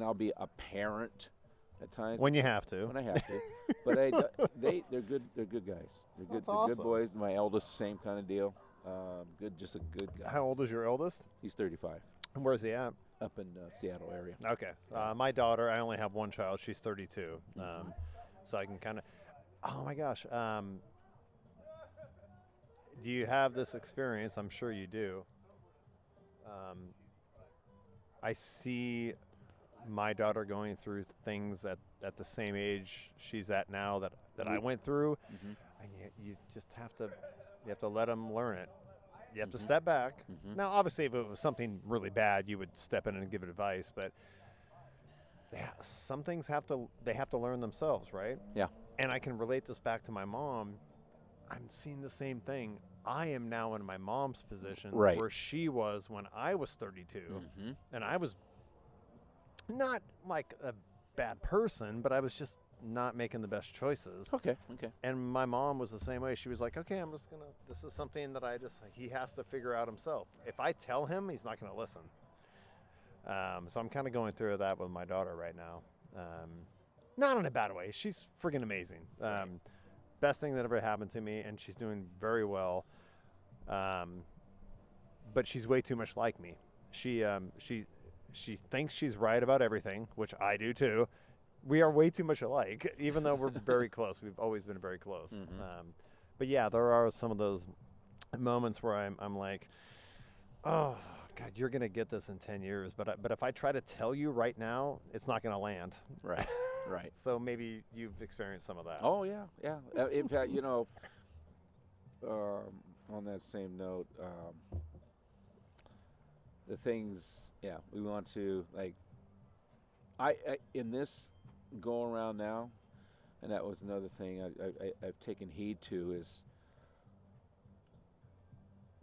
S3: I'll be a parent at times
S2: when you have to.
S3: When I have to, but they're good. They're good guys. They're good.
S2: That's
S3: They're
S2: awesome.
S3: good boys. My eldest, same kind of deal. Just a good guy.
S2: How old is your eldest?
S3: He's 35.
S2: And where's he at?
S3: Up in Seattle area.
S2: Okay. My daughter, I only have one child. She's 32. So I can kind of. Oh my gosh. Do you have this experience? I'm sure you do. I see my daughter going through things at the same age she's at now that I went through, and you just have to let them learn it. You have to step back. Now, obviously, if it was something really bad, you would step in and give advice. But some things they have to learn themselves, right?
S3: Yeah.
S2: And I can relate this back to my mom. I'm seeing the same thing. I am now in my mom's position,
S3: right,
S2: where she was when I was 32, and I was not like a bad person, but I was just not making the best choices.
S3: Okay.
S2: And my mom was the same way. She was like, okay, this is something that he has to figure out himself. If I tell him, he's not going to listen. So I'm kind of going through that with my daughter right now. Not in a bad way. She's freaking amazing. Best thing that ever happened to me, and she's doing very well. But she's way too much like me. She thinks she's right about everything, which I do too. We are way too much alike, even though we're very close. We've always been very close. But yeah, there are some of those moments where I'm like, oh God, you're gonna get this in 10 years, but if I try to tell you right now, it's not gonna land.
S3: Right. Right.
S2: So maybe you've experienced some of that.
S3: Oh yeah, yeah. In fact, on that same note, the things, yeah, we want to like. I in this go around now, and that was another thing I've taken heed to is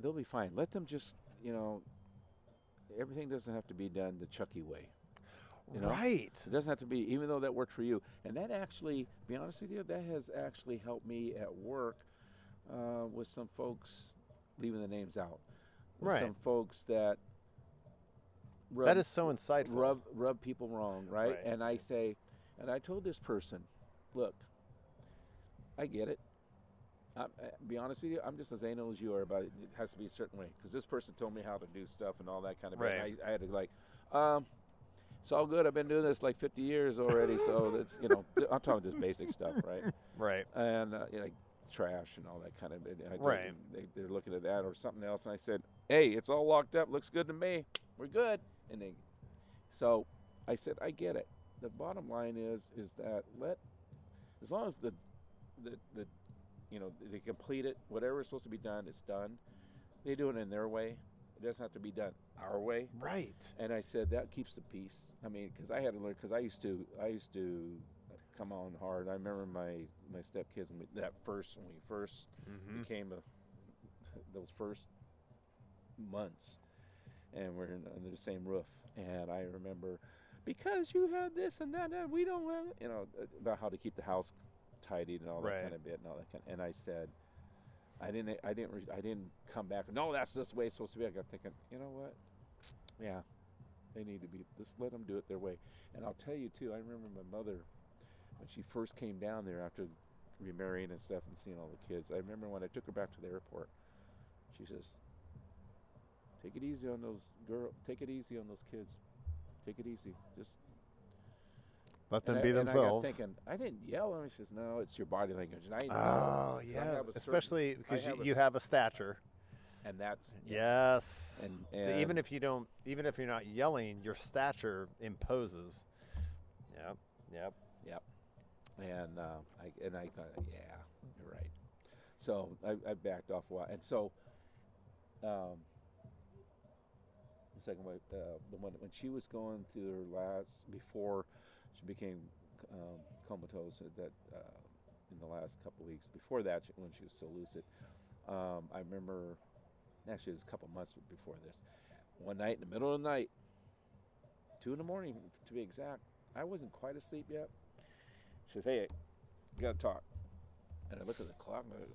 S3: they'll be fine. Let them just, everything doesn't have to be done the Chucky way.
S2: Right.
S3: It doesn't have to be, even though that worked for you. And that actually, to be honest with you, that has actually helped me at work with some folks, leaving the names out. With
S2: Right.
S3: some folks that
S2: That is so insightful.
S3: rub people wrong, right?
S2: Right.
S3: And I told this person, look, I get it. Be honest with you, I'm just as anal as you are about it. It has to be a certain way because this person told me how to do stuff and all that kind of.
S2: Right.
S3: And I had to it's all good. I've been doing this like 50 years already, so that's I'm talking just basic stuff, right?
S2: Right.
S3: And like trash and all that kind of.
S2: Right.
S3: They're looking at that or something else, and I said, hey, it's all locked up. Looks good to me. We're good. And so I said, I get it. The bottom line is that as long as the they complete it, whatever is supposed to be done, it's done. They do it in their way. It doesn't have to be done our way.
S2: Right.
S3: And I said that keeps the peace. I mean, because I had to learn. Because I used to come on hard. I remember my stepkids when we first
S2: Mm-hmm.
S3: became those first months, and we're under the same roof. And I remember because you had this and that, we don't have about how to keep the house tidied and all that
S2: Right.
S3: kind of bit and all that kind. And I said, I didn't come back. No, that's just the way it's supposed to be. I got thinking, you know what? Yeah, they need to be. Just let them do it their way. And I'll tell you too. I remember my mother when she first came down there after remarrying and stuff and seeing all the kids. I remember when I took her back to the airport. She says, "Take it easy on those Take it easy on those kids. Take it easy. Just."
S2: Let them
S3: And
S2: be
S3: I
S2: themselves.
S3: got thinking, I didn't yell at her. She says, "No, it's your body language." And I know.
S2: Oh
S3: 'cause I
S2: yeah,
S3: have a
S2: especially because
S3: I have a
S2: you
S3: s-
S2: have a stature.
S3: and that's
S2: Yes.
S3: And
S2: So even if you're not yelling, your stature imposes. Yep. Yep.
S3: Yep. And I thought, yeah, you're right. So I backed off a while, and so the second wife, the one when she was going through her before she became comatose, that in the last couple of weeks before that, when she was still lucid, I remember actually it was a couple months before this. One night in the middle of the night, 2 in the morning to be exact, I wasn't quite asleep yet. She says, "Hey, we gotta talk." And I look at the clock and I go,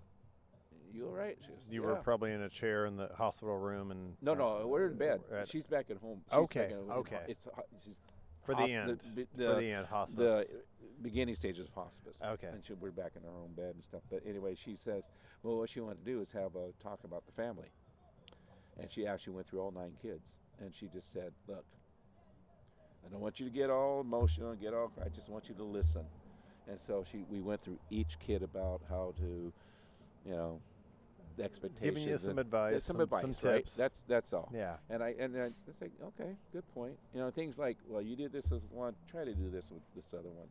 S3: "You all right?" She goes,
S2: You
S3: "Yeah."
S2: were probably in a chair in the hospital room and.
S3: No, we're in bed. She's back at home. She's
S2: Okay,
S3: back in,
S2: okay.
S3: It's she's
S2: for the end. For the end, hospice.
S3: the beginning stages of hospice.
S2: Okay.
S3: And we're back in our own bed and stuff. But anyway, she says, well, what she wanted to do is have a talk about the family. And she actually went through all 9 kids. And she just said, look, I don't want you to get all emotional and I just want you to listen. And so we went through each kid about how to, the expectations.
S2: Giving you some advice,
S3: some advice,
S2: some
S3: right?
S2: tips.
S3: That's all.
S2: Yeah.
S3: And I just think, okay, good point. Things like, well, you did this with one, try to do this with this other one,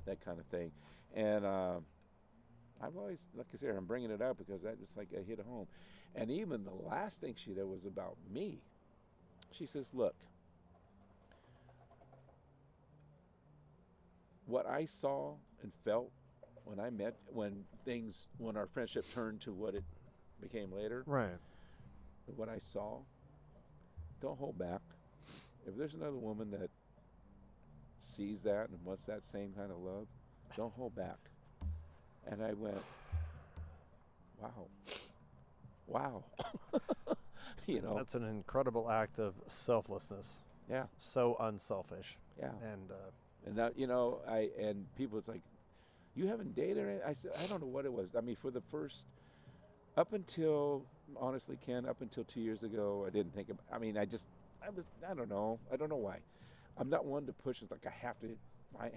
S3: that kind of thing. And I've always, like I said, I'm bringing it up because that just like I hit home. And even the last thing she did was about me. She says, look, what I saw and felt when when our friendship turned to what it became later,
S2: Right.
S3: what I saw, don't hold back. If there's another woman that sees that and wants that same kind of love, don't hold back. And I went, wow.
S2: That's an incredible act of selflessness.
S3: Yeah.
S2: So unselfish.
S3: Yeah.
S2: And
S3: And and people, it's like, you haven't dated her? I said, I don't know what it was. I mean, for the first, honestly, Ken, up until 2 years ago, I didn't think about, I don't know. I don't know why. I'm not one to push. It's like I have to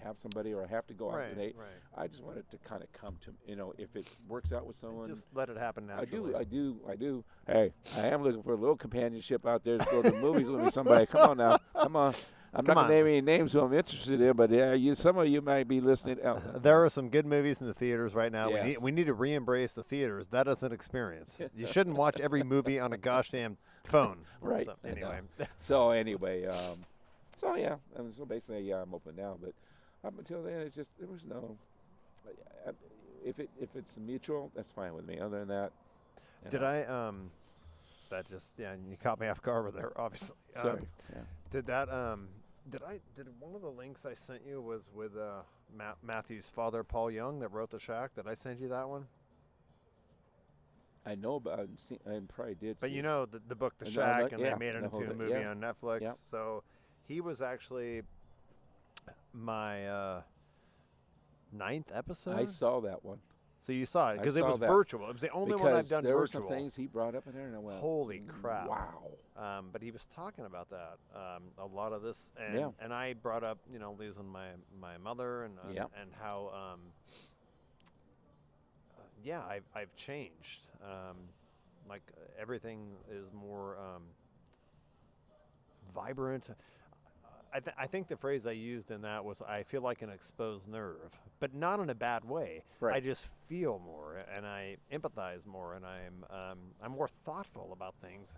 S3: have somebody or I have to go out
S2: Right,
S3: with date.
S2: right.
S3: I just want it to kind of come to if it works out with someone.
S2: Just let it happen naturally.
S3: I do. Hey, I am looking for a little companionship out there to go to the movies with me. Somebody, come on now, come on. I'm not
S2: Come
S3: gonna
S2: on.
S3: name any names who I'm interested in, but yeah, some of you might be listening.
S2: There are some good movies in the theaters right now.
S3: Yes.
S2: We need to re-embrace the theaters. That is an experience. You shouldn't watch every movie on a gosh damn phone.
S3: Right.
S2: So, anyway.
S3: So anyway, so basically, yeah, I'm open now. But up until then, it's just there was no. If it's mutual, that's fine with me. Other than that,
S2: Did I that just you caught me off guard there, obviously.
S3: Sorry. Yeah.
S2: Did one of the links I sent you was with Matthew's father, Paul Young, that wrote The Shack? Did I send you that one?
S3: I know about. I probably did.
S2: But
S3: see
S2: you
S3: it.
S2: know the book The
S3: I know,
S2: Shack, and
S3: yeah,
S2: they made it
S3: the whole
S2: into a
S3: thing,
S2: movie
S3: yeah.
S2: on Netflix.
S3: Yeah.
S2: So he was actually my 9th episode.
S3: I saw that one.
S2: So you saw it
S3: I
S2: because it
S3: saw
S2: was
S3: that.
S2: virtual. It was the only one I've
S3: Because
S2: done
S3: there
S2: virtual.
S3: were some things he brought up in there, and I went,
S2: Holy crap!
S3: wow.
S2: But he was talking about that a lot of this, and
S3: Yeah.
S2: and I brought up losing my mother and
S3: Yeah.
S2: and how I've changed. Everything is more vibrant. I think the phrase I used in that was I feel like an exposed nerve, but not in a bad way.
S3: Right.
S2: I just feel more and I empathize more and I'm more thoughtful about things.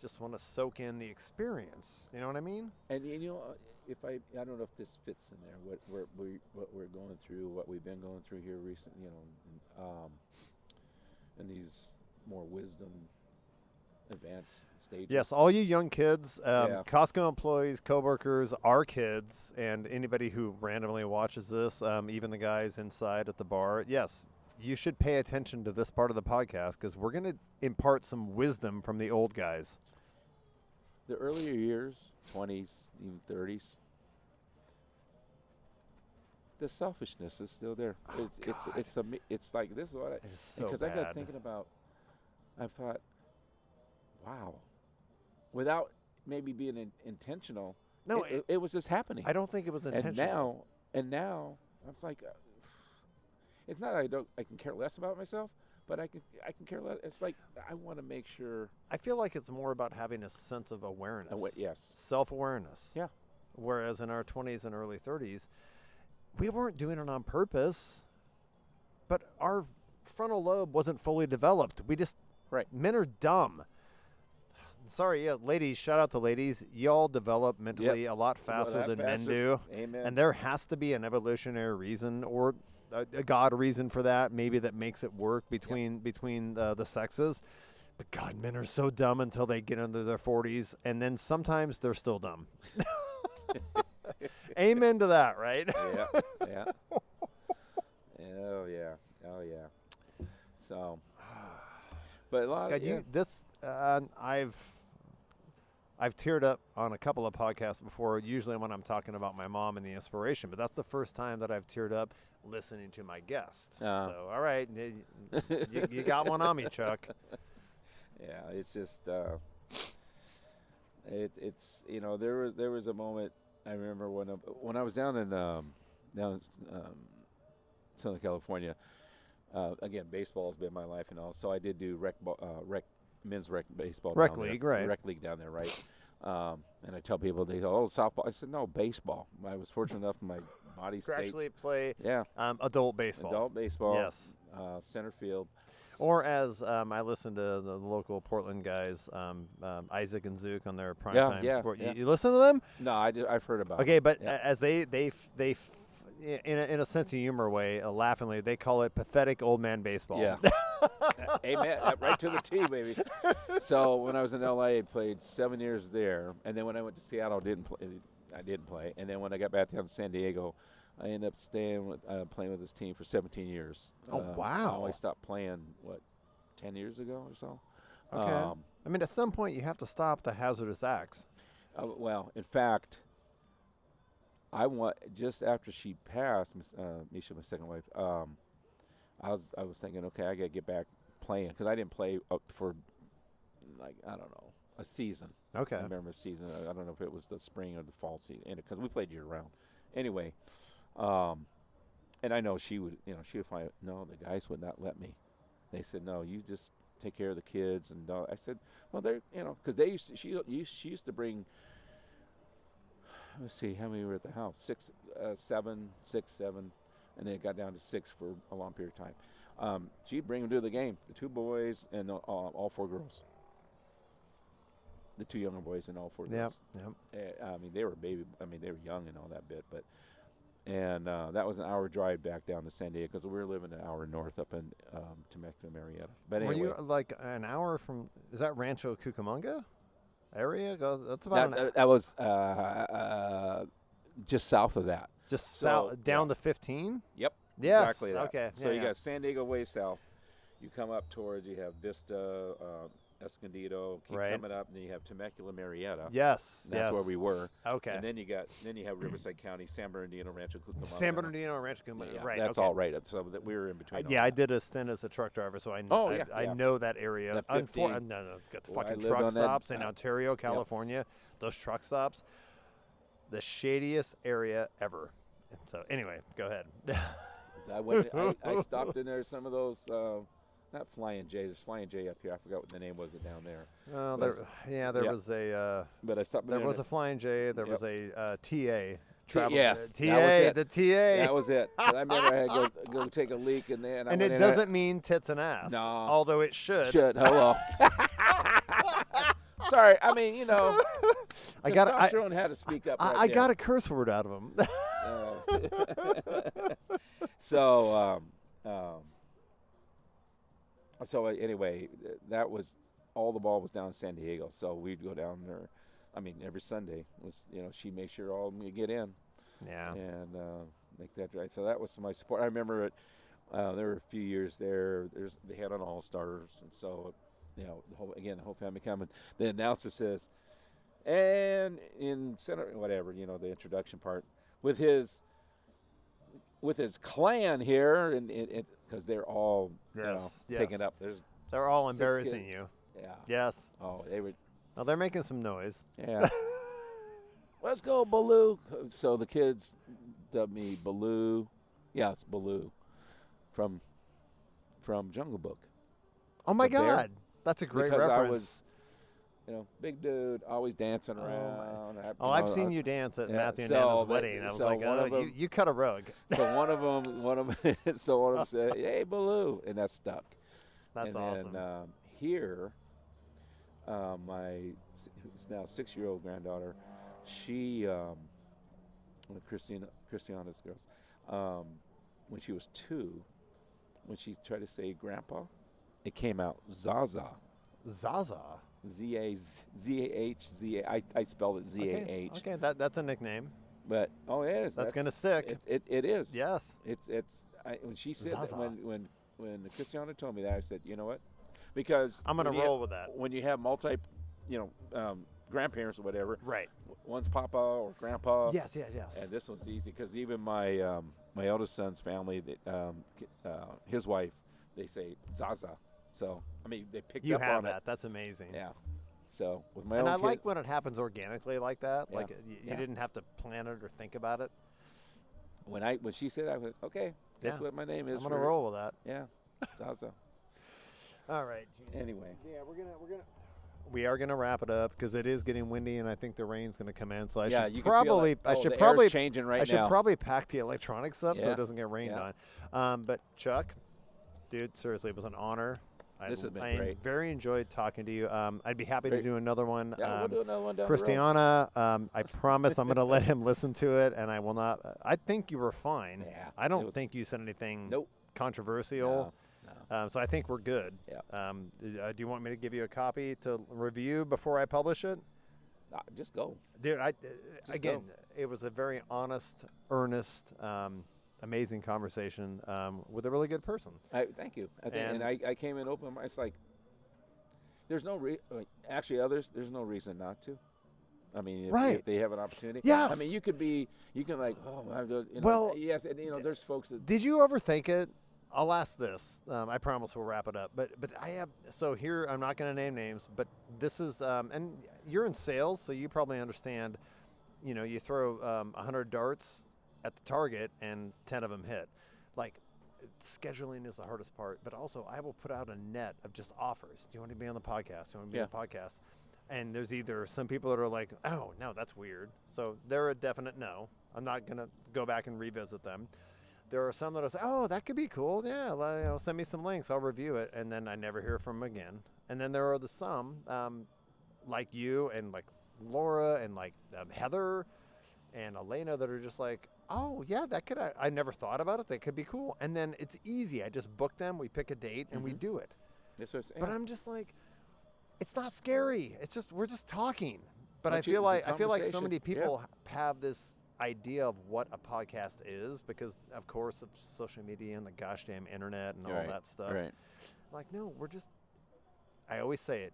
S2: Just want to soak in the experience. You know what I mean?
S3: And if I don't know if this fits in there. What we're going through, what we've been going through here recently, in these more wisdom advanced stages.
S2: Yes, all you young kids,
S3: Yeah.
S2: Costco employees, coworkers, our kids, and anybody who randomly watches this, even the guys inside at the bar. Yes, you should pay attention to this part of the podcast because we're going to impart some wisdom from the old guys.
S3: The earlier years, 20s, even 30s, the selfishness is still there.
S2: Oh,
S3: It's like this is what
S2: It is so
S3: because I got
S2: bad.
S3: thinking about. I thought, wow, without maybe being intentional.
S2: No,
S3: it was just happening.
S2: I don't think it was intentional.
S3: And now I was like, it's not I can care less about myself, but I can care less. It's like I want to make sure.
S2: I feel like it's more about having a sense of awareness.
S3: Yes.
S2: Self-awareness.
S3: Yeah.
S2: Whereas in our 20s and early 30s, we weren't doing it on purpose, but our frontal lobe wasn't fully developed.
S3: Right.
S2: Men are dumb. Sorry, yeah, ladies, shout out to ladies. Y'all develop mentally a lot faster than men do.
S3: Amen.
S2: And there has to be an evolutionary reason or a God reason for that, maybe that makes it work between the sexes. But God, men are so dumb until they get into their 40s, and then sometimes they're still dumb. Amen to that, right?
S3: Yeah. Oh yeah. So, but a lot.
S2: God, I've teared up on a couple of podcasts before. Usually when I'm talking about my mom and the inspiration, but that's the first time that I've teared up listening to my guest. So, all right, you got one on me, Chuck.
S3: Yeah, it's just it's there was a moment I remember when I was down in Southern California. Again, baseball has been my life and all. So I did do men's rec baseball.
S2: Rec
S3: down
S2: league,
S3: there,
S2: right.
S3: Rec league down there, right? And I tell people, they go, "Oh, softball." I said, "No, baseball." I was fortunate enough my body
S2: To
S3: state.
S2: actually play
S3: Yeah,
S2: adult baseball.
S3: adult baseball.
S2: Yes.
S3: Center field.
S2: Or as I listened to the local Portland guys, Isaac and Zook on their
S3: Yeah,
S2: primetime sport.
S3: yeah.
S2: You listen to them?
S3: No, I've heard about.
S2: Okay,
S3: it.
S2: but
S3: Yeah.
S2: as they in a sense of humor way, laughingly, they call it pathetic old man baseball.
S3: Yeah. Amen. Right to the T, baby. So when I was in LA, I played 7 years there, and then when I went to Seattle, I didn't play. And then when I got back down to San Diego, I ended up playing with this team for 17 years.
S2: Oh, wow.
S3: I only stopped playing 10 years ago or so.
S2: Okay. I mean, at some point, you have to stop the hazardous acts.
S3: Well, in fact, just after she passed, Misha, my second wife. I was thinking, okay, I got to get back playing because I didn't play up for I don't know, a season.
S2: Okay.
S3: I remember a season. I don't know if it was the spring or the fall season because we played year round, Anyway, and I know she would find no, the guys would not let me. They said no, you just take care of the kids. And I said, well, they're because they used to, she used to bring. Let's see how many were at the house. 7, and then it got down to 6 for a long period of time. She'd bring them to the game, the 2 boys and all 4 girls. The 2 younger boys and all 4 girls.
S2: Yep.
S3: I mean, they were they were young and all that bit, but that was an hour drive back down to San Diego because we were living an hour north up in Temecula, Marietta. But anyway,
S2: were you like an hour from? Is that Rancho Cucamonga area? That's about
S3: that was just south of that.
S2: Just south down to 15.
S3: Yep.
S2: Yes.
S3: Exactly that.
S2: Okay.
S3: So you got San Diego way south. You come up towards, you have Vista, Escondido, keep coming up, and then you have Temecula, Marietta.
S2: Yes.
S3: That's where we were.
S2: Okay.
S3: And then you have Riverside County, San Bernardino, Rancho Cucamonga.
S2: San Bernardino and Rancho Cucamonga.
S3: Yeah,
S2: right.
S3: That's all right. So that we were in between.
S2: I did a stint as a truck driver, so I know that area.
S3: That 15.
S2: No, got the
S3: Well,
S2: fucking
S3: I lived
S2: truck
S3: on that-
S2: stops in Ontario, California. Those truck stops, the shadiest area ever. So anyway, go ahead.
S3: I stopped in there. Some of those. Not Flying J. There's Flying J up here. I forgot what the name was down there.
S2: Well, there was a.
S3: But I stopped.
S2: There was a Flying J. There was a TA.
S3: Yes,
S2: TA. The TA.
S3: That was it. I remember I had to go take a leak in there,
S2: and it doesn't mean tits and ass.
S3: No.
S2: Although it should.
S3: Hello. Sorry. I mean, testosterone had to speak up.
S2: I got a curse word out of him.
S3: So anyway, that was all the ball was down in San Diego. So we'd go down there. I mean, every Sunday was she'd make sure all of them would get in.
S2: Yeah.
S3: And make that right. So that was my support. I remember it. There were a few years there. They had on All Stars, and so the whole family coming. The announcer says, and in center whatever the introduction part with his clan here, and because they're all taking up.
S2: They're all embarrassing you.
S3: Yeah.
S2: Yes.
S3: Oh, they would.
S2: Oh, they're making some noise.
S3: Yeah. Let's go, Baloo. So the kids dubbed me Baloo. Yeah, it's Baloo from Jungle Book.
S2: Oh my
S3: The bear.
S2: God, that's a great
S3: Because
S2: reference.
S3: I was, big dude, always dancing around.
S2: I've seen you dance at Matthew and Anna's wedding. I was like, you cut a rug.
S3: So one of them said, "Hey, Baloo," and that stuck.
S2: That's awesome.
S3: And here, my who's now 6-year-old granddaughter, she, Christiana's girls, when she was 2, when she tried to say Grandpa, it came out Zaza.
S2: Zaza.
S3: Z-A-H-Z-A. I spelled it Z-A-H.
S2: Okay, that's a nickname.
S3: But it is.
S2: That's gonna stick.
S3: It is.
S2: Yes.
S3: When she said
S2: Zaza.
S3: that, when Christiana told me that, I said, you know what? Because
S2: I'm gonna roll with that.
S3: When you have multi, grandparents or whatever.
S2: Right.
S3: One's Papa or Grandpa.
S2: Yes.
S3: And this one's easy because even my my eldest son's family, his wife, they say Zaza. So I mean, they picked
S2: You
S3: up
S2: have
S3: on
S2: that.
S3: it.
S2: That's amazing.
S3: Yeah. So with my
S2: And
S3: own
S2: I
S3: kid,
S2: like when it happens organically like that.
S3: Yeah.
S2: Like you didn't have to plan it or think about it.
S3: when she said that, I went, okay, guess what my name is.
S2: I'm gonna roll with that.
S3: Yeah, Zaza.
S2: All right. Jesus.
S3: Anyway.
S2: Yeah, we are gonna wrap it up because it is getting windy and I think the rain's gonna come in. So I should probably
S3: the air's changing right now.
S2: I should probably pack the electronics up so
S3: Yeah.
S2: it doesn't get rained on. But Chuck, dude, seriously, it was an honor.
S3: This has been
S2: I
S3: great.
S2: very enjoyed talking to you. I'd be happy to do another one.
S3: Yeah, we'll do another one down the road.
S2: Christiana, I promise I'm going to let him listen to it, and I will not. I think you were fine.
S3: Yeah,
S2: I don't think you said anything
S3: Nope.
S2: controversial.
S3: No.
S2: So I think we're good.
S3: Yeah.
S2: Do you want me to give you a copy to review before I publish it?
S3: Just go.
S2: Dude, again,
S3: go.
S2: it was a very honest, earnest, amazing conversation with a really good person.
S3: Thank you. I came in open. It's like there's no there's no reason not to. I mean, if they have an opportunity.
S2: Yes.
S3: I mean, you can like, oh,
S2: well,
S3: yes, and there's folks that.
S2: Did you overthink it? I'll ask this. I promise we'll wrap it up. But I have here. I'm not going to name names, but this is and you're in sales, so you probably understand. You throw 100 darts. at the target and 10 of them hit. Like, scheduling is the hardest part, but also I will put out a net of just offers. Do you want to be on the podcast? Do you want to be on the podcast? And there's either some people that are like, oh, no, that's weird. So they're a definite no. I'm not going to go back and revisit them. There are some that will say, oh, that could be cool. Yeah, send me some links. I'll review it. And then I never hear from them again. And then there are some, like you and like Laura and like Heather and Elena that are just like, oh, yeah, that could, I never thought about it. That could be cool. And then it's easy. I just book them. We pick a date and we do it.
S3: That's what I'm saying.
S2: But I'm just like, it's not scary. It's just, we're just talking. But I feel like so many people have this idea of what a podcast is because, of course, of social media and the gosh damn internet and all that stuff.
S3: Right.
S2: Like, no, we're just, I always say it.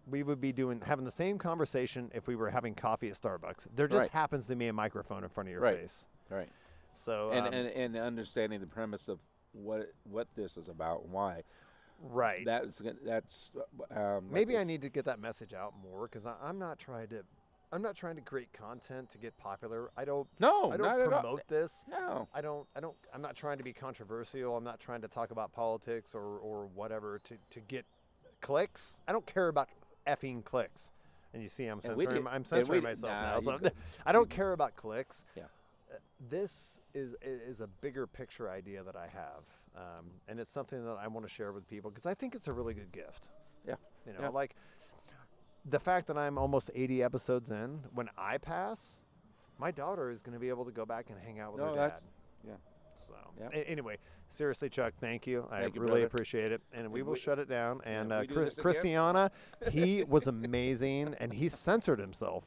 S2: We would be having the same conversation if we were having coffee at Starbucks. There just happens to be a microphone in front of your face.
S3: Right.
S2: So
S3: and understanding the premise of what this is about and why.
S2: Right.
S3: That's
S2: maybe I need to get that message out more because I'm not trying to create content to get popular. I don't promote this.
S3: No.
S2: I'm not trying to be controversial. I'm not trying to talk about politics or whatever to get clicks. I don't care about effing clicks. And you see I'm censoring myself now. So I don't care about clicks.
S3: Yeah.
S2: This is a bigger picture idea that I have. And it's something that I want to share with people because I think it's a really good gift.
S3: Yeah.
S2: Like the fact that I'm almost 80 episodes in, when I pass, my daughter is going to be able to go back and hang out with her dad. So anyway, seriously, Chuck, thank you. I really appreciate it. And we will shut it down. And Christiana, he was amazing, and he censored himself.